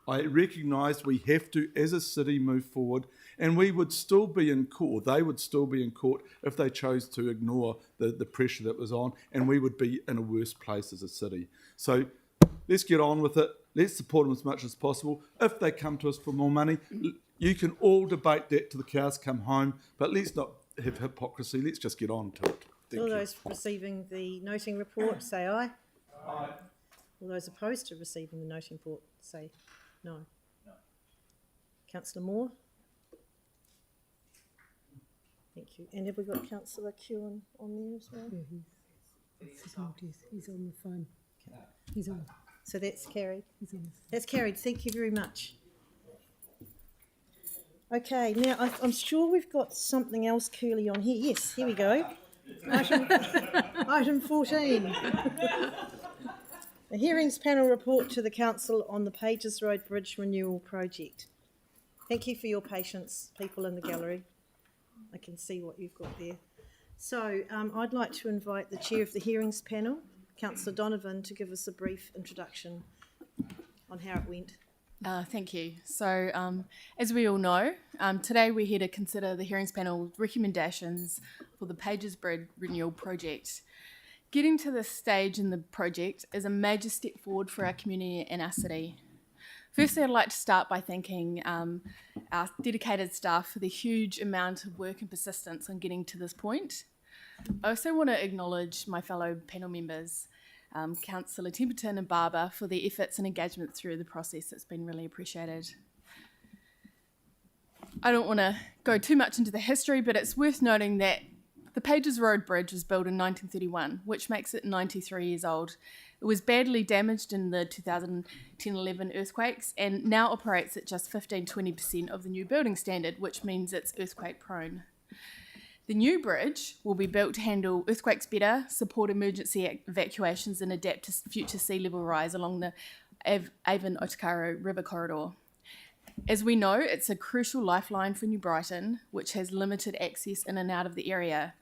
I recognise we have to, as a city, move forward, and we would still be in court, they would still be in court if they chose to ignore the pressure that was on, and we would be in a worse place as a city. So let's get on with it. Let's support them as much as possible. If they come to us for more money, you can all debate that till the cows come home, but let's not have hypocrisy. Let's just get on to it. All those receiving the noting report, say aye. Aye. All those opposed to receiving the noting report, say no. Councillor Moore? Thank you. And have we got Councillor Kewen on there as well? Yeah, he's on the phone. Okay. He's on. So that's carried? He's on. That's carried. Thank you very much. Okay, now I'm sure we've got something else curly on here. Yes, here we go. Item 14. A hearings panel report to the council on the Pages Road Bridge Renewal Project. Thank you for your patience, people in the gallery. I can see what you've got there. So I'd like to invite the chair of the hearings panel, Councillor Donovan, to give us a brief introduction on how it went. Thank you. So, as we all know, today we're here to consider the hearings panel recommendations for the Pages Bridge Renewal Project. Getting to this stage in the project is a major step forward for our community and our city. Firstly, I'd like to start by thanking our dedicated staff for the huge amount of work and persistence on getting to this point. I also want to acknowledge my fellow panel members, Councillor Templeton and Barber, for their efforts and engagement through the process. It's been really appreciated. I don't want to go too much into the history, but it's worth noting that the Pages Road Bridge was built in 1931, which makes it 93 years old. It was badly damaged in the 2010-11 earthquakes and now operates at just 15-20% of the new building standard, which means it's earthquake prone. The new bridge will be built to handle earthquakes better, support emergency evacuations and adapt to future sea level rise along the Avon-Otakaro River corridor. As we know, it's a crucial lifeline for New Brighton, which has limited access in and out of the area.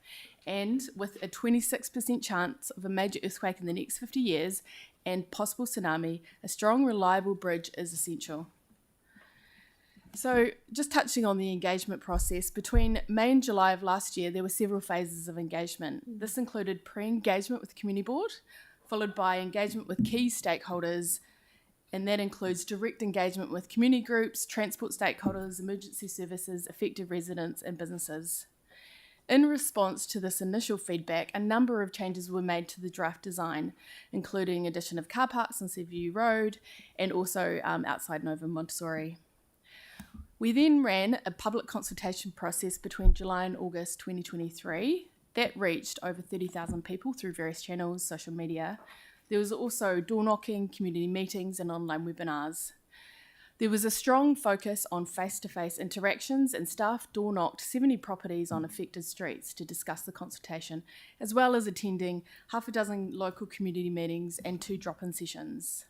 And with a 26% chance of a major earthquake in the next 50 years and possible tsunami, a strong, reliable bridge is essential. So, just touching on the engagement process, between May and July of last year, there were several phases of engagement. This included pre-engagement with the Community Board, followed by engagement with key stakeholders, and that includes direct engagement with community groups, transport stakeholders, emergency services, affected residents and businesses. In response to this initial feedback, a number of changes were made to the draft design, including addition of car parks on Seaview Road and also outside Nova Montessori. We then ran a public consultation process between July and August 2023 that reached over 30,000 people through various channels, social media. There was also door knocking, community meetings and online webinars. There was a strong focus on face-to-face interactions, and staff door knocked 70 properties on affected streets to discuss the consultation, as well as attending half a dozen local community meetings and 2 drop-in sessions.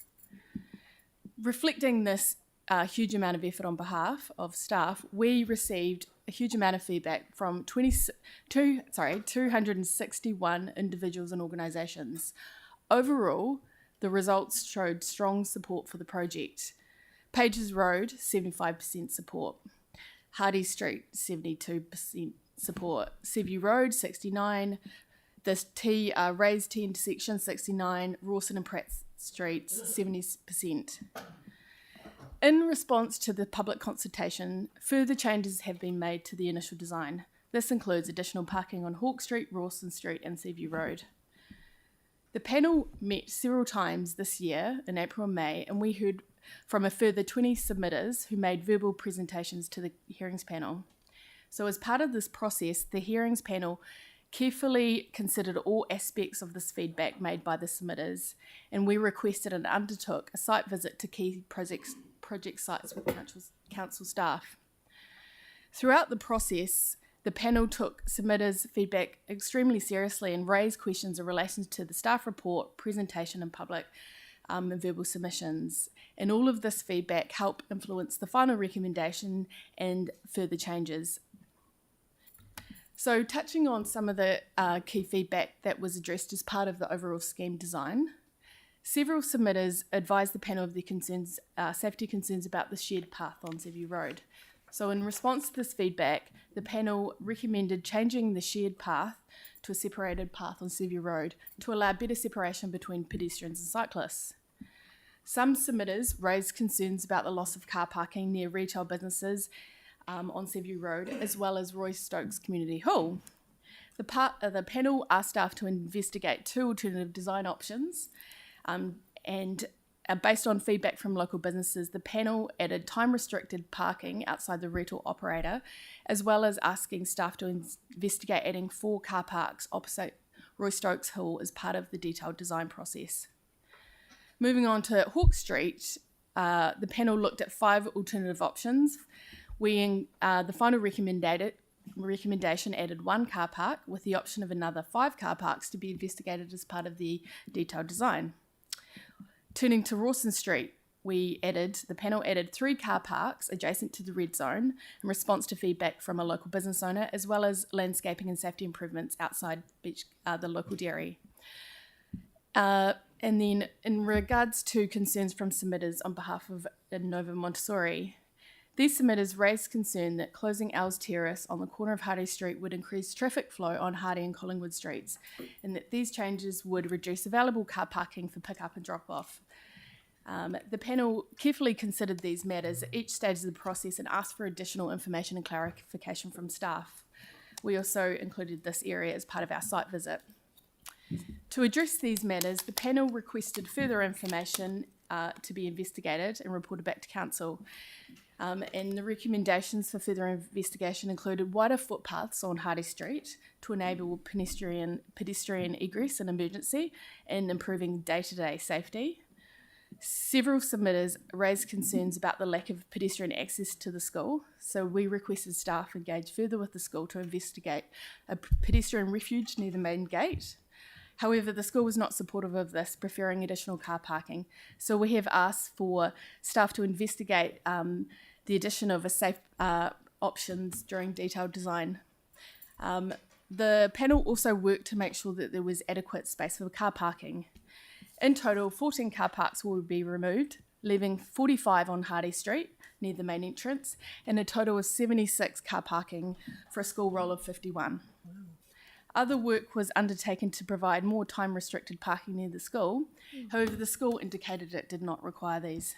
Reflecting this huge amount of effort on behalf of staff, we received a huge amount of feedback from 261 individuals and organisations. Overall, the results showed strong support for the project. Pages Road, 75% support. Hardy Street, 72% support. Seaview Road, 69%. The raised T intersection, 69%. Rawson and Pratt Streets, 70%. In response to the public consultation, further changes have been made to the initial design. This includes additional parking on Hawke Street, Rawson Street and Seaview Road. The panel met several times this year in April and May, and we heard from a further 20 submitters who made verbal presentations to the hearings panel. So as part of this process, the hearings panel carefully considered all aspects of this feedback made by the submitters, and we requested and undertook a site visit to key project sites with council staff. Throughout the process, the panel took submitters' feedback extremely seriously and raised questions in relation to the staff report, presentation and public and verbal submissions. And all of this feedback helped influence the final recommendation and further changes. So touching on some of the key feedback that was addressed as part of the overall scheme design, several submitters advised the panel of their concerns, safety concerns about the shared path on Seaview Road. So in response to this feedback, the panel recommended changing the shared path to a separated path on Seaview Road to allow better separation between pedestrians and cyclists. Some submitters raised concerns about the loss of car parking near retail businesses on Seaview Road, as well as Roy Stokes Community Hall. The panel asked staff to investigate 2 alternative design options, and based on feedback from local businesses, the panel added time-restricted parking outside the rental operator, as well as asking staff to investigate adding 4 car parks opposite Roy Stokes Hall as part of the detailed design process. Moving on to Hawke Street, the panel looked at 5 alternative options. The final recommendation added 1 car park with the option of another 5 car parks to be investigated as part of the detailed design. Turning to Rawson Street, the panel added 3 car parks adjacent to the red zone in response to feedback from a local business owner, as well as landscaping and safety improvements outside the local dairy. And then in regards to concerns from submitters on behalf of Nova Montessori, these submitters raised concern that closing Owls Terrace on the corner of Hardy Street would increase traffic flow on Hardy and Collingwood Streets, and that these changes would reduce available car parking for pick-up and drop-off. The panel carefully considered these matters at each stage of the process and asked for additional information and clarification from staff. We also included this area as part of our site visit. To address these matters, the panel requested further information to be investigated and reported back to council. And the recommendations for further investigation included wider footpaths on Hardy Street to enable pedestrian egress in emergency and improving day-to-day safety. Several submitters raised concerns about the lack of pedestrian access to the school, so we requested staff engage further with the school to investigate a pedestrian refuge near the main gate. However, the school was not supportive of this, preferring additional car parking. So we have asked for staff to investigate the addition of a safe options during detailed design. The panel also worked to make sure that there was adequate space for car parking. In total, 14 car parks will be removed, leaving 45 on Hardy Street near the main entrance, and a total of 76 car parking for a school roll of 51. Other work was undertaken to provide more time-restricted parking near the school. However, the school indicated it did not require these.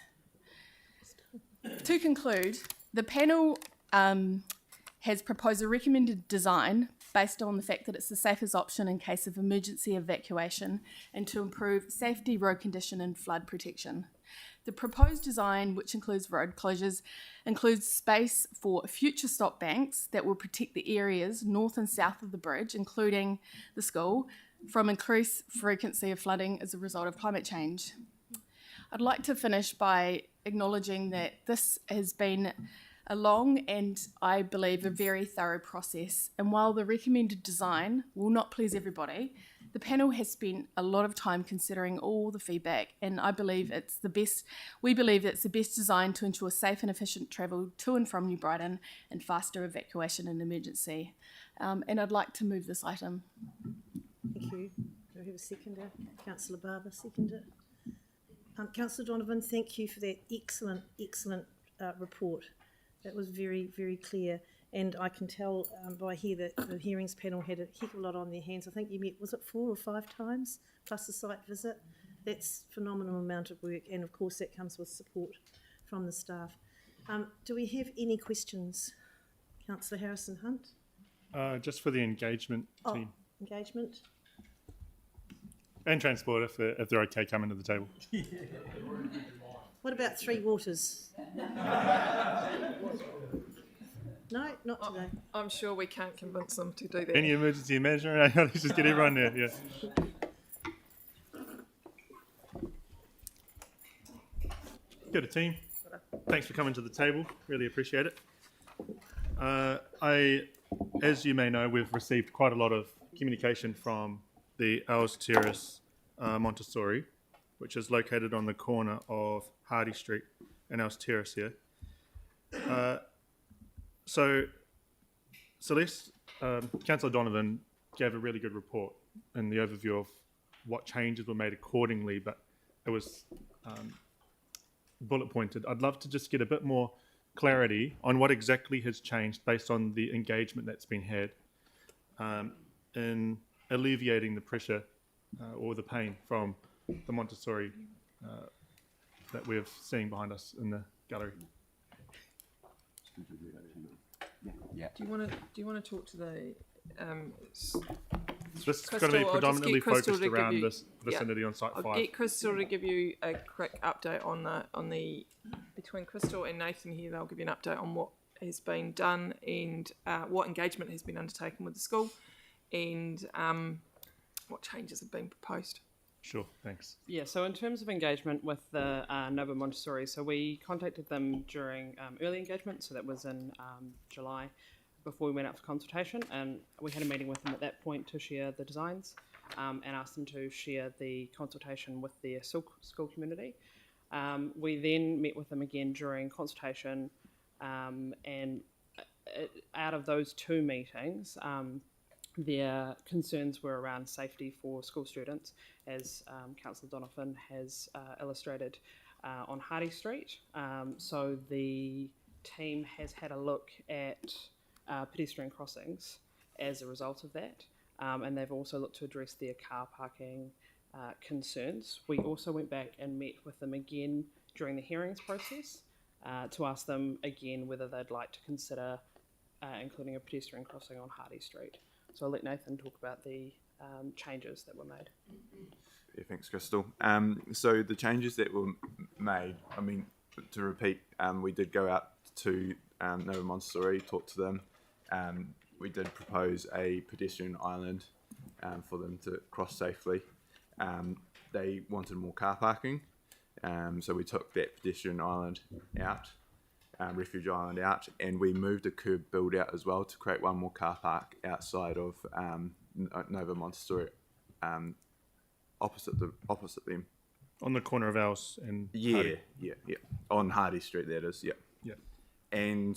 To conclude, the panel has proposed a recommended design based on the fact that it's the safest option in case of emergency evacuation and to improve safety, road condition and flood protection. The proposed design, which includes road closures, includes space for future stop banks that will protect the areas north and south of the bridge, including the school, from increased frequency of flooding as a result of climate change. I'd like to finish by acknowledging that this has been a long and, I believe, a very thorough process. And while the recommended design will not please everybody, The panel has spent a lot of time considering all the feedback, and I believe it's the best. We believe it's the best design to ensure safe and efficient travel to and from New Brighton and faster evacuation in emergency. And I'd like to move this item. Thank you. Do I have a seconder? Councillor Barber, seconder. Councillor Donovan, thank you for that excellent report. That was very, very clear. And I can tell by here that the hearings panel had a heck of a lot on their hands. I think you met, was it 4 or 5 times, plus the site visit? That's a phenomenal amount of work, and of course that comes with support from the staff. Do we have any questions? Councillor Harrison-Hunt? Just for the engagement team. Engagement? And transport, if they're okay coming to the table. What about Three Waters? No, not today. I'm sure we can't convince them to do that. Any emergency measure? Let's just get everyone there, yeah. Kia ora, team. Thanks for coming to the table. Really appreciate it. As you may know, we've received quite a lot of communication from the Els Terrace Montessori, which is located on the corner of Hardy Street and Els Terrace here. So Celeste, Councillor Donovan gave a really good report in the overview of what changes were made accordingly, but it was bullet pointed. I'd love to just get a bit more clarity on what exactly has changed based on the engagement that's been had in alleviating the pressure or the pain from the Montessori that we're seeing behind us in the gallery. Yeah. Do you want to talk to the? This is going to be predominantly focused around this vicinity on Site 5. I'll get Crystal to give you a quick update on the between Crystal and Nathan here. They'll give you an update on what has been done and what engagement has been undertaken with the school, and what changes have been proposed. Sure, thanks. Yeah, so in terms of engagement with the Nova Montessori, so we contacted them during early engagement, so that was in July, before we went up for consultation, and we had a meeting with them at that point to share the designs and asked them to share the consultation with their school community. We then met with them again during consultation, and out of those 2 meetings, their concerns were around safety for school students, as Councillor Donovan has illustrated on Hardy Street. So the team has had a look at pedestrian crossings as a result of that, and they've also looked to address their car parking concerns. We also went back and met with them again during the hearings process to ask them again whether they'd like to consider including a pedestrian crossing on Hardy Street. So I'll let Nathan talk about the changes that were made. Yeah, thanks, Crystal. So the changes that were made, I mean, to repeat, we did go out to Nova Montessori, talk to them. We did propose a pedestrian island for them to cross safely. They wanted more car parking, so we took that pedestrian island out, refuge island out, and we moved a curb build out as well to create one more car park outside of Nova Montessori, opposite them. On the corner of Els and Hardy. Yeah, on Hardy Street, that is, yeah. And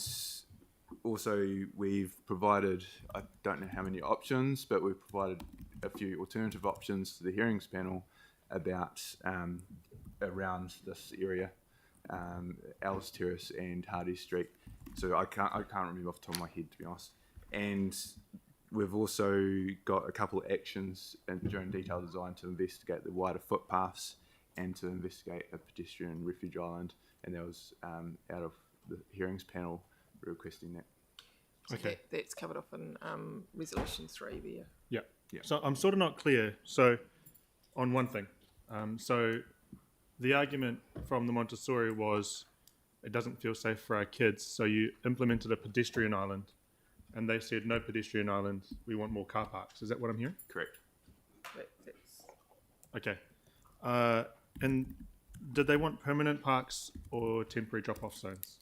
also we've provided, I don't know how many options, but we've provided a few alternative options to the hearings panel about around this area, Els Terrace and Hardy Street. So I can't remember off the top of my head, to be honest. And we've also got a couple of actions during detailed design to investigate the wider footpaths and to investigate a pedestrian refuge island, and that was out of the hearings panel requesting that. Okay. That's covered off in resolution 3 there. Yeah. So I'm sort of not clear. So on one thing, so the argument from the Montessori was it doesn't feel safe for our kids. So you implemented a pedestrian island, and they said no pedestrian islands. We want more car parks. Is that what I'm hearing? Correct. Okay. And did they want permanent parks or temporary drop-off zones?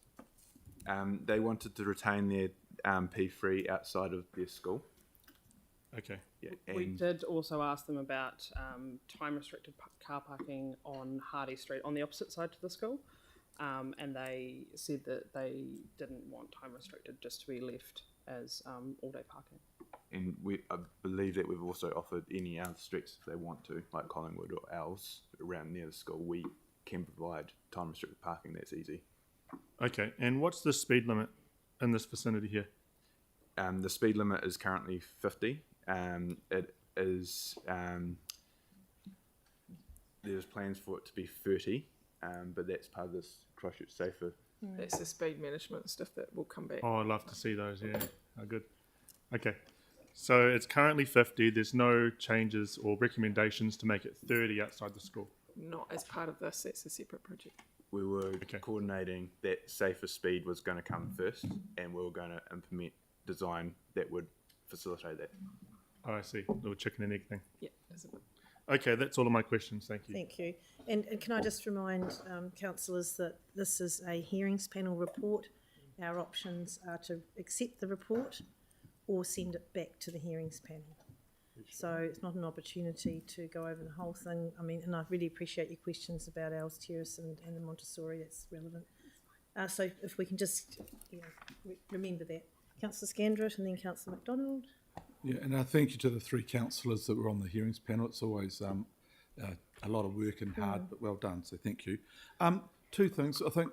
They wanted to retain their P3 outside of their school. Okay. Yeah, We and did also ask them about time-restricted car parking on Hardy Street on the opposite side to the school, and they said that they didn't want time-restricted, just to be left as all-day parking. and I believe that we've also offered any other streets if they want to, like Collingwood or ours around near the school. We can provide time restricted parking. That's easy. Okay, and what's the speed limit in this vicinity here? The speed limit is currently 50. It is there's plans for it to be 30, but that's part of this Christchurch Safer. That's the speed management stuff that will come back. Oh, I'd love to see those, yeah. Oh, good. Okay, so it's currently 50. There's no changes or recommendations to make it 30 outside the school. Not as part of this, that's a separate project. We were coordinating that safer speed was going to come first, and we were going to implement design that would facilitate that. Oh, I see. Little chicken and egg thing. Yeah, that's a bit. Okay, that's all of my questions. Thank you. Thank you. And can I just remind councillors that this is a hearings panel report. Our options are to accept the report or send it back to the hearings panel. So it's not an opportunity to go over the whole thing. I mean, and I really appreciate your questions about Owls Terrace and the Montessori. That's relevant. So if we can just remember that. Councillor Scandrett and then Councillor MacDonald. Yeah, and thank you to the three councillors that were on the hearings panel. It's always a lot of work and hard, but well done, so thank you. Two things. I think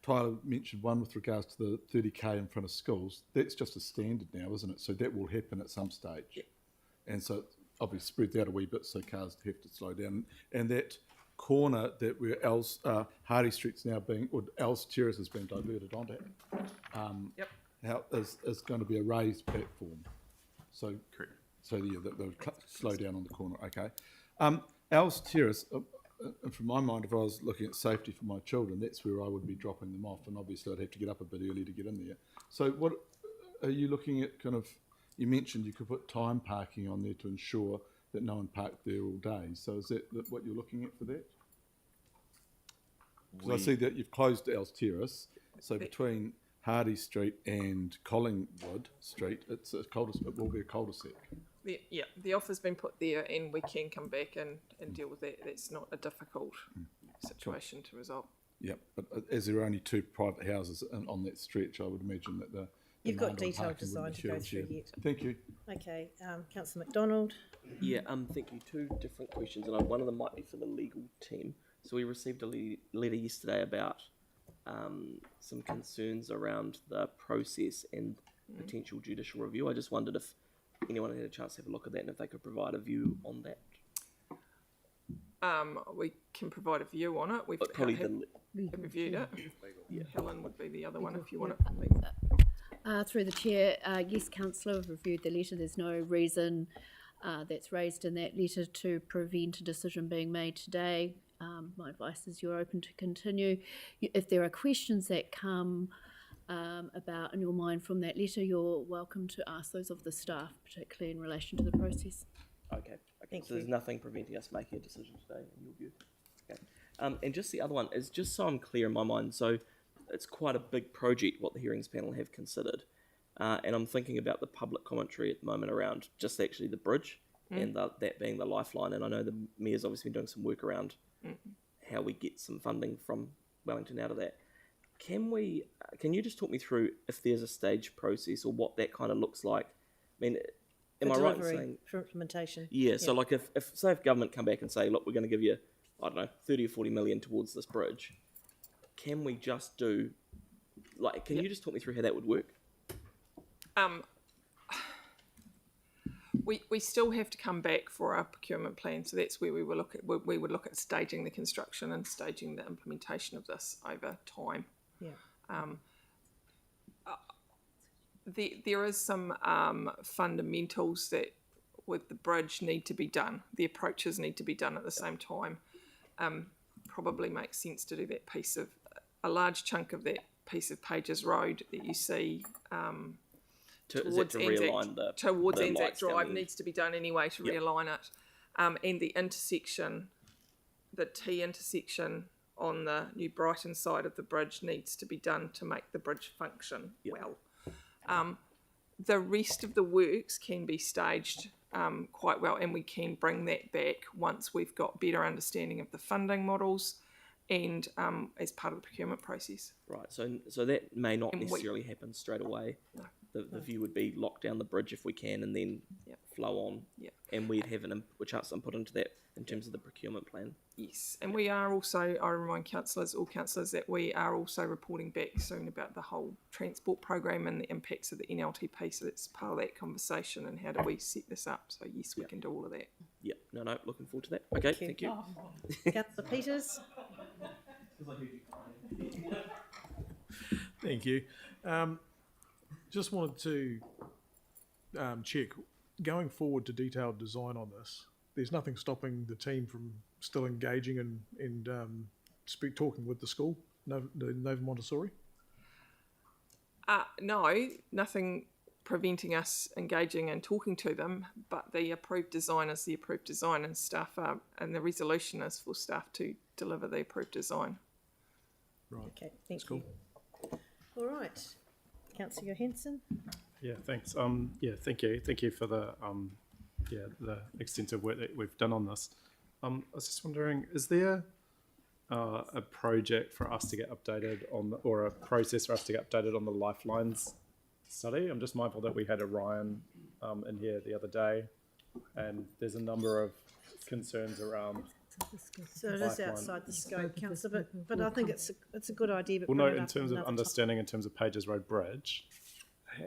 Tyler mentioned one with regards to the 30k in front of schools. That's just a standard now, isn't it? So that will happen at some stage. Yeah. And so it's obviously spreads out a wee bit so cars have to slow down. And that corner that where Hardy Street's now being, or Els Terrace has been diverted onto, is going to be a raised platform. So correct. So yeah, they'll slow down on the corner. Okay. Els Terrace, from my mind, if I was looking at safety for my children, that's where I would be dropping them off, and obviously I'd have to get up a bit early to get in there. So what are you looking at? Kind of, you mentioned you could put time parking on there to ensure that no one parked there all day. So is that what you're looking at for that? Because I see that you've closed Els Terrace, so between Hardy Street and Collingwood Street, it's a cul-de-sac. It will be a cul-de-sac. The offer's been put there, and we can come back and deal with that. That's not a difficult situation to resolve. Yeah, but as there are only two private houses on that stretch, I would imagine that you've got detailed design to go through yet. Thank you. Okay, Councillor MacDonald. Yeah, thank you. Two different questions, and one of them might be for the legal team. So we received a letter yesterday about some concerns around the process and potential judicial review. I just wondered if anyone had a chance to have a look at that and if they could provide a view on that. We can provide a view on it. We've probably reviewed it. Yeah. Helen would be the other one if you want it. Through the chair, yes, councillor, we've reviewed the letter. There's no reason that's raised in that letter to prevent a decision being made today. My advice is you're open to continue. If there are questions that come about in your mind from that letter, you're welcome to ask those of the staff, particularly in relation to the process. Okay. So there's nothing preventing us making a decision today, in your view. Okay. And just the other one is just so I'm clear in my mind. So it's quite a big project what the hearings panel have considered, and I'm thinking about the public commentary at the moment around just actually the bridge and that being the lifeline. And I know the mayor's obviously been doing some work around how we get some funding from Wellington out of that. Can you just talk me through if there's a stage process or what that kind of looks like? I mean, am I right in saying for implementation? Yeah. So like if government come back and say, look, we're going to give you, I don't know, 30 or 40 million towards this bridge, can we just do can you just talk me through how that would work? We still have to come back for our procurement plan, so that's where we would look at staging the construction and staging the implementation of this over time. Yeah. There is some fundamentals that with the bridge need to be done. The approaches need to be done at the same time. Probably makes sense to do that piece of a large chunk of that piece of Pages Road that you see. Towards Anzac Drive needs to be done anyway to realign it, and the intersection, the T intersection on the New Brighton side of the bridge needs to be done to make the bridge function well. the rest of the works can be staged quite well, and we can bring that back once we've got better understanding of the funding models and as part of the procurement process. Right, so that may not necessarily happen straight away. No. The view would be lock down the bridge if we can, and then flow on. Yeah. And we'd have a chance to input into that in terms of the procurement plan. Yes, and we are also, I remind all councillors, that we are also reporting back soon about the whole transport program and the impacts of the NLTP, so that's part of that conversation and how do we set this up. So yes, we can do all of that. Yeah, no, looking forward to that. Okay, thank you. Councillor Peters. Thank you. Just wanted to check, going forward to detailed design on this, there's nothing stopping the team from still engaging and talking with the school, the Nova Montessori? No, nothing preventing us engaging and talking to them, but the approved design is the approved design, and staff are, and the resolution is for staff to deliver the approved design. Right. Okay, thank you. All right, Councillor Johansson. Yeah, thanks. Thank you for the the extensive work that we've done on this. I was just wondering, is there a project for us to get updated on, or a process for us to get updated on the Lifelines study? I'm just mindful that we had Orion in here the other day, and there's a number of concerns around. So it is outside the scope, Councillor, but I think it's a good idea. But Well, no, in terms of understanding, in terms of Pages Road Bridge,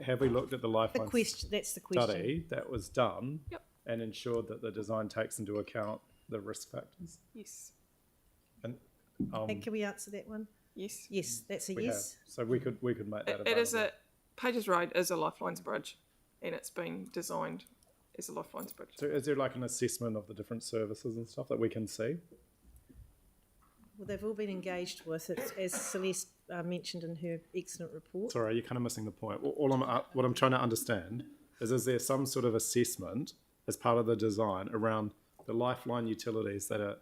have we looked at the Lifelines that's the question. study that was done Yep. and ensured that the design takes into account the risk factors? Yes. And and can we answer that one? Yes. Yes, that's a we yes. have. So we could make that available. It is Pages Road is a Lifelines bridge, and it's been designed as a Lifelines bridge. So is there like an assessment of the different services and stuff that we can see? Well, they've all been engaged with it, as Celeste mentioned in her excellent report. Sorry, you're kind of missing the point. What I'm trying to understand is there some sort of assessment as part of the design around the lifeline utilities that are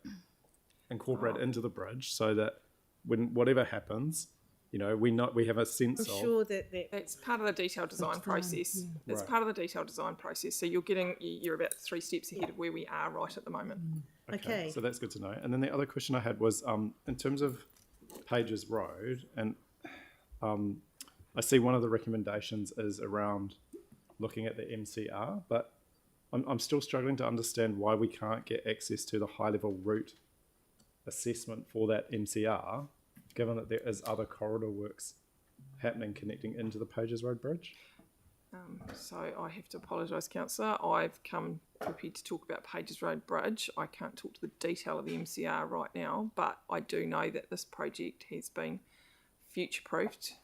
incorporated into the bridge, so that when whatever happens, we have a sense I'm of. sure that it's part of the detailed design process. Yeah. It's part of the detailed design process. So you're about 3 steps ahead of where we are right at the moment. Okay. So that's good to know. And then the other question I had was in terms of Pages Road, and I see one of the recommendations is around looking at the MCR, but I'm still struggling to understand why we can't get access to the high-level route assessment for that MCR, given that there is other corridor works happening connecting into the Pages Road Bridge. So I have to apologise, Councillor. I've come prepared to talk about Pages Road Bridge. I can't talk to the detail of the MCR right now, but I do know that this project has been future-proofed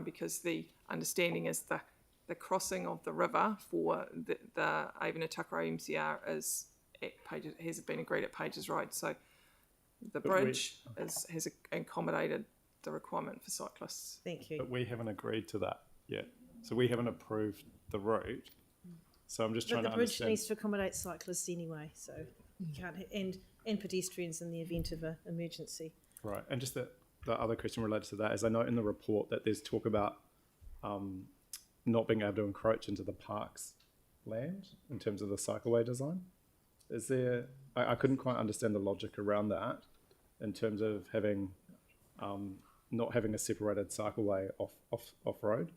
because the understanding is the crossing of the river for the Avon Takaro MCR is has been agreed at Pages Road. So the bridge has accommodated the requirement for cyclists. Thank you. But we haven't agreed to that yet. So we haven't approved the route. So I'm just trying to But the bridge understand. needs to accommodate cyclists anyway, so you can't and pedestrians in the event of an emergency. Right, and just the other question related to that is, I know in the report that there's talk about not being able to encroach into the park's land in terms of the cycleway design. Is there? I couldn't quite understand the logic around that in terms of having not having a separated cycleway off road.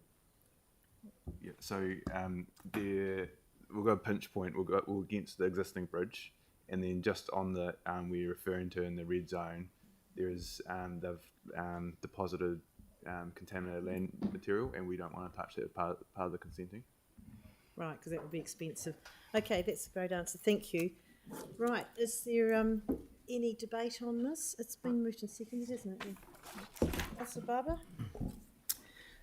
Yeah, so we'll go pinch point. We'll go against the existing bridge, and then just on the we're referring to in the red zone, there is they've deposited contaminated land material, and we don't want to touch that as part of the consenting. Right, because that would be expensive. Okay, that's a great answer. Thank you. Right, is there any debate on this? It's been moved and seconded, isn't it? Yeah. Councillor Barber?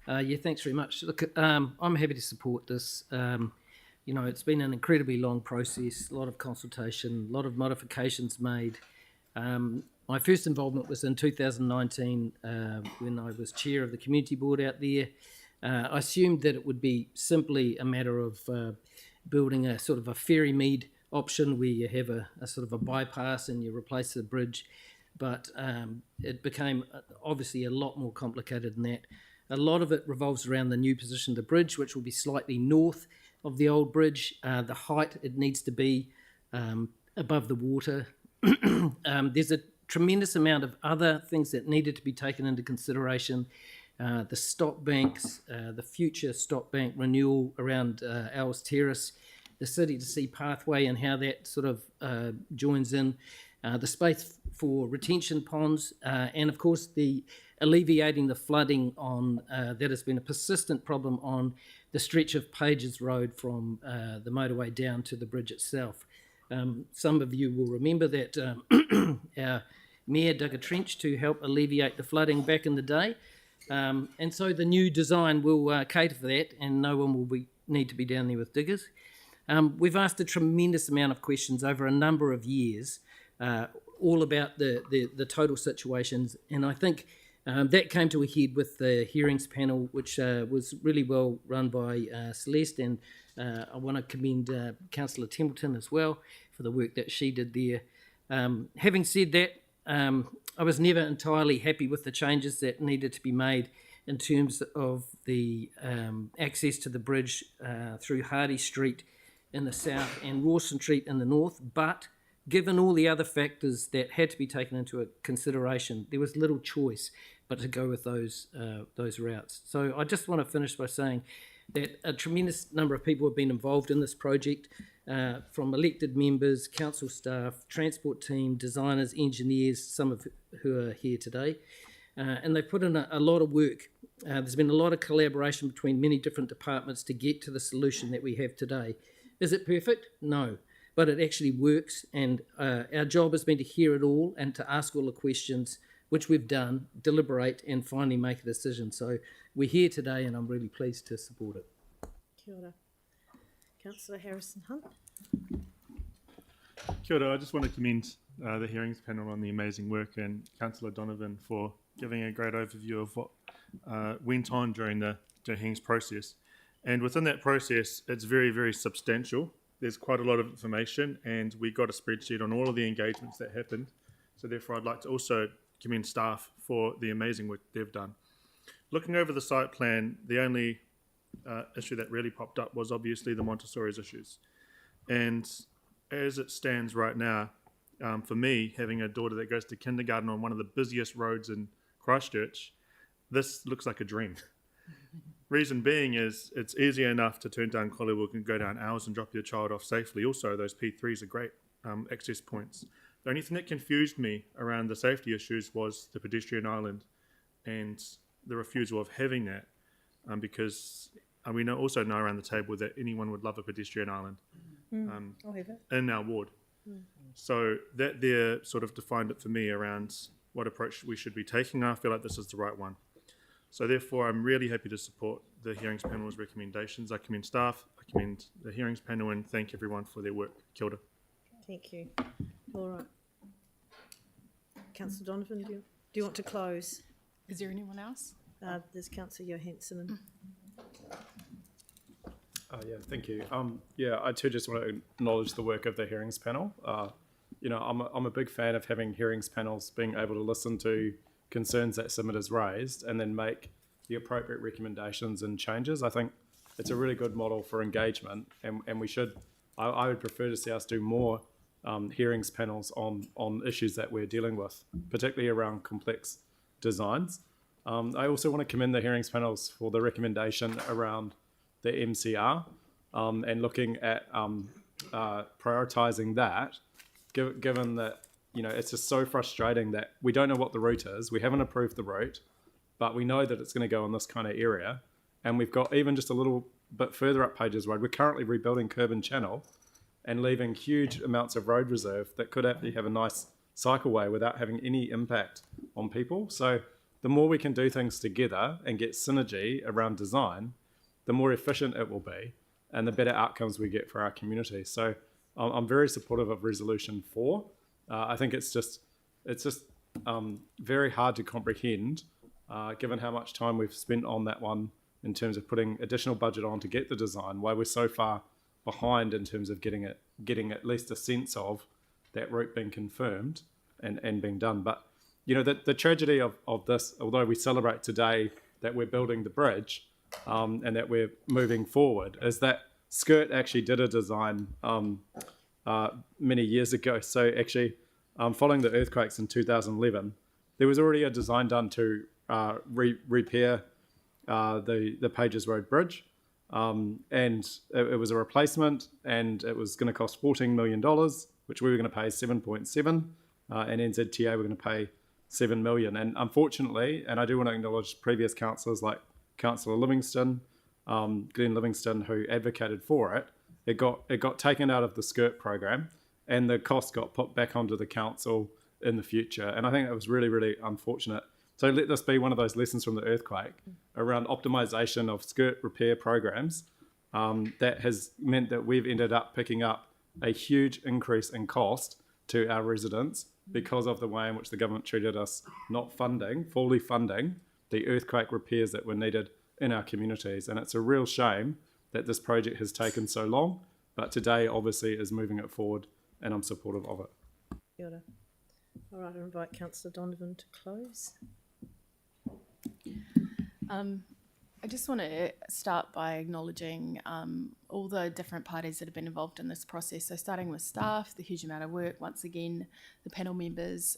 Yeah, thanks very much. Look, I'm happy to support this. It's been an incredibly long process, a lot of consultation, a lot of modifications made. My first involvement was in 2019 when I was chair of the community board out there. I assumed that it would be simply a matter of building a sort of a ferry mead option where you have a sort of a bypass and you replace the bridge, but it became obviously a lot more complicated than that. A lot of it revolves around the new position of the bridge, which will be slightly north of the old bridge. The height, it needs to be above the water. There's a tremendous amount of other things that needed to be taken into consideration. The stop banks, the future stop bank renewal around Owls Terrace, the city to sea pathway and how that sort of joins in, the space for retention ponds, and of course the alleviating the flooding on that has been a persistent problem on the stretch of Pages Road from the motorway down to the bridge itself. Some of you will remember that our mayor dug a trench to help alleviate the flooding back in the day, and so the new design will cater for that, and no one will need to be down there with diggers. We've asked a tremendous amount of questions over a number of years, all about the total situations, and I think that came to a head with the hearings panel, which was really well run by Celeste, and I want to commend Councillor Templeton as well for the work that she did there. Having said that, I was never entirely happy with the changes that needed to be made in terms of the access to the bridge through Hardy Street in the south and Rawson Street in the north, but given all the other factors that had to be taken into consideration, there was little choice but to go with those routes. So I just want to finish by saying that a tremendous number of people have been involved in this project, from elected members, council staff, transport team, designers, engineers, some of who are here today, and they've put in a lot of work. There's been a lot of collaboration between many different departments to get to the solution that we have today. Is it perfect? No. But it actually works, and our job has been to hear it all and to ask all the questions, which we've done, deliberate, and finally make a decision. So we're here today, and I'm really pleased to support it. Kia ora. Councillor Harrison-Hunt. Kia ora. I just want to commend the hearings panel on the amazing work, and Councillor Donovan for giving a great overview of what went on during the hearings process. And within that process, it's very, very substantial. There's quite a lot of information, and we got a spreadsheet on all of the engagements that happened. So therefore, I'd like to also commend staff for the amazing work they've done. Looking over the site plan, the only issue that really popped up was obviously the Montessori's issues. And as it stands right now, for me, having a daughter that goes to kindergarten on one of the busiest roads in Christchurch, this looks like a dream. Reason being is it's easier enough to turn down Collingwood and go down Owls and drop your child off safely. Also, those P3s are great access points. The only thing that confused me around the safety issues was the pedestrian island and the refusal of having that, because we also know around the table that anyone would love a pedestrian island in our ward. So that there sort of defined it for me around what approach we should be taking. I feel like this is the right one. So therefore, I'm really happy to support the hearings panel's recommendations. I commend staff, I commend the hearings panel, and thank everyone for their work. Kia ora. Thank you. All right. Councillor Donovan, do you want to close? Is there anyone else? There's Councillor Johansson. Yeah, thank you. I too just want to acknowledge the work of the hearings panel. I'm a big fan of having hearings panels being able to listen to concerns that submitters raised and then make the appropriate recommendations and changes. I think it's a really good model for engagement, and we should. I would prefer to see us do more hearings panels on issues that we're dealing with, particularly around complex designs. I also want to commend the hearings panels for the recommendation around the MCR and looking at prioritising that, given that it's just so frustrating that we don't know what the route is. We haven't approved the route, but we know that it's going to go in this kind of area, and we've got even just a little bit further up Pages Road, we're currently rebuilding curb and channel and leaving huge amounts of road reserve that could actually have a nice cycleway without having any impact on people. So the more we can do things together and get synergy around design, the more efficient it will be and the better outcomes we get for our community. So I'm very supportive of Resolution 4. I think it's just very hard to comprehend, given how much time we've spent on that one in terms of putting additional budget on to get the design, why we're so far behind in terms of getting at least a sense of that route being confirmed and being done. But the tragedy of this, although we celebrate today that we're building the bridge and that we're moving forward is that Skirt actually did a design many years ago. So actually, following the earthquakes in 2011, there was already a design done to repair the Pages Road Bridge. And it was a replacement, and it was going to cost $14 million, which we were going to pay 7.7, and NZTA were going to pay $7 million. And unfortunately, and I do want to acknowledge previous councillors like Councillor Livingston, Glenn Livingston, who advocated for it. It got taken out of the Skirt program, and the cost got put back onto the council in the future. And I think that was really, really unfortunate. So let this be one of those lessons from the earthquake around optimisation of skirt repair programs that has meant that we've ended up picking up a huge increase in cost to our residents because of the way in which the government treated us not fully funding the earthquake repairs that were needed in our communities. And it's a real shame that this project has taken so long, but today obviously is moving it forward, and I'm supportive of it. Kia ora. All right, I invite Councillor Donovan to close. I just want to start by acknowledging all the different parties that have been involved in this process. So starting with staff, the huge amount of work, once again, the panel members,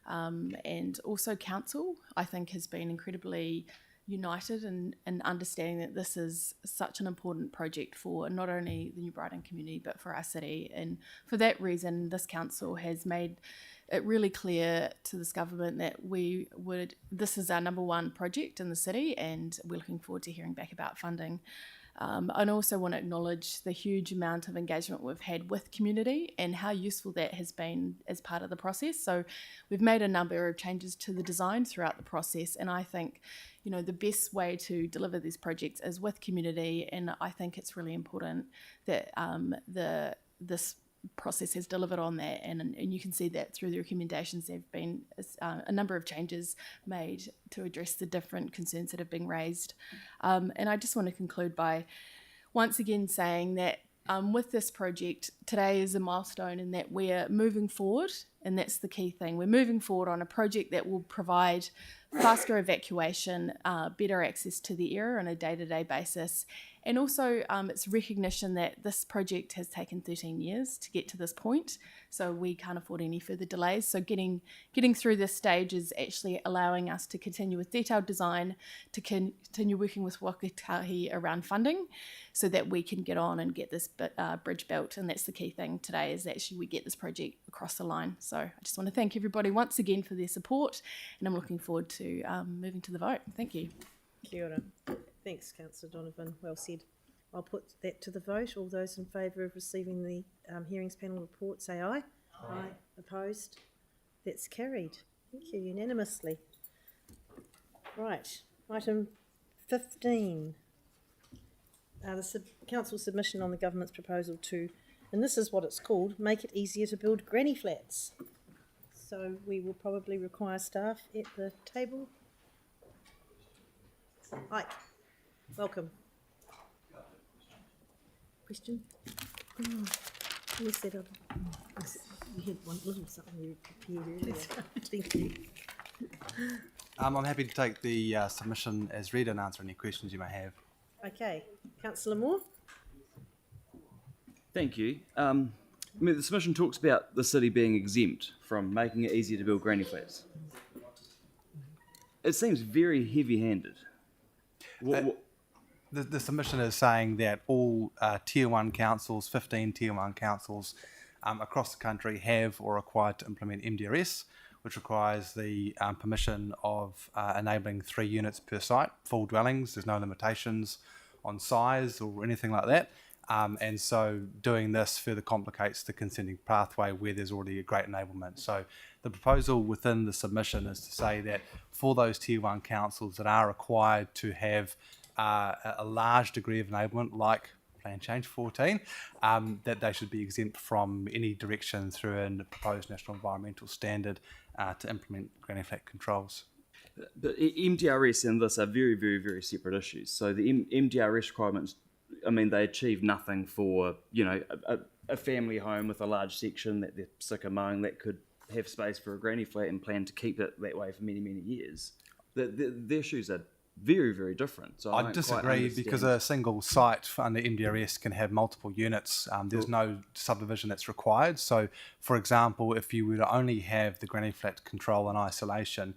and also council, I think has been incredibly united in understanding that this is such an important project for not only the New Brighton community, but for our city. And for that reason, this council has made it really clear to this government that this is our number one project in the city, and we're looking forward to hearing back about funding. I also want to acknowledge the huge amount of engagement we've had with community and how useful that has been as part of the process. So we've made a number of changes to the design throughout the process, and I think the best way to deliver these projects is with community, and I think it's really important that this process has delivered on that, and you can see that through the recommendations. There have been a number of changes made to address the different concerns that have been raised, and I just want to conclude by once again saying that with this project, today is a milestone in that we're moving forward, and that's the key thing. We're moving forward on a project that will provide faster evacuation, better access to the area on a day-to-day basis. And also it's recognition that this project has taken 13 years to get to this point, so we can't afford any further delays. So getting through this stage is actually allowing us to continue with detailed design, to continue working with Whakatahi around funding, so that we can get on and get this bridge built. And that's the key thing today, is actually we get this project across the line. So I just want to thank everybody once again for their support, and I'm looking forward to moving to the vote. Thank you. Kia ora. Thanks, Councillor Donovan. Well said. I'll put that to the vote. All those in favour of receiving the hearings panel report, say aye. Aye. Opposed? That's carried. Thank you, unanimously. Right, item 15. The council submission on the government's proposal to, and this is what it's called, make it easier to build granny flats. So we will probably require staff at the table. Ike, welcome. Question? Oh, you said you had one little something you prepared earlier. Thank you. I'm happy to take the submission as read and answer any questions you may have. Okay, Councillor Moore. Thank you. The submission talks about the city being exempt from making it easier to build granny flats. It seems very heavy-handed. The submission is saying that all Tier 1 councils, 15 Tier 1 councils across the country have or are required to implement MDRS, which requires the permission of enabling 3 units per site, full dwellings. There's no limitations on size or anything like that. And so doing this further complicates the consenting pathway where there's already a great enablement. So the proposal within the submission is to say that for those Tier 1 councils that are required to have a large degree of enablement, like Plan Change 14, that they should be exempt from any direction through a proposed national environmental standard to implement granny flat controls. But MDRS and this are very, very, very separate issues. So the MDRS requirements, I mean, they achieve nothing for, a family home with a large section that they're sick of mowing that could have space for a granny flat and plan to keep it that way for many, many years. The issues are very, very different. So I I don't quite disagree because understand. a single site under MDRS can have multiple units. There's no subdivision that's required. So, for example, if you were to only have the granny flat control and isolation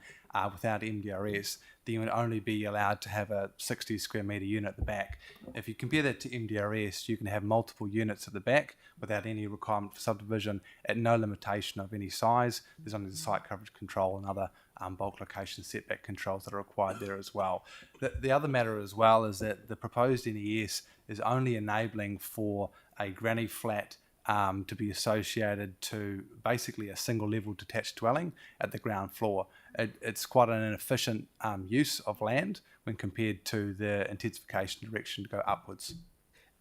without MDRS, then you would only be allowed to have a 60 square metre unit at the back. If you compare that to MDRS, you can have multiple units at the back without any requirement for subdivision at no limitation of any size. There's only the site coverage control and other bulk location setback controls that are required there as well. The other matter as well is that the proposed NES is only enabling for a granny flat to be associated to basically a single level detached dwelling at the ground floor. It's quite an inefficient use of land when compared to the intensification direction to go upwards.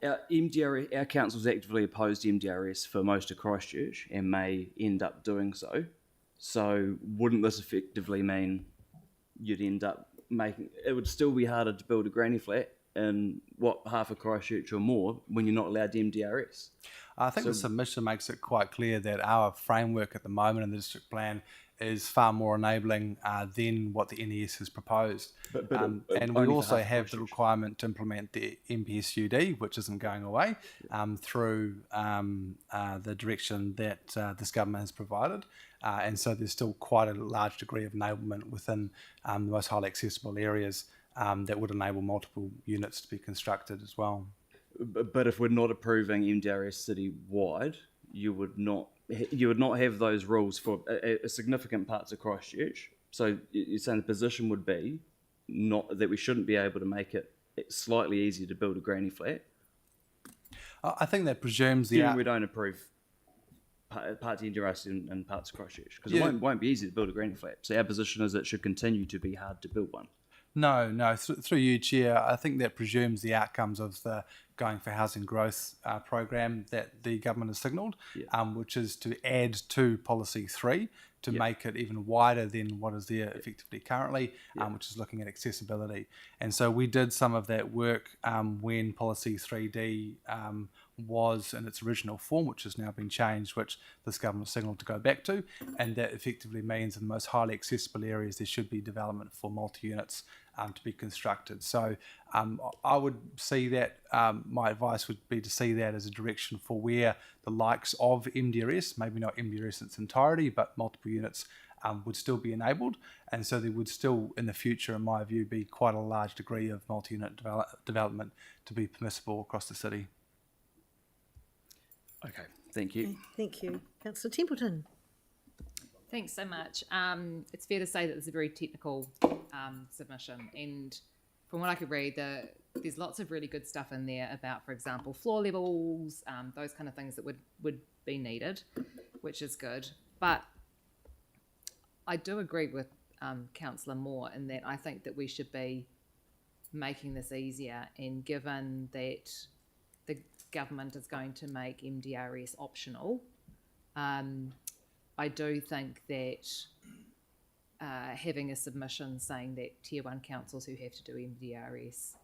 Our council's actively opposed MDRS for most of Christchurch and may end up doing so. So wouldn't this effectively mean you'd end up it would still be harder to build a granny flat in half of Christchurch or more when you're not allowed MDRS? I think the submission makes it quite clear that our framework at the moment in the district plan is far more enabling than what the NES has proposed. And we also have the requirement to implement the MPSUD, which isn't going away, through the direction that this government has provided. And so there's still quite a large degree of enablement within the most highly accessible areas that would enable multiple units to be constructed as well. But if we're not approving MDRS citywide, you would not have those rules for a significant parts of Christchurch. So you're saying the position would be not that we shouldn't be able to make it slightly easier to build a granny flat. I think that presumes we don't approve parts of MDRS in parts of Christchurch because it won't be easy to build a granny flat. So our position is it should continue to be hard to build one. No, through you, Chair, I think that presumes the outcomes of the Going for Housing Growth program that the government has signalled, which is to add to Policy 3 to make it even wider than what is there effectively currently, which is looking at accessibility. And so we did some of that work when Policy 3D was in its original form, which has now been changed, which this government signalled to go back to, and that effectively means in the most highly accessible areas there should be development for multi-units to be constructed. So I would see that, my advice would be to see that as a direction for where the likes of MDRS, maybe not MDRS in its entirety, but multiple units would still be enabled. And so there would still, in the future, in my view, be quite a large degree of multi-unit development to be permissible across the city. Okay, thank you. Okay, thank you. Councillor Templeton. Thanks so much. It's fair to say that it's a very technical submission, and from what I could read, there's lots of really good stuff in there about, for example, floor levels, those kind of things that would be needed, which is good. But I do agree with Councillor Moore in that I think that we should be making this easier, and given that the government is going to make MDRS optional, I do think that having a submission saying that Tier 1 councils who have to do MDRS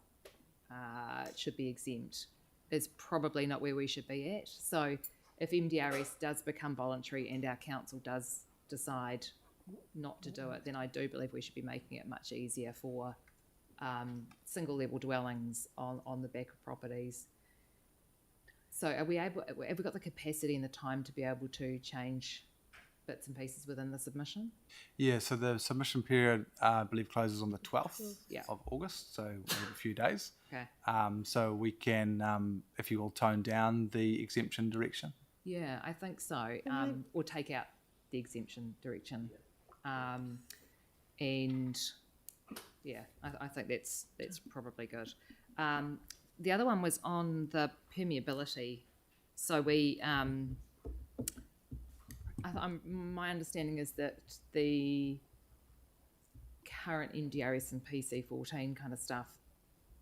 should be exempt is probably not where we should be at. So if MDRS does become voluntary and our council does decide not to do it, then I do believe we should be making it much easier for single level dwellings on the back of properties. So have we got the capacity and the time to be able to change bits and pieces within the submission? Yeah, so the submission period, I believe, closes on the 12th of August, so we have a few days. Okay. So we can, if you will, tone down the exemption direction. Yeah, I think so. Or take out the exemption direction. And yeah, I think that's probably good. The other one was on the permeability. So we, my understanding is that the current MDRS and PC14 kind of stuff,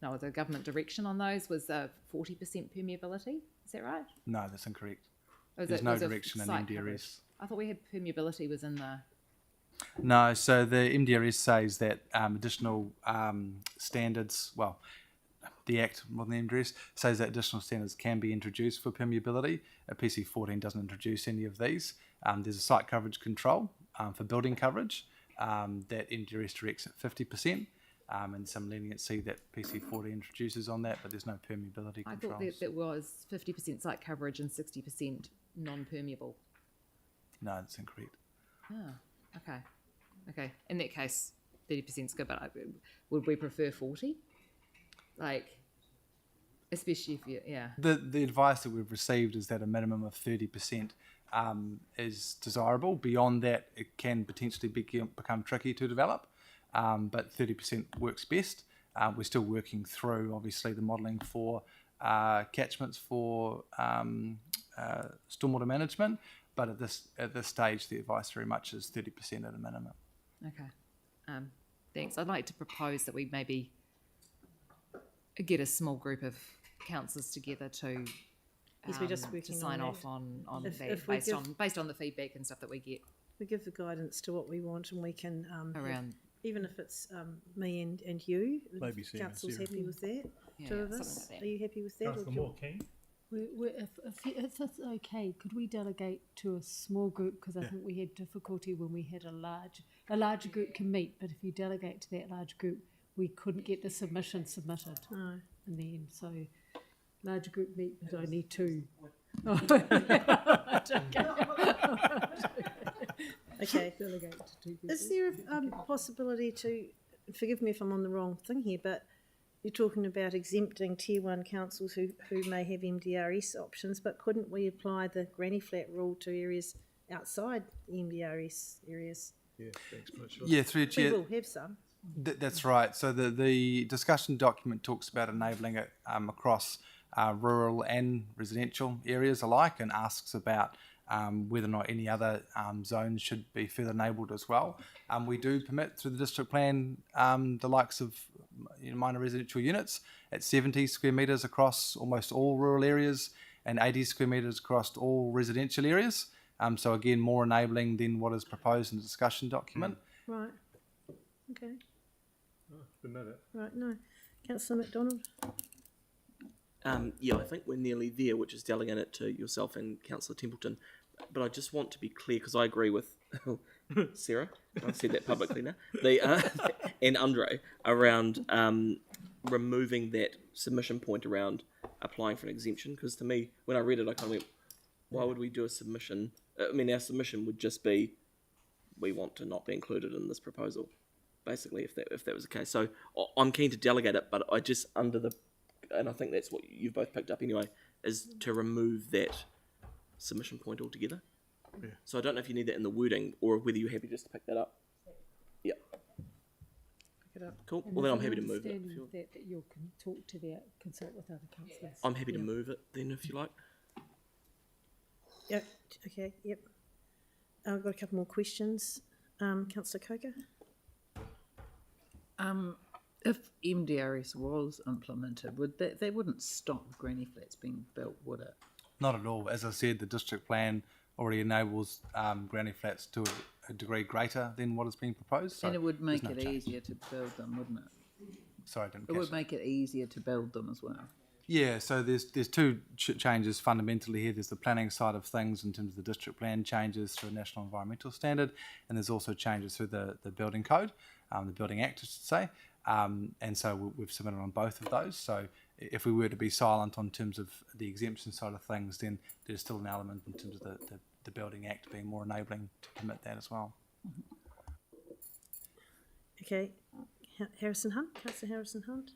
no, the government direction on those was 40% permeability. Is that right? No, that's incorrect. There's no direction in MDRS. Coverage? I thought we had permeability was in the... No, so the MDRS says that additional standards, well, the Act, more than the MDRS, says that additional standards can be introduced for permeability. PC14 doesn't introduce any of these. There's a site coverage control for building coverage that MDRS directs at 50%. and some leniency that PC40 introduces on that, but there's no permeability I controls. thought that was 50% site coverage and 60% non-permeable. No, that's incorrect. Ah, okay. Okay. In that case, 30% is good, but would we prefer 40? Like, especially if you, yeah. The advice that we've received is that a minimum of 30% is desirable. Beyond that, it can potentially become tricky to develop, but 30% works best. We're still working through, obviously, the modelling for catchments for stormwater management, but at this stage, the advice very much is 30% at a minimum. Okay. Thanks. I'd like to propose that we maybe get a small group of councillors together to Yes, we're just working sign on off that. on If that we based on the feedback and stuff that we get. We give the guidance to what we want, and we can Around- even if it's me and you. Maybe Sam and council's Sarah. happy with that. Yeah, Two of something us. like that. Are you happy with that? Councillor Moore, King. If it's okay, could we delegate to a small group? Because I think we had difficulty when we had a larger group can meet, but if you delegate to that large group, we couldn't get the submission submitted in the end. So larger group meet, but only two. Okay. Okay. Is there a possibility to, forgive me if I'm on the wrong thing here, but you're talking about exempting Tier 1 councils who may have MDRS options, but couldn't we apply the granny flat rule to areas outside the MDRS areas? Yeah, thanks much. Yeah, through your We chair. will have some. That's right. So the discussion document talks about enabling it across rural and residential areas alike, and asks about whether or not any other zones should be further enabled as well. We do permit through the district plan the likes of minor residential units at 70 square metres across almost all rural areas and 80 square metres across all residential areas. So again, more enabling than what is proposed in the discussion document. Right. Okay. Good know that. Right. No. Councillor McDonald. Yeah, I think we're nearly there, which is delegating it to yourself and Councillor Templeton. But I just want to be clear, because I agree with Sarah, I've said that publicly now, and Andre, around removing that submission point around applying for an exemption. Because to me, when I read it, I kind of went, why would we do a submission? I mean, our submission would just be, we want to not be included in this proposal, basically, if that was the case. So I'm keen to delegate it, but I just, and I think that's what you've both picked up anyway, is to remove that submission point altogether. Yeah. So I don't know if you need that in the wording, or whether you're happy just to pick that up. Yeah. Pick it up. Cool. And well, then is I'm happy to an move it. understanding that you'll talk to their consult with other councillors. I'm happy to move it then, if you like. Yep. Okay. Yep. I've got a couple more questions. Councillor Coker. If MDRS was implemented, they wouldn't stop granny flats being built, would it? Not at all. As I said, the district plan already enables granny flats to a degree greater than what is being proposed. So And it would make there's no it change. easier to build them, wouldn't it? Sorry, I didn't It catch would that. make it easier to build them as well. Yeah, so there's two changes fundamentally here. There's the planning side of things in terms of the district plan changes through a national environmental standard, and there's also changes through the building code, the building act, I should say. And so we've submitted on both of those. So if we were to be silent on terms of the exemption side of things, then there's still an element in terms of the building act being more enabling to permit that as well. Okay. Harrison Hunt. Councillor Harrison Hunt.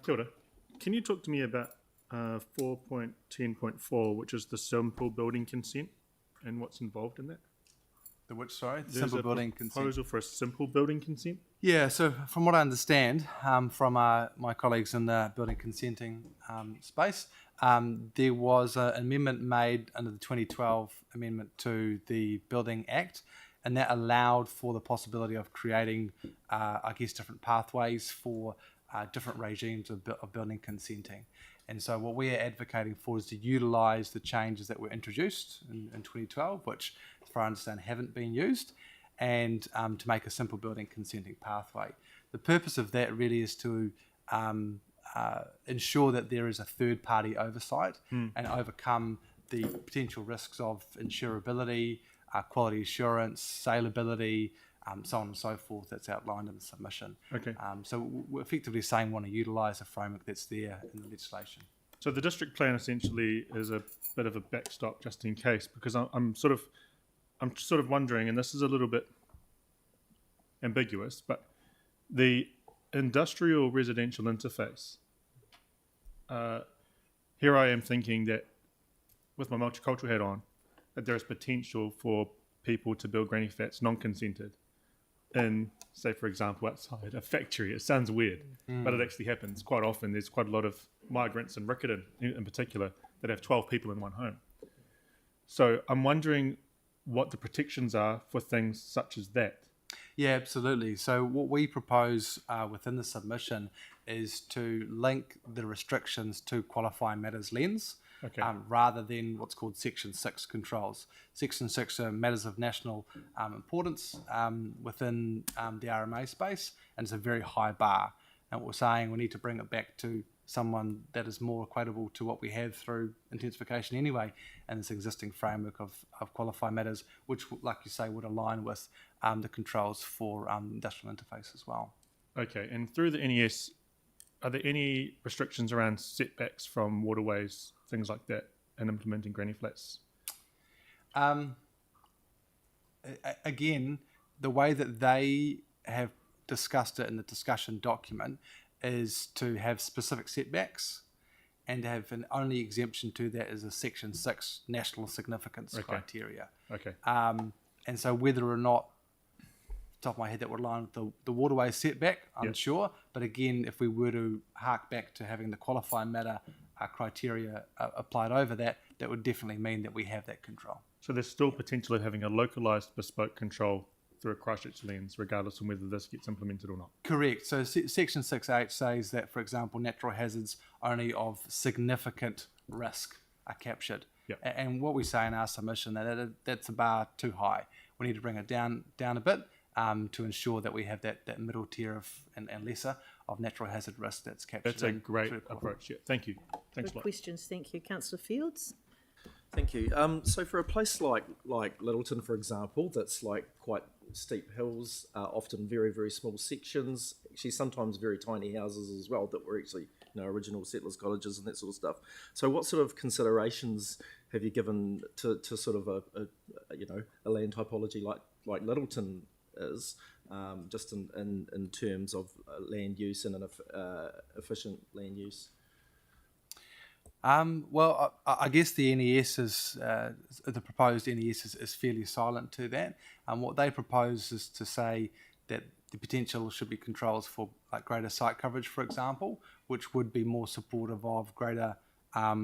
Kia ora. Can you talk to me about 4.10.4, which is the simple building consent, and what's involved in that? The which, sorry? There's Simple a building consent. proposal for a simple building consent? Yeah, so from what I understand from my colleagues in the building consenting space, there was an amendment made under the 2012 amendment to the Building Act, and that allowed for the possibility of creating, I guess, different pathways for different regimes of building consenting. And so what we're advocating for is to utilise the changes that were introduced in 2012, which, as far as I understand, haven't been used, and to make a simple building consenting pathway. The purpose of that really is to ensure that there is a third-party oversight and overcome the potential risks of insurability, quality assurance, saleability, so on and so forth that's outlined in the submission. Okay. So we're effectively saying we want to utilise a framework that's there in the legislation. So the district plan essentially is a bit of a backstop just in case, because I'm sort of wondering, and this is a little bit ambiguous, but the industrial residential interface. Here I am thinking that, with my multicultural hat on, that there is potential for people to build granny flats non-consented in, say, for example, outside a factory. It sounds weird, but it actually happens quite often. There's quite a lot of migrants in Riccarton, in particular, that have 12 people in one home. So I'm wondering what the protections are for things such as that. Yeah, absolutely. So what we propose within the submission is to link the restrictions to qualifying matters lens, Okay. rather than what's called Section 6 controls. Section 6 are matters of national importance within the RMA space, and it's a very high bar. And what we're saying, we need to bring it back to someone that is more equatable to what we have through intensification anyway, and this existing framework of qualified matters, which, like you say, would align with the controls for industrial interface as well. Okay, and through the NES, are there any restrictions around setbacks from waterways, things like that, and implementing granny flats? Again, the way that they have discussed it in the discussion document is to have specific setbacks and to have an only exemption to that is a Section 6 national significance criteria. Okay. And so whether or not, top of my head, that would align with the waterway setback, I'm Yep. sure. But again, if we were to hark back to having the qualifying matter criteria applied over that, that would definitely mean that we have that control. So there's still potential of having a localised bespoke control through a Christchurch lens, regardless of whether this gets implemented or not. Correct. So Section 6H says that, for example, natural hazards only of significant risk are captured. Yep. And what we say in our submission, that's a bar too high. We need to bring it down a bit to ensure that we have that middle tier of and lesser of natural hazard risk that's captured. That's a great approach. Yeah. Thank you. Thanks a Good lot. questions. Thank you. Councillor Fields? Thank you. So for a place like Littleton, for example, that's like quite steep hills, often very, very small sections, actually sometimes very tiny houses as well that were actually, original settlers' cottages and that sort of stuff. So what sort of considerations have you given to sort of a land typology like Littleton is, just in terms of land use and an efficient land use? Well, I guess the NES is the proposed NES is fairly silent to that. What they propose is to say that the potential should be controls for like greater site coverage, for example, which would be more supportive of greater, I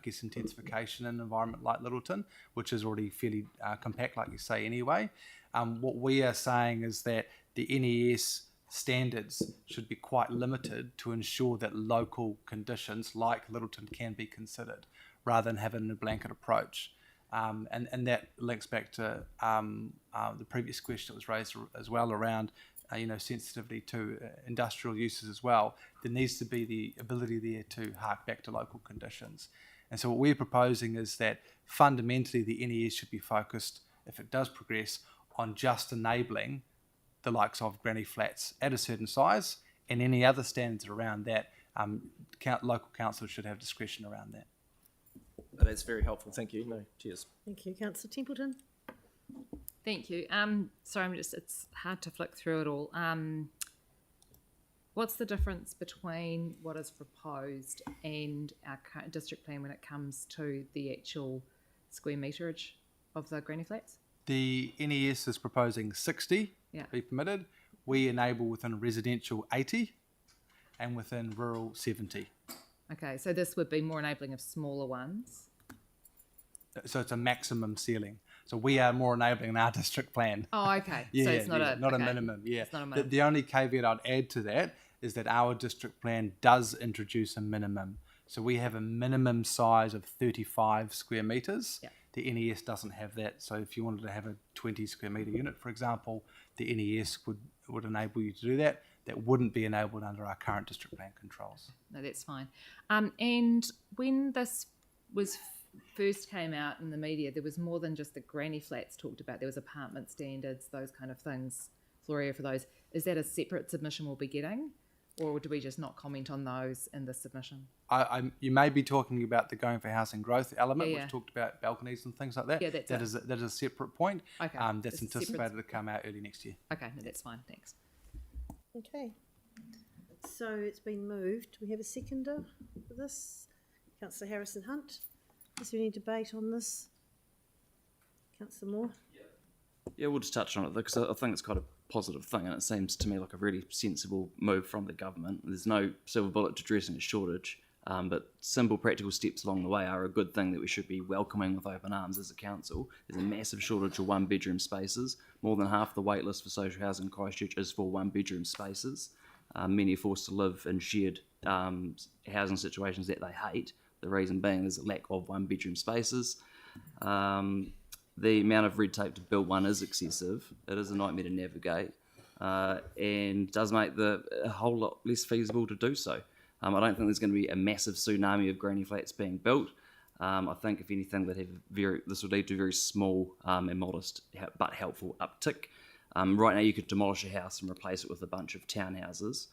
guess, intensification in an environment like Littleton, which is already fairly compact, like you say, anyway. What we are saying is that the NES standards should be quite limited to ensure that local conditions like Littleton can be considered rather than having a blanket approach. And that links back to the previous question that was raised as well around sensitivity to industrial uses as well. There needs to be the ability there to hark back to local conditions. And so what we're proposing is that fundamentally the NES should be focused, if it does progress, on just enabling the likes of granny flats at a certain size, and any other standards around that, local councils should have discretion around that. That's very helpful. Thank you. No, cheers. Thank you. Councillor Templeton? Thank you. Sorry, it's hard to flick through it all. What's the difference between what is proposed and our current district plan when it comes to the actual square meterage of the granny flats? The NES is proposing 60 to be permitted. We enable within residential 80 and within rural 70. Okay, so this would be more enabling of smaller ones. So it's a maximum ceiling. So we are more enabling in our district plan. Oh, okay. Yeah, so it's not a minimum. Yeah. It's not a minimum. The only caveat I'd add to that is that our district plan does introduce a minimum. So we have a minimum size of 35 square metres. Yeah. The NES doesn't have that. So if you wanted to have a 20 square metre unit, for example, the NES would enable you to do that. That wouldn't be enabled under our current district plan controls. No, that's fine. And when this was first came out in the media, there was more than just the granny flats talked about. There was apartment standards, those kind of things. Floria, for those, is that a separate submission we'll be getting, or do we just not comment on those in the submission? You may be talking about the Going for Housing Growth element, Yeah. which talked about balconies and things like that. Yeah, that is a separate point. Okay. That's It's a anticipated separate- to come out early next year. Okay, no, that's fine. Thanks. Okay. So it's been moved. Do we have a seconder for this? Councillor Harrison Hunt. Is there any debate on this? Councillor Moore? Yeah, we'll just touch on it because I think it's quite a positive thing, and it seems to me like a really sensible move from the government. There's no silver bullet to addressing a shortage, but simple practical steps along the way are a good thing that we should be welcoming with open arms as a council. There's a massive shortage of one-bedroom spaces. More than half the wait list for social housing in Christchurch is for one-bedroom spaces. Many are forced to live in shared housing situations that they hate. The reason being there's a lack of one-bedroom spaces. The amount of red tape to build one is excessive. It is a nightmare to navigate, and does make a whole lot less feasible to do so. I don't think there's going to be a massive tsunami of granny flats being built. I think, if anything, this would lead to a very small and modest but helpful uptick. Right now, you could demolish a house and replace it with a bunch of townhouses.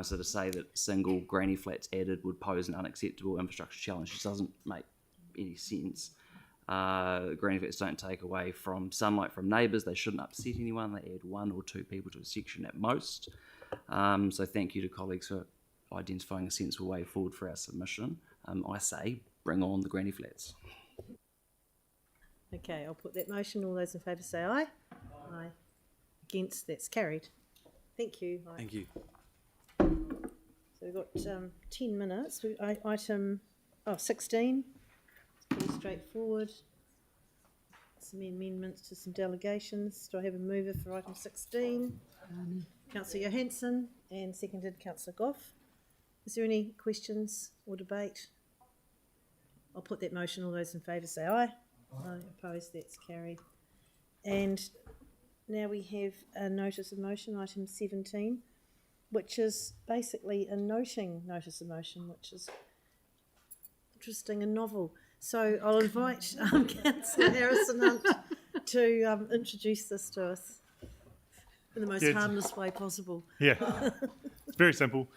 So to say that single granny flats added would pose an unacceptable infrastructure challenge just doesn't make any sense. Granny flats don't take away from sunlight from neighbours. They shouldn't upset anyone. They add 1 or 2 people to a section at most. So thank you to colleagues for identifying a sensible way forward for our submission. I say, bring on the granny flats. Okay, I'll put that motion. All those in favour say aye. Aye. Against, that's carried. Thank you. Aye. Thank you. So we've got 10 minutes. Item 16. It's pretty straightforward. Some amendments to some delegations. Do I have a mover for item 16? Councillor Johansson, and seconded Councillor Goff. Is there any questions or debate? I'll put that motion. All those in favour say aye. Aye. Opposed, that's carried. And now we have a notice of motion, item 17, which is basically a noting notice of motion, which is interesting and novel. So I'll invite Councillor Harrison Hunt to introduce this to us in the most harmless way possible. Yeah, it's very simple.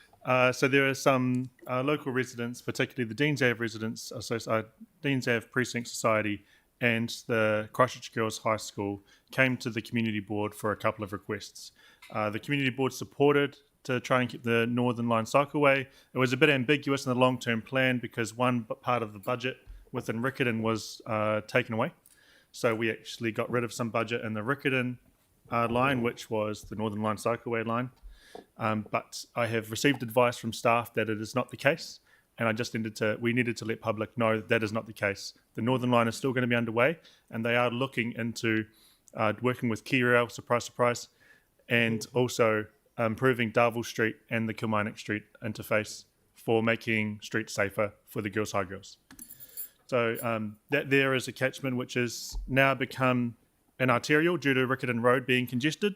So there are some local residents, particularly the Deans Ave residents, Deans Ave Precinct Society and the Christchurch Girls High School came to the community board for a couple of requests. The community board supported to try and keep the Northern Line cycleway. It was a bit ambiguous in the long-term plan because one part of the budget within Riccarton was taken away. So we actually got rid of some budget in the Riccarton line, which was the Northern Line cycleway line. But I have received advice from staff that it is not the case, and we needed to let public know that is not the case. The Northern Line is still going to be underway, and they are looking into working with Key Rail, surprise, surprise, and also improving Darville Street and the Kilmarnock Street interface for making streets safer for the Girls High girls. So that there is a catchment which has now become an arterial due to Riccarton Road being congested.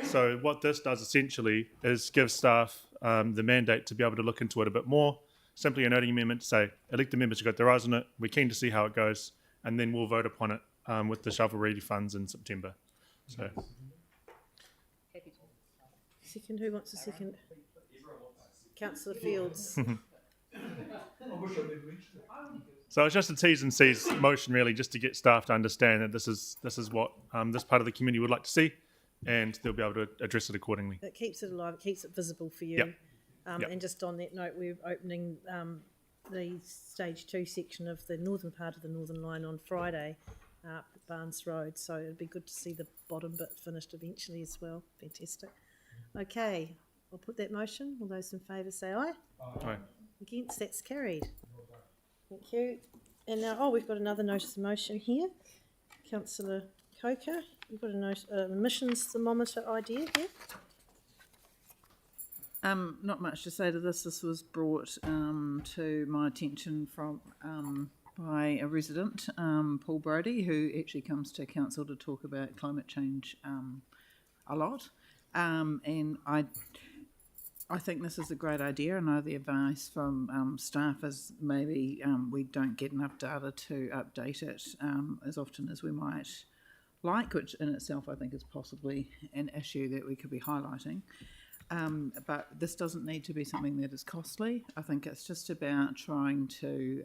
So what this does essentially is give staff the mandate to be able to look into it a bit more. Simply a noting amendment to say, elected members have got their eyes on it, we're keen to see how it goes, and then we'll vote upon it with the shovel-ready funds in September. So. Second, who wants a second? Councillor Fields. So it's just a T's and C's motion really, just to get staff to understand that this is what this part of the community would like to see, and they'll be able to address it accordingly. It keeps it alive, it keeps it visible for you. Yep. And just on that note, we're opening the stage 2 section of the northern part of the Northern Line on Friday at Barnes Road, so it'd be good to see the bottom bit finished eventually as well. Fantastic. Okay, I'll put that motion. All those in favour say aye. Aye. Against, that's carried. Thank you. And now, we've got another notice of motion here. Councillor Coker, you've got a emissions thermometer idea here. Not much to say to this. This was brought to my attention from by a resident, Paul Brodie, who actually comes to council to talk about climate change a lot. And I think this is a great idea. I know the advice from staff is maybe we don't get enough data to update it as often as we might like, which in itself I think is possibly an issue that we could be highlighting. But this doesn't need to be something that is costly. I think it's just about trying to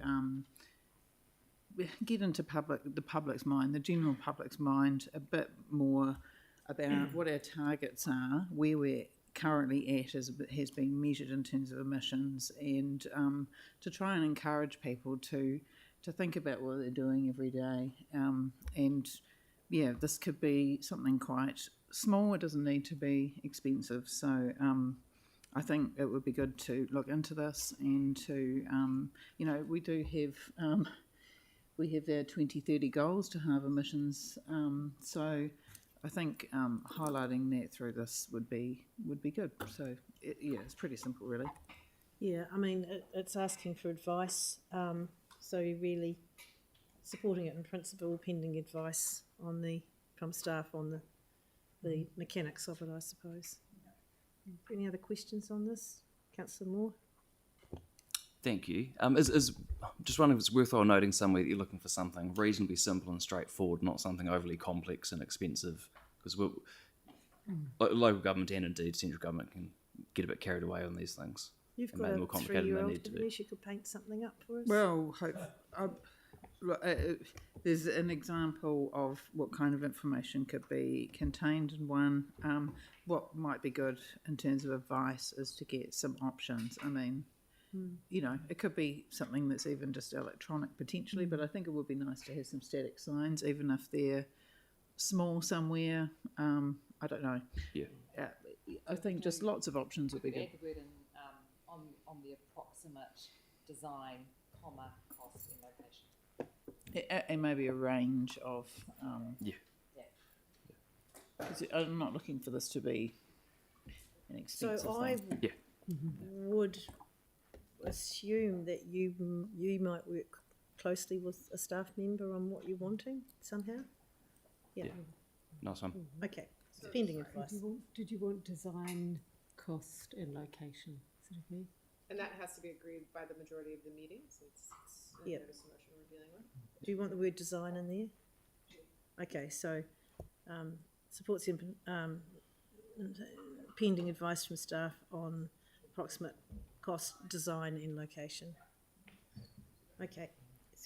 get into the public's mind, the general public's mind, a bit more about what our targets are, where we're currently at has been measured in terms of emissions, and to try and encourage people to think about what they're doing every day. And yeah, this could be something quite small. It doesn't need to be expensive. So I think it would be good to look into this and to, we do have we have our 2030 goals to halve emissions. So I think highlighting that through this would be good. So it's pretty simple, really. Yeah, I mean, it's asking for advice. So you're really supporting it in principle, pending advice from staff on the mechanics of it, I suppose. Any other questions on this? Councillor Moore? Thank you. Just wondering if it's worthwhile noting somewhere that you're looking for something reasonably simple and straightforward, not something overly complex and expensive, because local government and indeed central government can get a bit carried away on these things. You've and got make a more complicated than they need to be. you could paint something up for us. Well, there's an example of what kind of information could be contained in one. What might be good in terms of advice is to get some options. I mean, it could be something that's even just electronic potentially, but I think it would be nice to have some static signs, even if they're small somewhere. I don't know. Yeah. I think just lots of options would be good. Add the word in on the approximate design, comma, cost and location. And maybe a range of. Yeah. 'Cause I'm not looking for this to be an expensive So I thing. would assume that you might work closely with a staff member on what you're wanting somehow. Yeah. Nice one. Okay. So pending advice. Did you want design, cost, and location? Is that okay? And that has to be agreed by the majority of the meetings. It's a Yep. notice of motion we're dealing with. Do you want the word design in there? Okay, so supports pending advice from staff on approximate cost, design and location. Okay,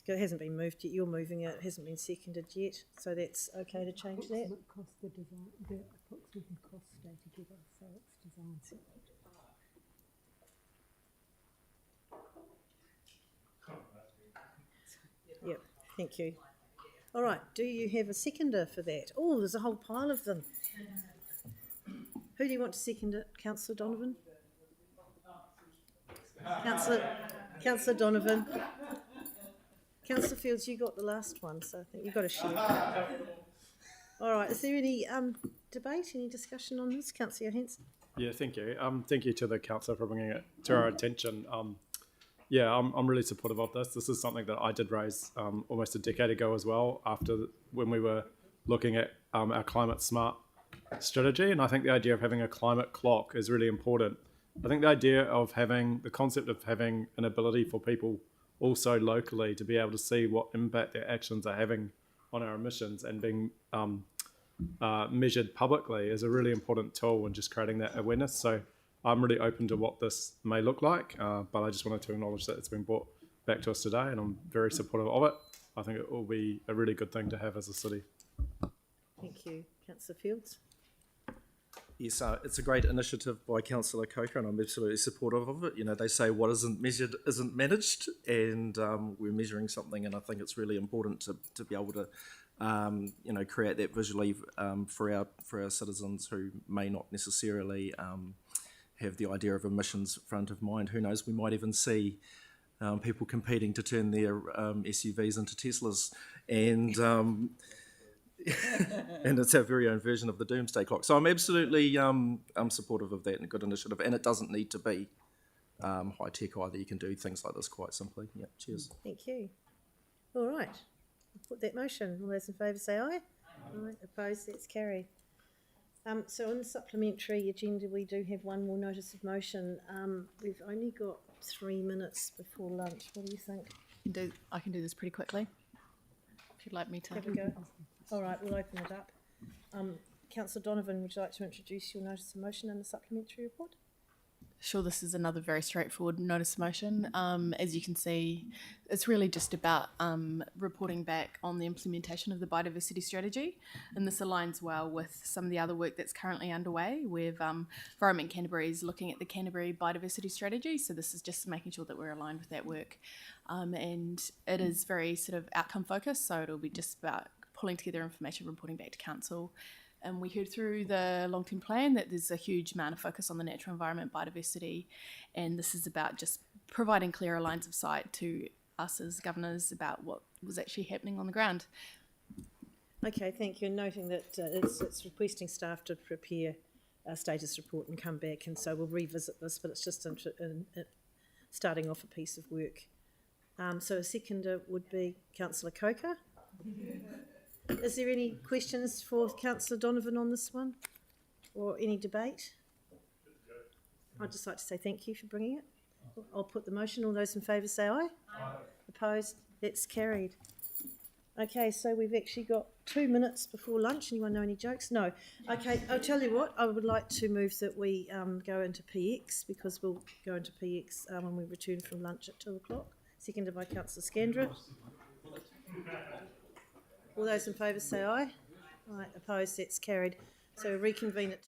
it hasn't been moved yet. You're moving it. It hasn't been seconded yet, so that's okay to change that. Approximate cost, the design, the approximate cost stay together, so it's design separate. Yep, thank you. All right, do you have a seconder for that? Oh, there's a whole pile of them. Who do you want to second it? Councillor Donovan? Councillor Donovan? Councillor Fields, you got the last one, so I think you've got to share. All right, is there any debate, any discussion on this? Councillor Johansson? Yeah, thank you. Thank you to the council for bringing it to our attention. I'm really supportive of this. This is something that I did raise almost a decade ago as well, when we were looking at our climate smart strategy. And I think the idea of having a climate clock is really important. I think the idea of the concept of having an ability for people also locally to be able to see what impact their actions are having on our emissions and being measured publicly is a really important tool in just creating that awareness. So I'm really open to what this may look like, but I just wanted to acknowledge that it's been brought back to us today, and I'm very supportive of it. I think it will be a really good thing to have as a city. Thank you. Councillor Fields? Yes, it's a great initiative by Councillor Coker, and I'm absolutely supportive of it. You know, they say what isn't measured isn't managed, and we're measuring something, and I think it's really important to be able to, create that visually for our citizens who may not necessarily have the idea of emissions front of mind. Who knows? We might even see people competing to turn their SUVs into Teslas, and and it's our very own version of the doomsday clock. So I'm absolutely supportive of that and a good initiative. And it doesn't need to be high tech either. You can do things like this quite simply. Yeah, cheers. Thank you. All right, I'll put that motion. All those in favour say aye. Aye. Opposed? That's carried. So on the supplementary agenda, we do have one more notice of motion. We've only got 3 minutes before lunch. What do you think? I can do this pretty quickly, if you'd like me to. Have a go. All right, we'll open it up. Councillor Donovan, would you like to introduce your notice of motion in the supplementary report? Sure, this is another very straightforward notice of motion. As you can see, it's really just about reporting back on the implementation of the biodiversity strategy, and this aligns well with some of the other work that's currently underway with Environment Canterbury is looking at the Canterbury biodiversity strategy, so this is just making sure that we're aligned with that work. And it is very sort of outcome focused, so it'll be just about pulling together information, reporting back to council. And we heard through the long-term plan that there's a huge amount of focus on the natural environment, biodiversity, and this is about just providing clearer lines of sight to us as governors about what was actually happening on the ground. Okay, thank you. And noting that it's requesting staff to prepare a status report and come back, and so we'll revisit this, but it's just starting off a piece of work. So a seconder would be Councillor Coker. Is there any questions for Councillor Donovan on this one, or any debate? I'd just like to say thank you for bringing it. I'll put the motion. All those in favour say aye. Aye. Opposed? That's carried. Okay, so we've actually got 2 minutes before lunch. Anyone know any jokes? No. Okay, I'll tell you what. I would like to move that we go into PX, because we'll go into PX when we return from lunch at 2 o'clock. Seconded by Councillor Scandra. All those in favour say aye. Aye. Opposed? That's carried. So reconvene at